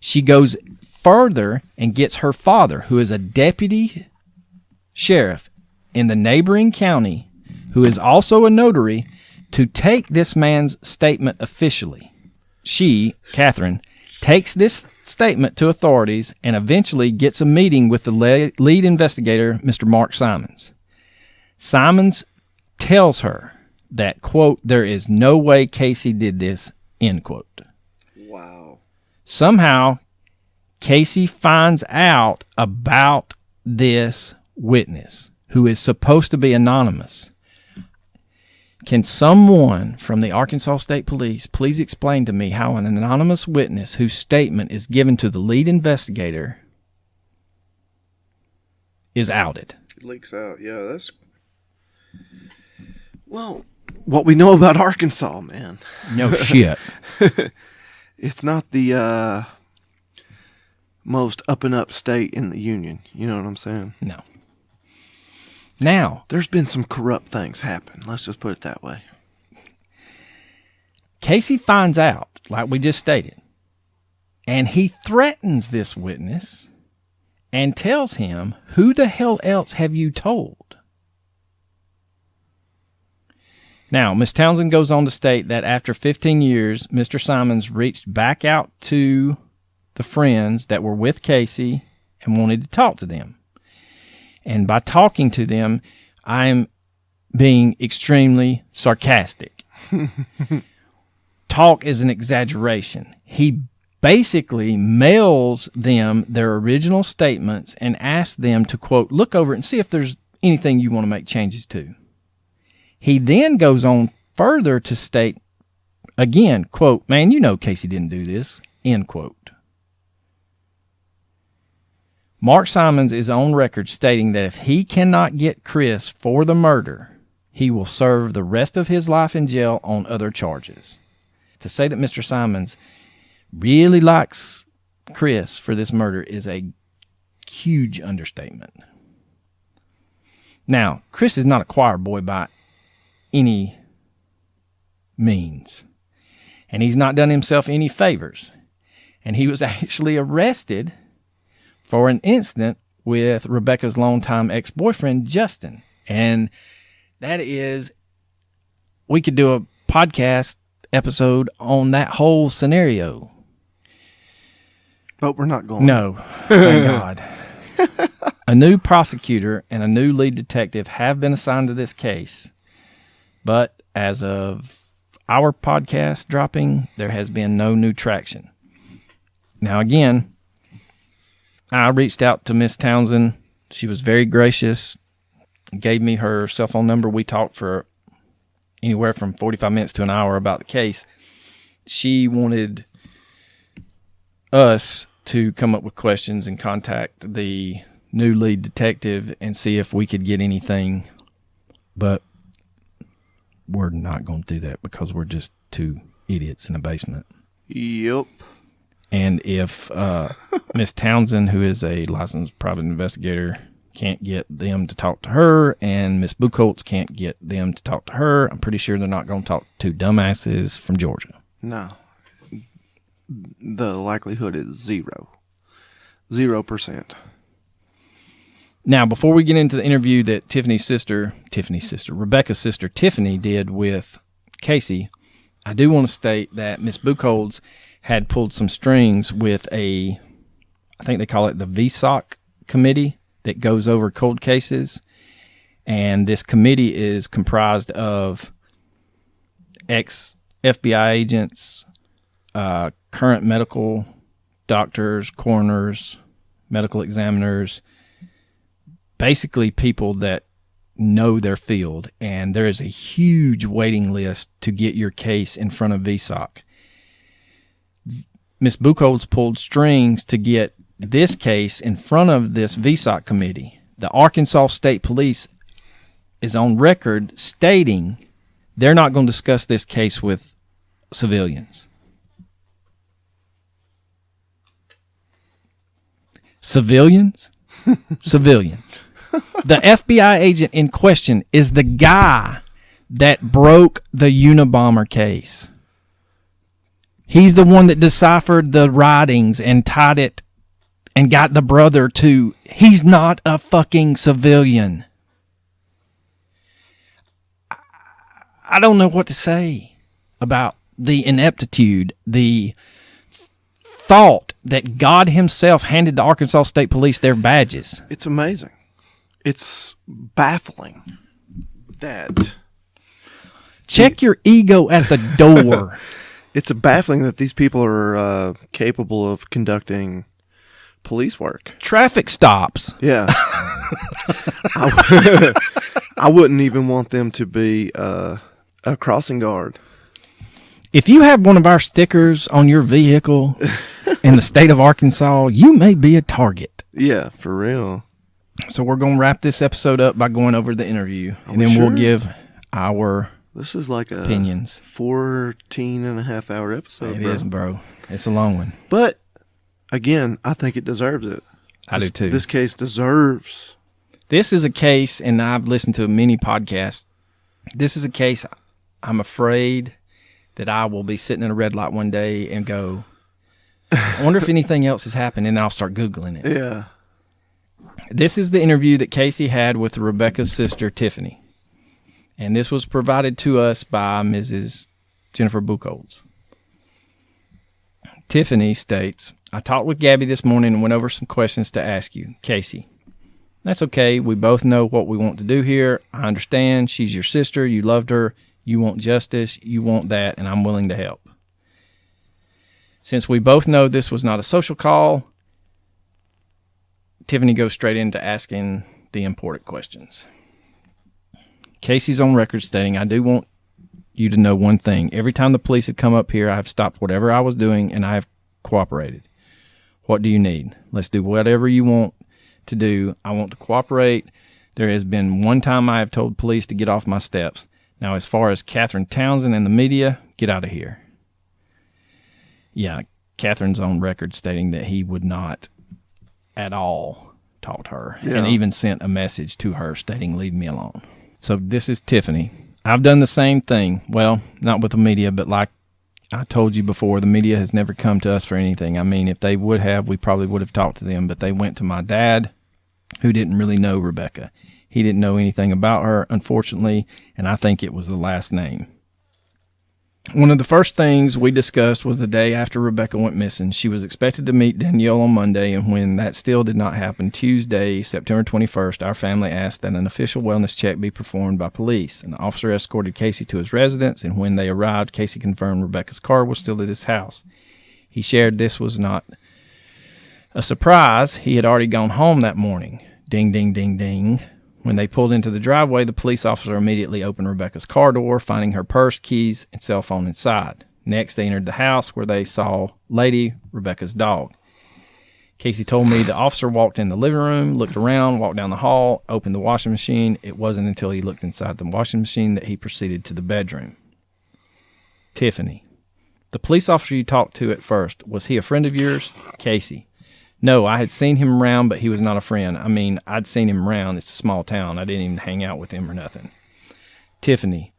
She goes further and gets her father, who is a deputy sheriff in the neighboring county, who is also a notary, to take this man's statement officially. She, Catherine, takes this statement to authorities and eventually gets a meeting with the lead investigator, Mr. Mark Simons. Simons tells her that, quote, there is no way Casey did this, end quote. Wow. Somehow, Casey finds out about this witness, who is supposed to be anonymous. Can someone from the Arkansas State Police please explain to me how an anonymous witness whose statement is given to the lead investigator is outed? It leaks out. Yeah, that's... Well, what we know about Arkansas, man. No shit. It's not the most up and up state in the union. You know what I'm saying? No. Now, there's been some corrupt things happen. Let's just put it that way. Casey finds out, like we just stated, and he threatens this witness and tells him, who the hell else have you told? Now, Miss Townsend goes on to state that after 15 years, Mr. Simons reached back out to the friends that were with Casey and wanted to talk to them. And by talking to them, I'm being extremely sarcastic. Talk is an exaggeration. He basically mails them their original statements and asks them to, quote, look over it and see if there's anything you want to make changes to. He then goes on further to state, again, quote, "Man, you know Casey didn't do this," end quote. Mark Simons is on record stating that if he cannot get Chris for the murder, he will serve the rest of his life in jail on other charges. To say that Mr. Simons really likes Chris for this murder is a huge understatement. Now, Chris is not a choir boy by any means, and he's not done himself any favors. And he was actually arrested for an incident with Rebekah's longtime ex-boyfriend, Justin. And that is, we could do a podcast episode on that whole scenario. But we're not going. No, thank God. A new prosecutor and a new lead detective have been assigned to this case. But as of our podcast dropping, there has been no new traction. Now, again, I reached out to Miss Townsend. She was very gracious, gave me her cell phone number. We talked for anywhere from 45 minutes to an hour about the case. She wanted us to come up with questions and contact the new lead detective and see if we could get anything. But we're not going to do that because we're just two idiots in a basement. Yep. And if Miss Townsend, who is a licensed private investigator, can't get them to talk to her, and Miss Buchholz can't get them to talk to her, I'm pretty sure they're not going to talk to dumbasses from Georgia. No. The likelihood is 0%. Now, before we get into the interview that Rebekah's sister Tiffany did with Casey, I do want to state that Miss Buchholz had pulled some strings with I think they call it the VSOC committee that goes over cold cases. And this committee is comprised of ex-FBI agents, current medical doctors, coroners, medical examiners, basically people that know their field. And there is a huge waiting list to get your case in front of VSOC. Ms. Buchholz pulled strings to get this case in front of this VSOC committee. The Arkansas State Police is on record stating they're not going to discuss this case with civilians. Civilians? Civilians. The FBI agent in question is the guy that broke the Unabomber case. He's the one that deciphered the writings and tied it and got the brother to. He's not a fucking civilian. I don't know what to say about the ineptitude, the thought that God himself handed the Arkansas State Police their badges. It's amazing. It's baffling that... Check your ego at the door. It's baffling that these people are capable of conducting police work. Traffic stops. Yeah. I wouldn't even want them to be a crossing guard. If you have one of our stickers on your vehicle in the state of Arkansas, you may be a target. Yeah, for real. So we're going to wrap this episode up by going over the interview, and then we'll give our... This is like a opinions. 14.5 hour episode. It is, bro. It's a long one. But, again, I think it deserves it. I do too. This case deserves. This is a case, and I've listened to many podcasts. This is a case I'm afraid that I will be sitting in a red light one day and go, I wonder if anything else has happened, and I'll start Googling it. Yeah. This is the interview that Casey had with Rebekah's sister, Tiffany. And this was provided to us by Mrs. Jennifer Buchholz. Tiffany states, I talked with Gabby this morning and went over some questions to ask you. Casey, that's okay. We both know what we want to do here. I understand. She's your sister. You loved her. You want justice. You want that, and I'm willing to help. Since we both know this was not a social call, Tiffany goes straight into asking the important questions. Casey's on record stating, I do want you to know one thing. Every time the police have come up here, I have stopped whatever I was doing and I have cooperated. What do you need? Let's do whatever you want to do. I want to cooperate. There has been one time I have told police to get off my steps. Now, as far as Catherine Townsend and the media, get out of here. Yeah, Catherine's on record stating that he would not at all talk to her and even sent a message to her stating, leave me alone. So this is Tiffany. I've done the same thing. Well, not with the media, but like I told you before, the media has never come to us for anything. I mean, if they would have, we probably would have talked to them, but they went to my dad, who didn't really know Rebekah. He didn't know anything about her, unfortunately, and I think it was the last name. One of the first things we discussed was the day after Rebekah went missing. She was expected to meet Danielle on Monday, and when that still did not happen, Tuesday, September 21st, our family asked that an official wellness check be performed by police. An officer escorted Casey to his residence, and when they arrived, Casey confirmed Rebekah's car was still at his house. He shared this was not a surprise. He had already gone home that morning. Ding, ding, ding, ding. When they pulled into the driveway, the police officer immediately opened Rebekah's car door, finding her purse, keys, and cell phone inside. Next, they entered the house where they saw Lady, Rebekah's dog. Casey told me the officer walked in the living room, looked around, walked down the hall, opened the washing machine. It wasn't until he looked inside the washing machine that he proceeded to the bedroom. Tiffany. The police officer you talked to at first, was he a friend of yours? Casey. No, I had seen him around, but he was not a friend. I mean, I'd seen him around. It's a small town. I didn't even hang out with him or nothing. Tiffany,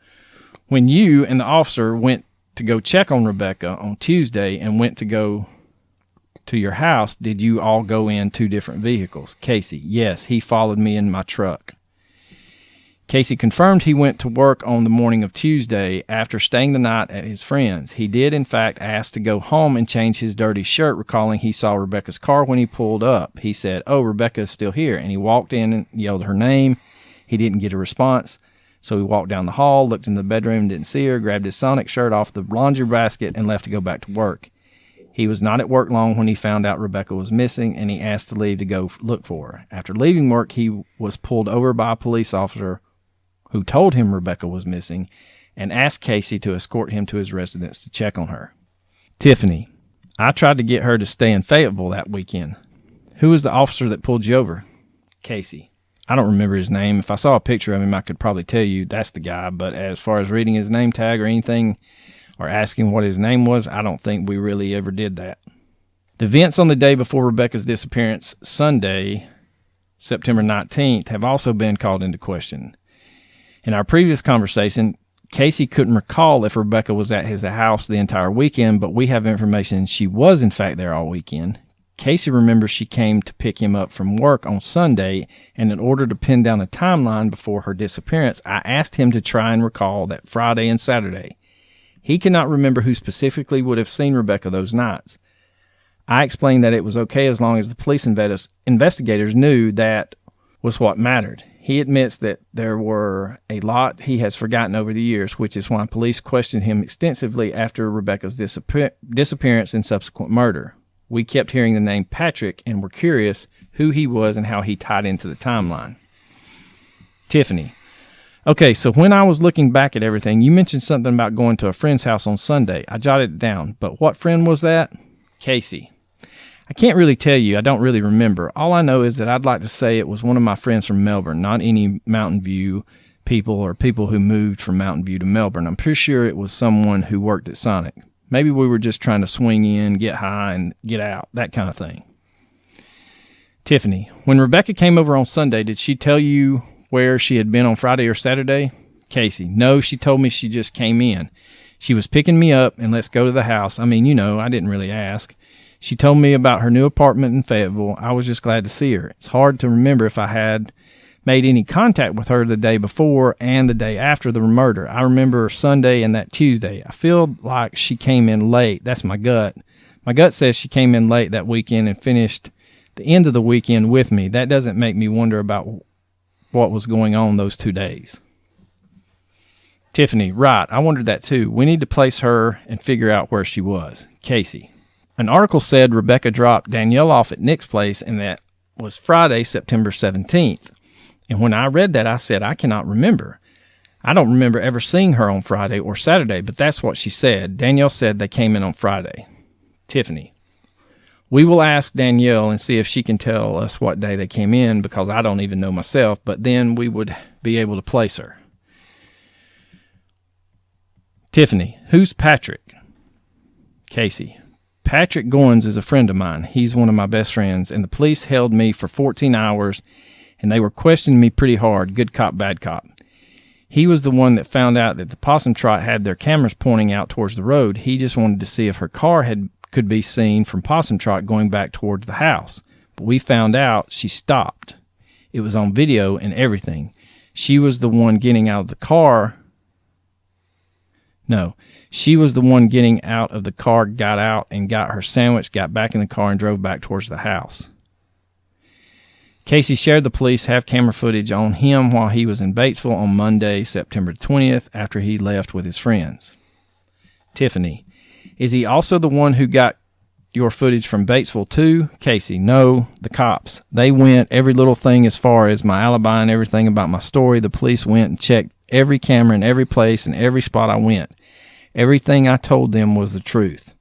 when you and the officer went to go check on Rebekah on Tuesday and went to go to your house, did you all go in two different vehicles? Casey, yes, he followed me in my truck. Casey confirmed he went to work on the morning of Tuesday after staying the night at his friend's. He did, in fact, ask to go home and change his dirty shirt, recalling he saw Rebekah's car when he pulled up. He said, oh, Rebekah is still here, and he walked in and yelled her name. He didn't get a response, so he walked down the hall, looked in the bedroom, didn't see her, grabbed his Sonic shirt off the laundry basket, and left to go back to work. He was not at work long when he found out Rebekah was missing, and he asked to leave to go look for her. After leaving work, he was pulled over by a police officer who told him Rebekah was missing, and asked Casey to escort him to his residence to check on her. Tiffany, I tried to get her to stay in Fayetteville that weekend. Who was the officer that pulled you over? Casey, I don't remember his name. If I saw a picture of him, I could probably tell you that's the guy, but as far as reading his name tag or anything, or asking what his name was, I don't think we really ever did that. The events on the day before Rebekah's disappearance, Sunday, September 19th, have also been called into question. In our previous conversation, Casey couldn't recall if Rebekah was at his house the entire weekend, but we have information she was in fact there all weekend. Casey remembers she came to pick him up from work on Sunday, and in order to pin down a timeline before her disappearance, I asked him to try and recall that Friday and Saturday. He cannot remember who specifically would have seen Rebekah those nights. I explained that it was okay as long as the police investigators knew that was what mattered. He admits that there were a lot he has forgotten over the years, which is why police questioned him extensively after Rebekah's disappearance and subsequent murder. We kept hearing the name Patrick and were curious who he was and how he tied into the timeline. Tiffany. Okay, so when I was looking back at everything, you mentioned something about going to a friend's house on Sunday. I jotted it down, but what friend was that? Casey. I can't really tell you. I don't really remember. All I know is that I'd like to say it was one of my friends from Melbourne, not any Mountain View people or people who moved from Mountain View to Melbourne. I'm pretty sure it was someone who worked at Sonic. Maybe we were just trying to swing in, get high, and get out, that kind of thing. Tiffany, when Rebekah came over on Sunday, did she tell you where she had been on Friday or Saturday? Casey, no, she told me she just came in. She was picking me up and let's go to the house. I mean, I didn't really ask. She told me about her new apartment in Fayetteville. I was just glad to see her. It's hard to remember if I had made any contact with her the day before and the day after the murder. I remember Sunday and that Tuesday. I feel like she came in late. That's my gut. My gut says she came in late that weekend and finished the end of the weekend with me. That doesn't make me wonder about what was going on those 2 days. Tiffany, right. I wondered that too. We need to place her and figure out where she was. Casey. An article said Rebekah dropped Danielle off at Nick's place, and that was Friday, September 17th. And when I read that, I said, I cannot remember. I don't remember ever seeing her on Friday or Saturday, but that's what she said. Danielle said they came in on Friday. Tiffany, we will ask Danielle and see if she can tell us what day they came in, because I don't even know myself, but then we would be able to place her. Tiffany, who's Patrick? Casey, Patrick Goins is a friend of mine. He's one of my best friends, and the police held me for 14 hours, and they were questioning me pretty hard. Good cop, bad cop. He was the one that found out that the possum trot had their cameras pointing out towards the road. He just wanted to see if her car could be seen from possum trot going back towards the house. But we found out she stopped. It was on video and everything. She was the one getting out of the car. No, she was the one getting out of the car, got out and got her sandwich, got back in the car and drove back towards the house. Casey shared the police have camera footage on him while he was in Batesville on Monday, September 20th, after he left with his friends. Tiffany, is he also the one who got your footage from Batesville too? Casey, no, the cops. They went every little thing as far as my alibi and everything about my story. The police went and checked every camera in every place and every spot I went. Everything I told them was the truth.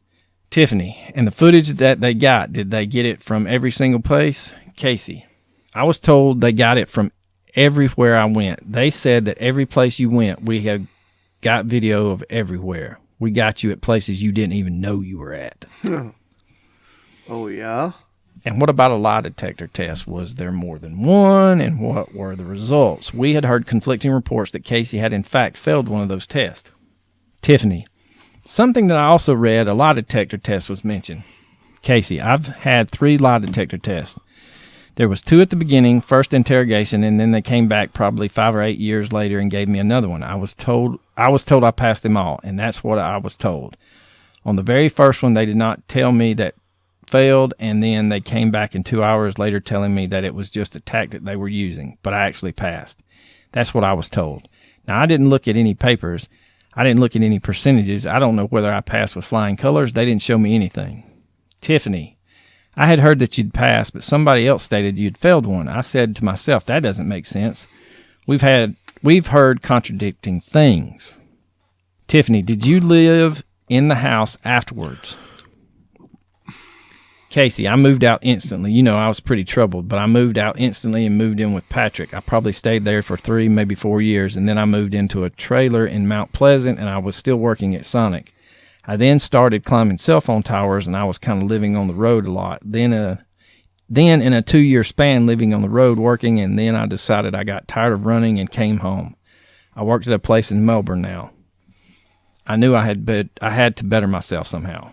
Tiffany, and the footage that they got, did they get it from every single place? Casey, I was told they got it from everywhere I went. They said that every place you went, we have got video of everywhere. We got you at places you didn't even know you were at. Oh, yeah? And what about a lie detector test? Was there more than one? And what were the results? We had heard conflicting reports that Casey had in fact failed one of those tests. Tiffany, something that I also read, a lie detector test was mentioned. Casey, I've had 3 lie detector tests. There was 2 at the beginning, first interrogation, and then they came back probably 5 or 8 years later and gave me another one. I was told I passed them all, and that's what I was told. On the very first one, they did not tell me that failed, and then they came back in 2 hours later telling me that it was just a tactic they were using, but I actually passed. That's what I was told. Now, I didn't look at any papers. I didn't look at any percentages. I don't know whether I passed with flying colors. They didn't show me anything. Tiffany, I had heard that you'd passed, but somebody else stated you'd failed one. I said to myself, that doesn't make sense. We've heard contradicting things. Tiffany, did you live in the house afterwards? Casey, I moved out instantly. You know, I was pretty troubled, but I moved out instantly and moved in with Patrick. I probably stayed there for 3, maybe 4 years, and then I moved into a trailer in Mount Pleasant, and I was still working at Sonic. I then started climbing cell phone towers, and I was kind of living on the road a lot. Then in a 2-year span living on the road working, and then I decided I got tired of running and came home. I worked at a place in Melbourne now. I knew I had to better myself somehow.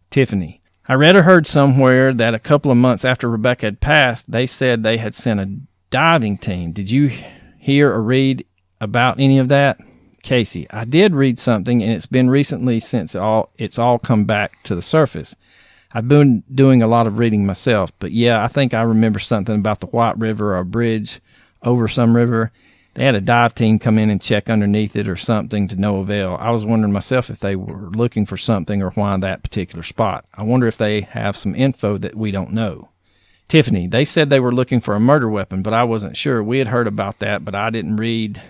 Tiffany, I read or heard somewhere that a couple of months after Rebekah had passed, they said they had sent a diving team. Did you hear or read about any of that? Casey, I did read something, and it's been recently since it's all come back to the surface. I've been doing a lot of reading myself, but yeah, I think I remember something about the White River or a bridge over some river. They had a dive team come in and check underneath it or something to no avail. I was wondering myself if they were looking for something or why that particular spot. I wonder if they have some info that we don't know. Tiffany, they said they were looking for a murder weapon, but I wasn't sure. We had heard about that, but I didn't read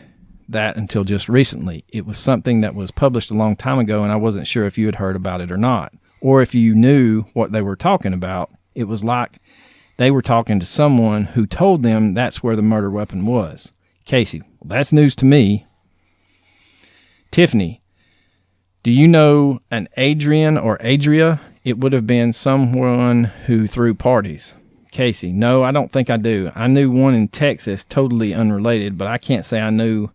that until just recently. It was something that was published a long time ago, and I wasn't sure if you had heard about it or not, or if you knew what they were talking about. It was like they were talking to someone who told them that's where the murder weapon was. Casey, well, that's news to me. Tiffany, do you know an Adrian or Adria? It would have been someone who threw parties. Casey, no, I don't think I do. I knew one in Texas, totally unrelated, but I can't say I knew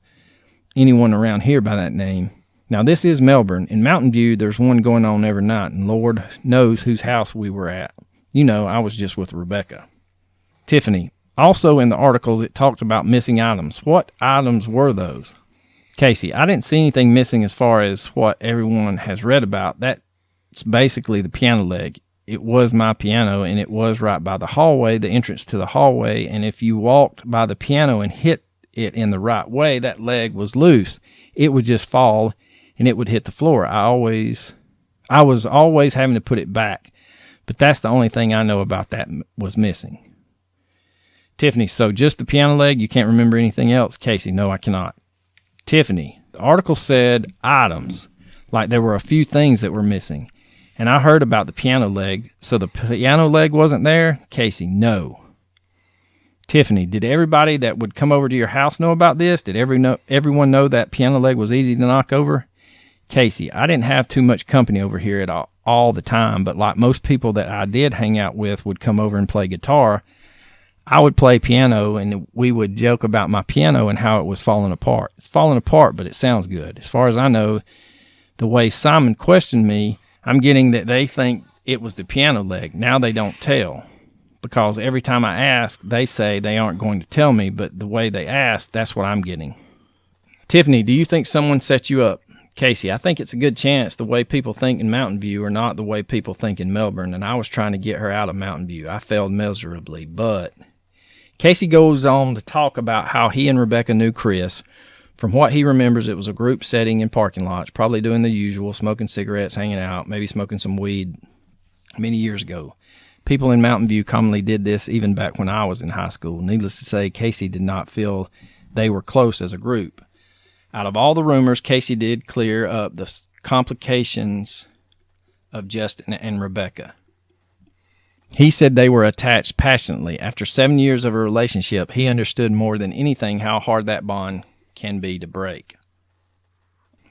anyone around here by that name. Now, this is Melbourne. In Mountain View, there's one going on every night, and Lord knows whose house we were at. You know, I was just with Rebekah. Tiffany, also in the articles, it talked about missing items. What items were those? Casey, I didn't see anything missing as far as what everyone has read about. That's basically the piano leg. It was my piano, and it was right by the hallway, the entrance to the hallway, and if you walked by the piano and hit it in the right way, that leg was loose. It would just fall, and it would hit the floor. I was always having to put it back, but that's the only thing I know about that was missing. Tiffany, so just the piano leg? You can't remember anything else? Casey, no, I cannot. Tiffany, the article said items, like there were a few things that were missing. And I heard about the piano leg, so the piano leg wasn't there? Casey, no. Tiffany, did everybody that would come over to your house know about this? Did everyone know that piano leg was easy to knock over? Casey, I didn't have too much company over here at all the time, but like most people that I did hang out with would come over and play guitar, I would play piano, and we would joke about my piano and how it was falling apart. It's falling apart, but it sounds good. As far as I know, the way Simon questioned me, I'm getting that they think it was the piano leg. Now they don't tell, because every time I ask, they say they aren't going to tell me, but the way they ask, that's what I'm getting. Tiffany, do you think someone set you up? Casey, I think it's a good chance the way people think in Mountain View are not the way people think in Melbourne, and I was trying to get her out of Mountain View. I failed miserably, but... Casey goes on to talk about how he and Rebekah knew Chris. From what he remembers, it was a group setting in parking lots, probably doing the usual, smoking cigarettes, hanging out, maybe smoking some weed many years ago. People in Mountain View commonly did this even back when I was in high school. Needless to say, Casey did not feel they were close as a group. Out of all the rumors, Casey did clear up the complications of Justin and Rebekah. He said they were attached passionately. After 7 years of a relationship, he understood more than anything how hard that bond can be to break.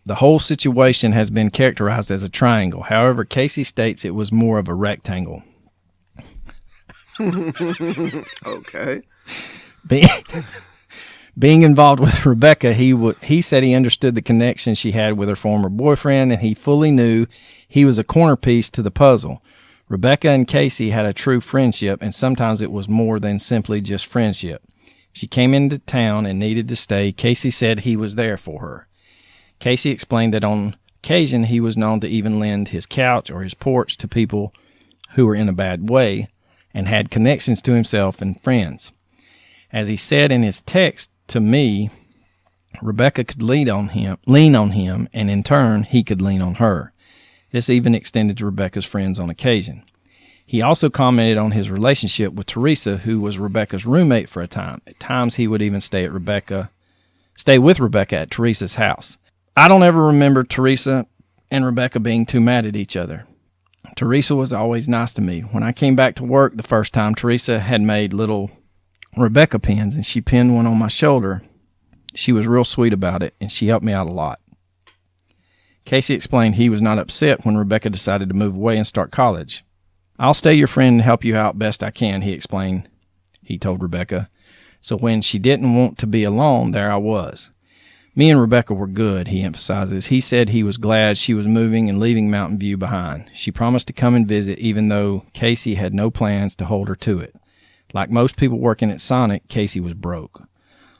The whole situation has been characterized as a triangle. However, Casey states it was more of a rectangle. Okay. Being involved with Rebekah, he said he understood the connection she had with her former boyfriend, and he fully knew he was a corner piece to the puzzle. Rebekah and Casey had a true friendship, and sometimes it was more than simply just friendship. She came into town and needed to stay. Casey said he was there for her. Casey explained that on occasion he was known to even lend his couch or his porch to people who were in a bad way and had connections to himself and friends. As he said in his text to me, Rebekah could lean on him, and in turn he could lean on her. This even extended to Rebekah's friends on occasion. He also commented on his relationship with Teresa, who was Rebekah's roommate for a time. At times, he would even stay with Rebekah at Teresa's house. I don't ever remember Teresa and Rebekah being too mad at each other. Teresa was always nice to me. When I came back to work the first time, Teresa had made little Rebekah pins, and she pinned one on my shoulder. She was real sweet about it, and she helped me out a lot. Casey explained he was not upset when Rebekah decided to move away and start college. I'll stay your friend and help you out best I can, he explained, he told Rebekah. So when she didn't want to be alone, there I was. Me and Rebekah were good, he emphasizes. He said he was glad she was moving and leaving Mountain View behind. She promised to come and visit, even though Casey had no plans to hold her to it. Like most people working at Sonic, Casey was broke.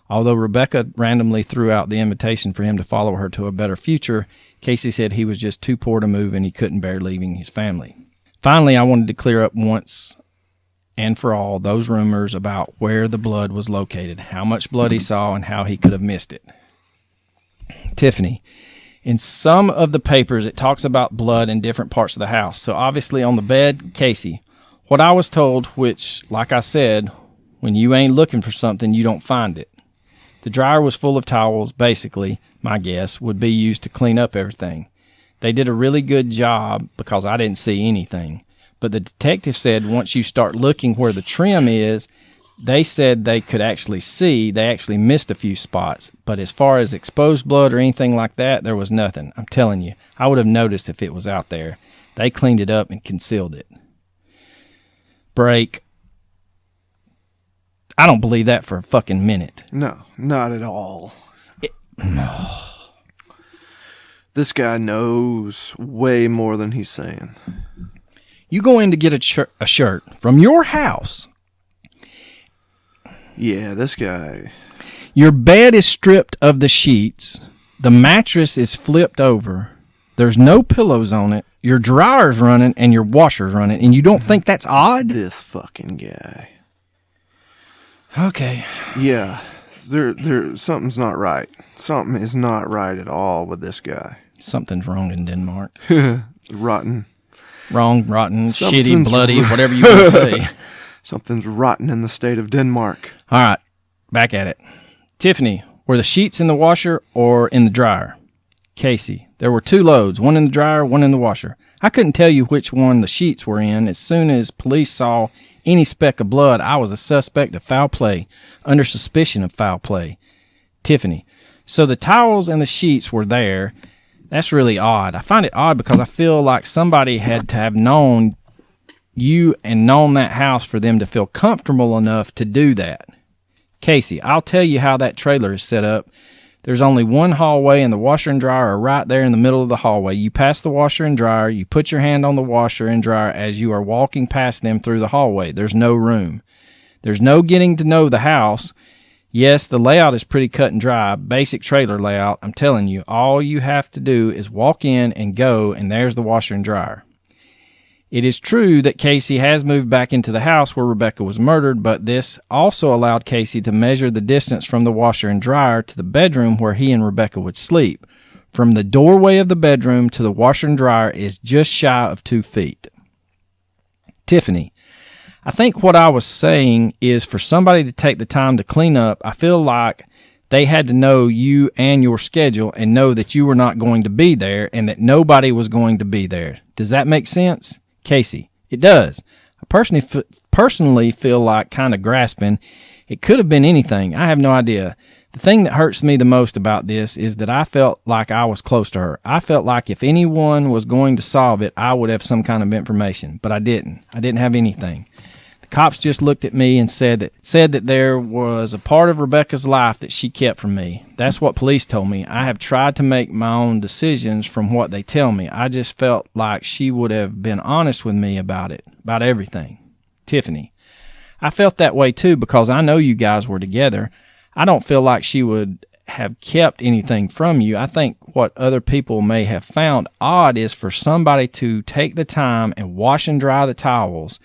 Although Rebekah randomly threw out the invitation for him to follow her to a better future, Casey said he was just too poor to move and he couldn't bear leaving his family. Finally, I wanted to clear up once and for all those rumors about where the blood was located, how much blood he saw, and how he could have missed it. Tiffany, in some of the papers, it talks about blood in different parts of the house. So obviously on the bed, Casey. What I was told, which, like I said, when you ain't looking for something, you don't find it. The dryer was full of towels, basically, my guess, would be used to clean up everything. They did a really good job because I didn't see anything. But the detective said once you start looking where the trim is, they said they could actually see. They actually missed a few spots. But as far as exposed blood or anything like that, there was nothing. I'm telling you, I would have noticed if it was out there. They cleaned it up and concealed it. Break. I don't believe that for a fucking minute. No, not at all. This guy knows way more than he's saying. You go in to get a shirt from your house. Yeah, this guy. Your bed is stripped of the sheets. The mattress is flipped over. There's no pillows on it. Your dryer's running and your washer's running. And you don't think that's odd? This fucking guy. Okay. Yeah, something's not right. Something is not right at all with this guy. Something's wrong in Denmark. Rotten. Wrong, rotten, shitty, bloody, whatever you want to say. Something's rotten in the state of Denmark. All right, back at it. Tiffany, Were the sheets in the washer or in the dryer? Casey, there were 2 loads, one in the dryer, one in the washer. I couldn't tell you which one the sheets were in. As soon as police saw any speck of blood, I was a suspect of foul play, under suspicion of foul play. Tiffany, so the towels and the sheets were there. That's really odd. I find it odd because I feel like somebody had to have known you and known that house for them to feel comfortable enough to do that. Casey, I'll tell you how that trailer is set up. There's only one hallway, and the washer and dryer are right there in the middle of the hallway. You pass the washer and dryer. You put your hand on the washer and dryer as you are walking past them through the hallway. There's no room. There's no getting to know the house. Yes, the layout is pretty cut and dry, basic trailer layout. I'm telling you, all you have to do is walk in and go, and there's the washer and dryer. It is true that Casey has moved back into the house where Rebekah was murdered, but this also allowed Casey to measure the distance from the washer and dryer to the bedroom where he and Rebekah would sleep. From the doorway of the bedroom to the washer and dryer is just shy of 2 feet. Tiffany, I think what I was saying is for somebody to take the time to clean up, I feel like they had to know you and your schedule and know that you were not going to be there and that nobody was going to be there. Does that make sense? Casey, it does. I personally feel like kind of grasping. It could have been anything. I have no idea. The thing that hurts me the most about this is that I felt like I was close to her. I felt like if anyone was going to solve it, I would have some kind of information, but I didn't. I didn't have anything. The cops just looked at me and said that there was a part of Rebekah's life that she kept from me. That's what police told me. I have tried to make my own decisions from what they tell me. I just felt like she would have been honest with me about it, about everything. Tiffany, I felt that way too because I know you guys were together. I don't feel like she would have kept anything from you. I think what other people may have found odd is for somebody to take the time and wash and dry the towels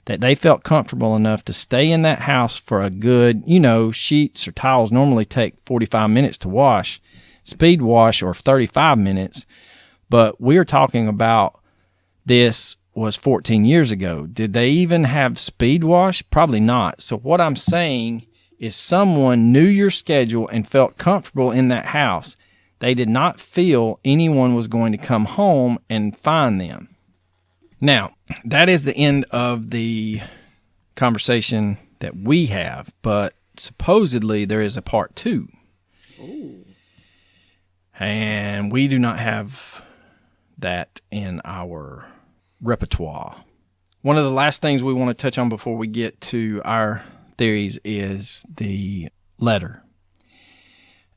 that they felt comfortable enough to stay in that house for a good, sheets or towels normally take 45 minutes to wash, speed wash or 35 minutes. But we're talking about this was 14 years ago. Did they even have speed wash? Probably not. So what I'm saying is someone knew your schedule and felt comfortable in that house. They did not feel anyone was going to come home and find them. Now, that is the end of the conversation that we have, but supposedly there is a part 2. Ooh. And we do not have that in our repertoire. One of the last things we want to touch on before we get to our theories is the letter.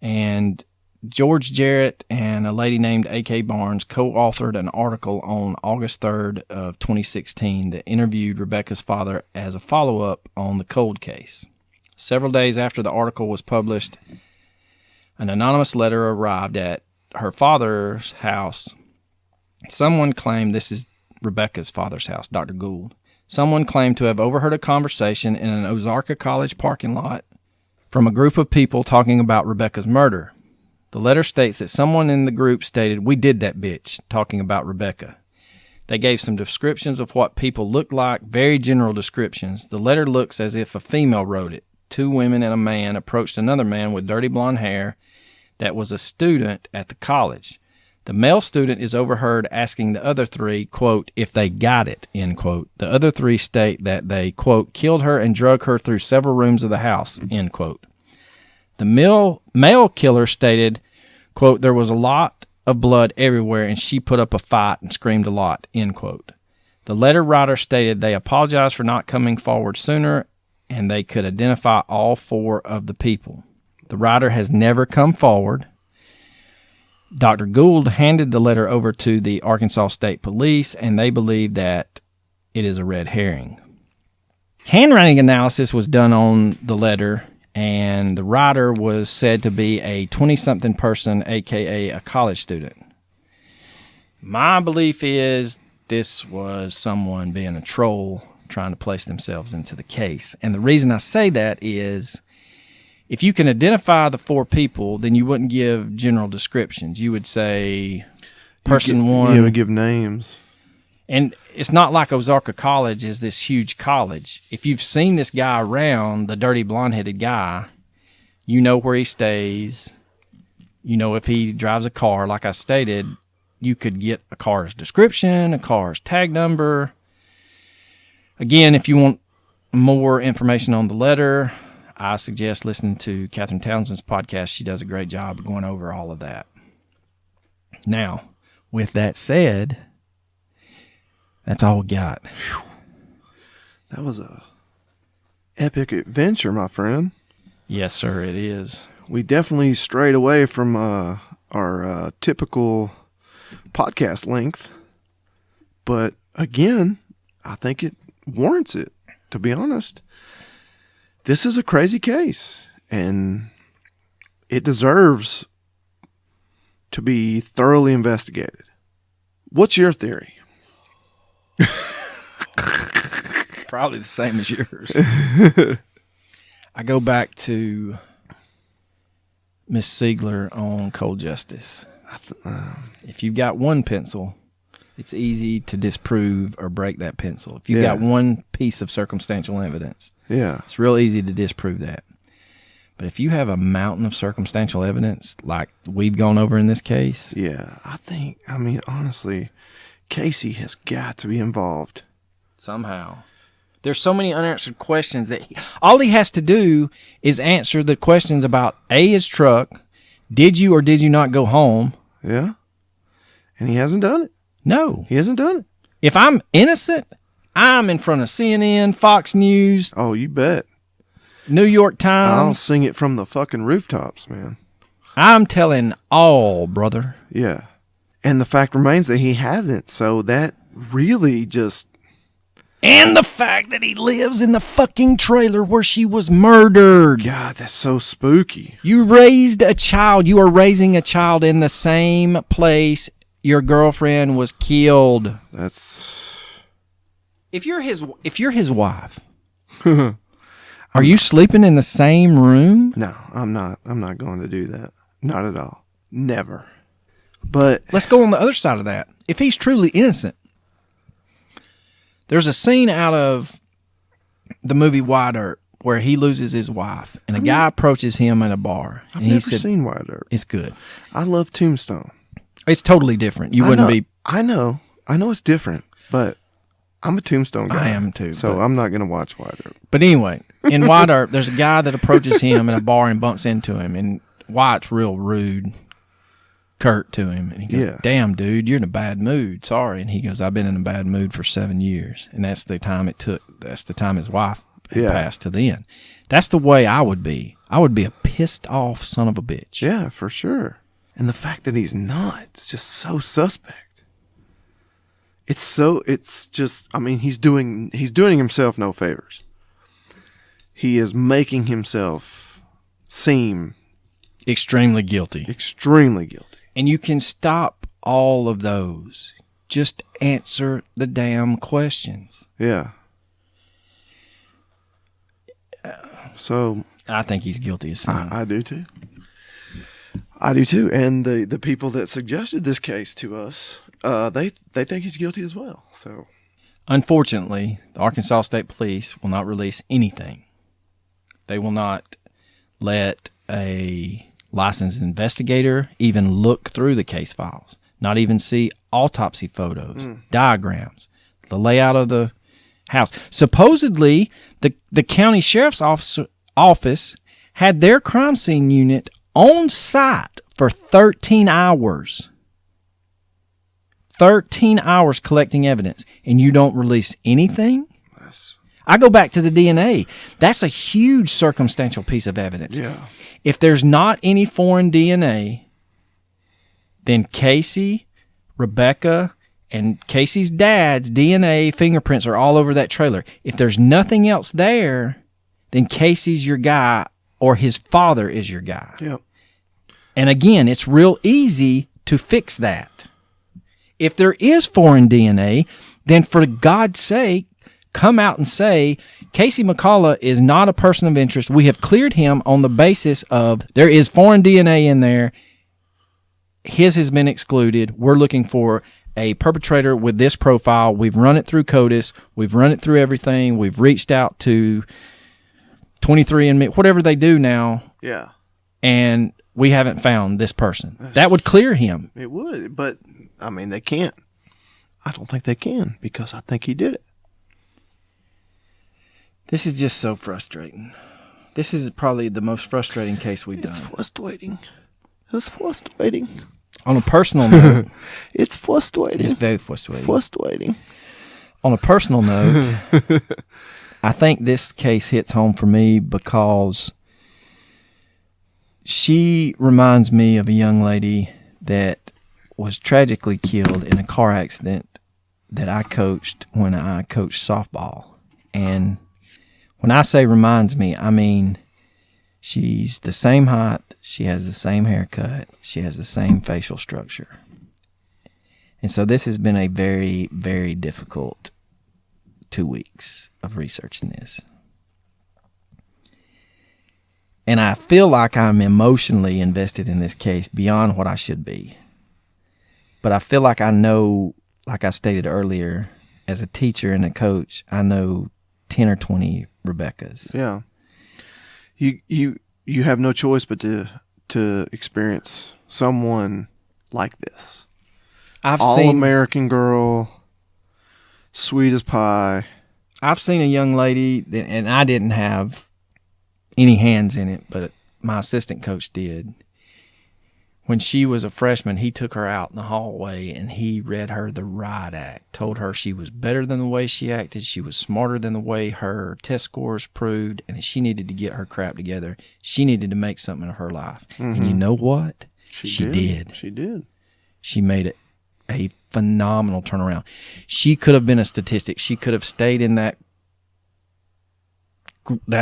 And George Jarrett and a lady named A.K. Barnes co-authored an article on August 3rd of 2016 that interviewed Rebekah's father as a follow-up on the cold case. Several days after the article was published, an anonymous letter arrived at her father's house. Someone claimed, this is Rebekah's father's house, Dr. Gould. Someone claimed to have overheard a conversation in an Ozarka College parking lot from a group of people talking about Rebekah's murder. The letter states that someone in the group stated, "We did that bitch," talking about Rebekah. They gave some descriptions of what people looked like, very general descriptions. The letter looks as if a female wrote it. 2 women and a man approached another man with dirty blonde hair that was a student at the college. The male student is overheard asking the other 3, quote, if they got it, end quote. The other 3 state that they, quote, killed her and drug her through several rooms of the house, end quote. The male killer stated, quote, there was a lot of blood everywhere and she put up a fight and screamed a lot, end quote. The letter writer stated they apologized for not coming forward sooner and they could identify all 4 of the people. The writer has never come forward. Dr. Gould handed the letter over to the Arkansas State Police and they believe that it is a red herring. Handwriting analysis was done on the letter, and the writer was said to be a 20-something person, a.k.a. a college student. My belief is this was someone being a troll trying to place themselves into the case. And the reason I say that is if you can identify the 4 people, then you wouldn't give general descriptions. You would say person 1. You would give names. And it's not like Ozarka College is this huge college. If you've seen this guy around, the dirty blonde-headed guy, You know where he stays. You know if he drives a car. Like I stated, you could get a car's description, a car's tag number. Again, if you want more information on the letter, I suggest listening to Catherine Townsend's podcast. She does a great job of going over all of that. Now, with that said, that's all we got. Whew. That was a epic adventure, my friend. Yes, sir, it is. We definitely strayed away from our typical podcast length. But again, I think it warrants it, to be honest. This is a crazy case, and it deserves to be thoroughly investigated. What's your theory? Probably the same as yours. I go back to Miss Siegler on Cold Justice. If you've got one pencil, it's easy to disprove or break that pencil. If you've got one piece of circumstantial evidence, it's real easy to disprove that. But if you have a mountain of circumstantial evidence like we've gone over in this case. Yeah, honestly, Casey has got to be involved. Somehow. There's so many unanswered questions that all he has to do is answer the questions about A, his truck, did you or did you not go home? Yeah. And he hasn't done it. No. He hasn't done it. If I'm innocent, I'm in front of CNN, Fox News. Oh, you bet. New York Times. I'll sing it from the fucking rooftops, man. I'm telling all, brother. Yeah. And the fact remains that he hasn't. So that really just... And the fact that he lives in the fucking trailer where she was murdered. God, that's so spooky. You raised a child. You are raising a child in the same place your girlfriend was killed. That's... If you're his wife, are you sleeping in the same room? No, I'm not. I'm not going to do that. Not at all. Never. But let's go on the other side of that. If he's truly innocent, there's a scene out of the movie Wide Earp where he loses his wife, and a guy approaches him at a bar. I've never seen Wide Earp. It's good. I love Tombstone. It's totally different. You wouldn't be. I know it's different, but I'm a Tombstone guy. I am too. So I'm not going to watch Wide Earp. But anyway, in Wide Earp, there's a guy that approaches him in a bar and bumps into him, and Wyatt's real rude, curt to him, and he goes, "Damn, dude, you're in a bad mood. Sorry." And he goes, "I've been in a bad mood for 7 years," and that's the time it took. That's the time his wife had passed to then. That's the way I would be. I would be a pissed off son of a bitch. Yeah, for sure. And the fact that he's not, it's just so suspect. It's just, he's doing himself no favors. He is making himself seem extremely guilty. Extremely guilty. And you can stop all of those. Just answer the damn questions. Yeah. So I think he's guilty as sin. I do too. I do too. And the people that suggested this case to us, they think he's guilty as well. So unfortunately, the Arkansas State Police will not release anything. They will not let a licensed investigator even look through the case files, not even see autopsy photos, diagrams, the layout of the house. Supposedly, the county sheriff's office had their crime scene unit on site for 13 hours. 13 hours collecting evidence, and you don't release anything? I go back to the DNA. That's a huge circumstantial piece of evidence. Yeah. If there's not any foreign DNA, then Casey, Rebekah, and Casey's dad's DNA fingerprints are all over that trailer. If there's nothing else there, then Casey's your guy or his father is your guy. Yep. And again, it's real easy to fix that. If there is foreign DNA, then for God's sake, come out and say, Casey McCullough is not a person of interest. We have cleared him on the basis of there is foreign DNA in there. His has been excluded. We're looking for a perpetrator with this profile. We've run it through CODIS. We've run it through everything. We've reached out to 23andMe, whatever they do now, Yeah. and we haven't found this person. That would clear him. It would, but, I mean, they can't. I don't think they can because I think he did it. This is just so frustrating. This is probably the most frustrating case we've It's done. frustrating. It's frustrating. On a personal note, It's frustrating. it's very frustrating. Frustrating. On a personal note, I think this case hits home for me because she reminds me of a young lady that was tragically killed in a car accident that I coached when I coached softball. And when I say reminds me, I mean she's the same height, she has the same haircut, she has the same facial structure. And so this has been a very, very difficult 2 weeks of researching this. And I feel like I'm emotionally invested in this case beyond what I should be. But I feel like I know, like I stated earlier, as a teacher and a coach, I know 10 or 20 Rebekahs. Yeah. You have no choice but to experience someone like this. I've seen All-American girl, sweet as pie. I've seen a young lady, that, and I didn't have any hands in it, but my assistant coach did. When she was a freshman, he took her out in the hallway and he read her the riot act, told her she was better than the way she acted, she was smarter than the way her test scores proved, and that she needed to get her crap together. She needed to make something of her life. Mm-hmm. And you know what? She did. She did. She made it a phenomenal turnaround. She could have been a statistic. She could have stayed in that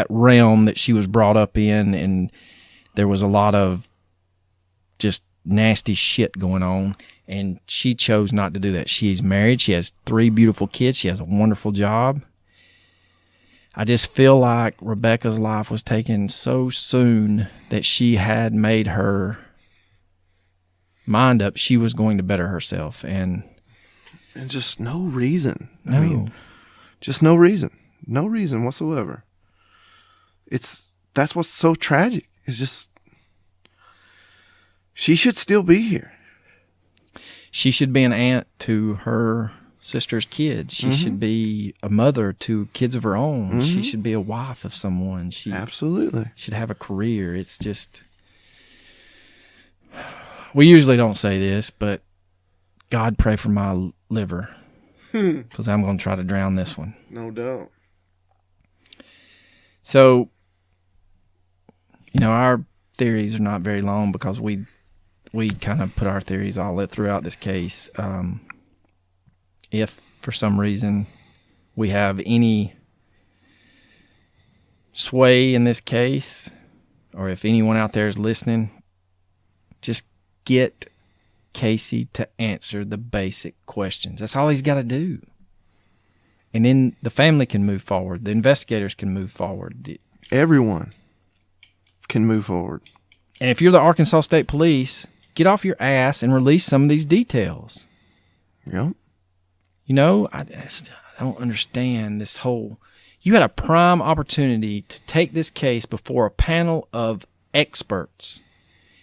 realm that she was brought up in, and there was a lot of just nasty shit going on, and she chose not to do that. She's married. She has 3 beautiful kids. She has a wonderful job. I just feel like Rebekah's life was taken so soon that she had made her mind up. She was going to better herself, and just no reason. No. I mean, just no reason. No reason whatsoever. That's what's so tragic. It's just, she should still be here. She should be an aunt to her sister's kids. She should be a mother to kids of her own. She should be a wife of someone. She absolutely should have a career. It's just, we usually don't say this, but God, pray for my liver, because I'm going to try to drown this one. No doubt. So, our theories are not very long because we kind of put our theories all throughout this case. If for some reason we have any sway in this case, or if anyone out there is listening, just get Casey to answer the basic questions. That's all he's got to do. And then the family can move forward. The investigators can move forward. Everyone can move forward. And if you're the Arkansas State Police, get off your ass and release some of these details. Yep. I don't understand this whole... You had a prime opportunity to take this case before a panel of experts,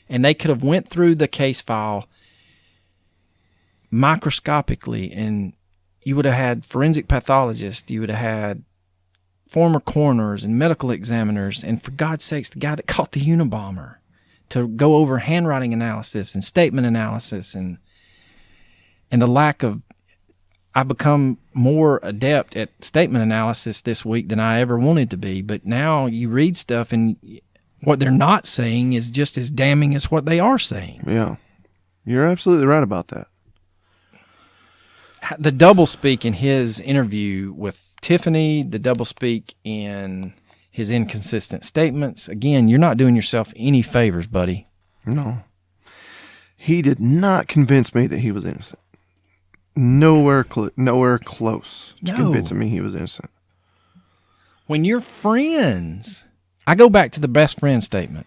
and they could have went through the case file microscopically, and you would have had forensic pathologists, you would have had former coroners and medical examiners, and for God's sakes, the guy that caught the Unabomber, to go over handwriting analysis and statement analysis, and the lack of... I've become more adept at statement analysis this week than I ever wanted to be, but now you read stuff and what they're not saying is just as damning as what they are saying. Yeah. You're absolutely right about that. The doublespeak in his interview with Tiffany, the doublespeak in his inconsistent statements, again, you're not doing yourself any favors, buddy. No. He did not convince me that he was innocent. Nowhere close to convincing me he was innocent. When you're friends, I go back to the best friend statement.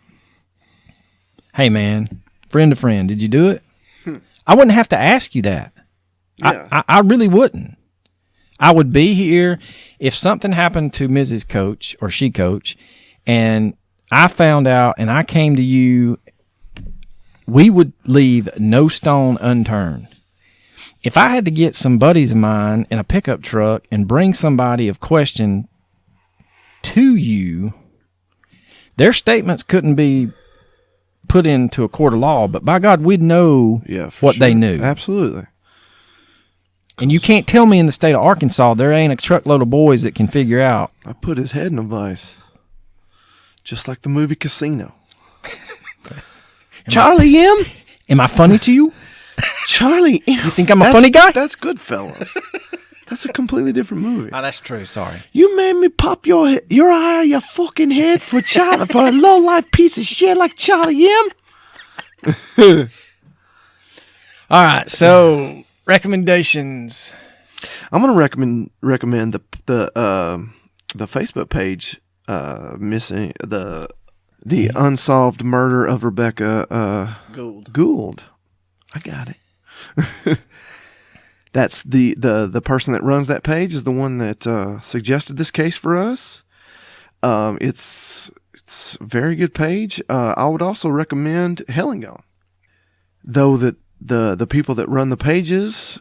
Hey, man, friend to friend, did you do it? I wouldn't have to ask you that. Yeah. I really wouldn't. I would be here if something happened to Mrs. Coach or she coach, and I found out, and I came to you, we would leave no stone unturned. If I had to get some buddies of mine in a pickup truck and bring somebody of question to you, their statements couldn't be put into a court of law, but by God, we'd know what they knew. Absolutely. And you can't tell me in the state of Arkansas there ain't a truckload of boys that can figure out. I put his head in a vice. Just like the movie Casino. Charlie M? Am I funny to you? Charlie M? You think I'm a funny guy? That's Goodfellas. That's a completely different movie. Oh, that's true. Sorry. You made me pop your eye or your fucking head for a low-life piece of shit like Charlie M? All right. So, recommendations. I'm going to recommend the Facebook page missing the unsolved murder of Rebekah Gould. I got it. That's the person that runs that page is the one that suggested this case for us. It's a very good page. I would also recommend Hell and Gone. Though that the people that run the pages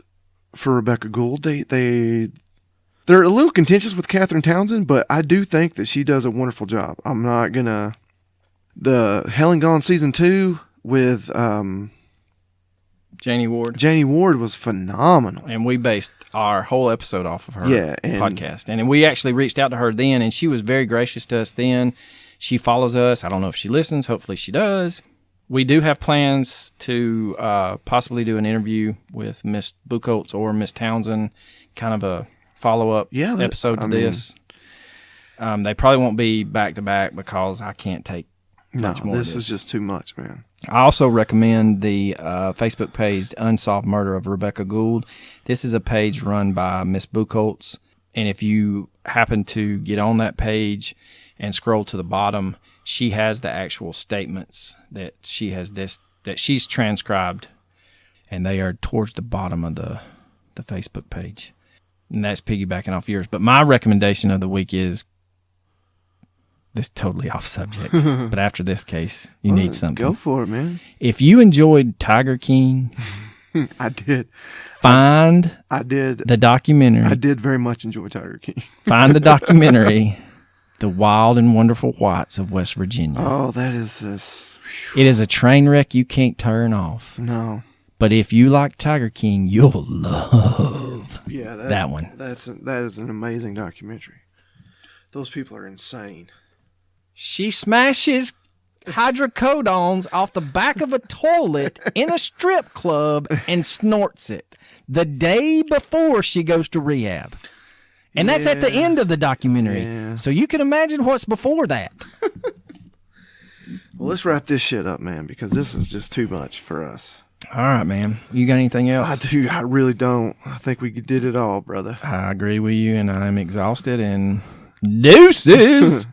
for Rebekah Gould, they're a little contentious with Catherine Townsend, but I do think that she does a wonderful job. I'm not gonna the Hell and Gone season 2 with Janie Ward. Janie Ward was phenomenal. And we based our whole episode off of her podcast. And we actually reached out to her then, and she was very gracious to us then. She follows us. I don't know if she listens. Hopefully she does. We do have plans to possibly do an interview with Miss Buchholz or Miss Townsend, kind of a follow-up episode to this. They probably won't be back-to-back because I can't take much more. This is just too much, man. I also recommend the Facebook page, Unsolved Murder of Rebekah Gould. This is a page run by Miss Buchholz, and if you happen to get on that page and scroll to the bottom, she has the actual statements that she has that she's transcribed, and they are towards the bottom of the Facebook page. And that's piggybacking off yours. But my recommendation of the week is this totally off subject. But after this case, you need something. Go for it, man. If you enjoyed Tiger King, I did. I did. The documentary. I did very much enjoy Tiger King. Find the documentary, The Wild and Wonderful Whites of West Virginia. Oh, that is this. It is a train wreck you can't turn off. No. But if you like Tiger King, you'll love that one. That is an amazing documentary. Those people are insane. She smashes hydrocodones off the back of a toilet in a strip club and snorts it the day before she goes to rehab. And that's at the end of the documentary. Yeah. So you can imagine what's before that. Well, let's wrap this shit up, man, because this is just too much for us. All right, man. You got anything else? I do. I really don't. I think we did it all, brother. I agree with you, and I'm exhausted, and deuces.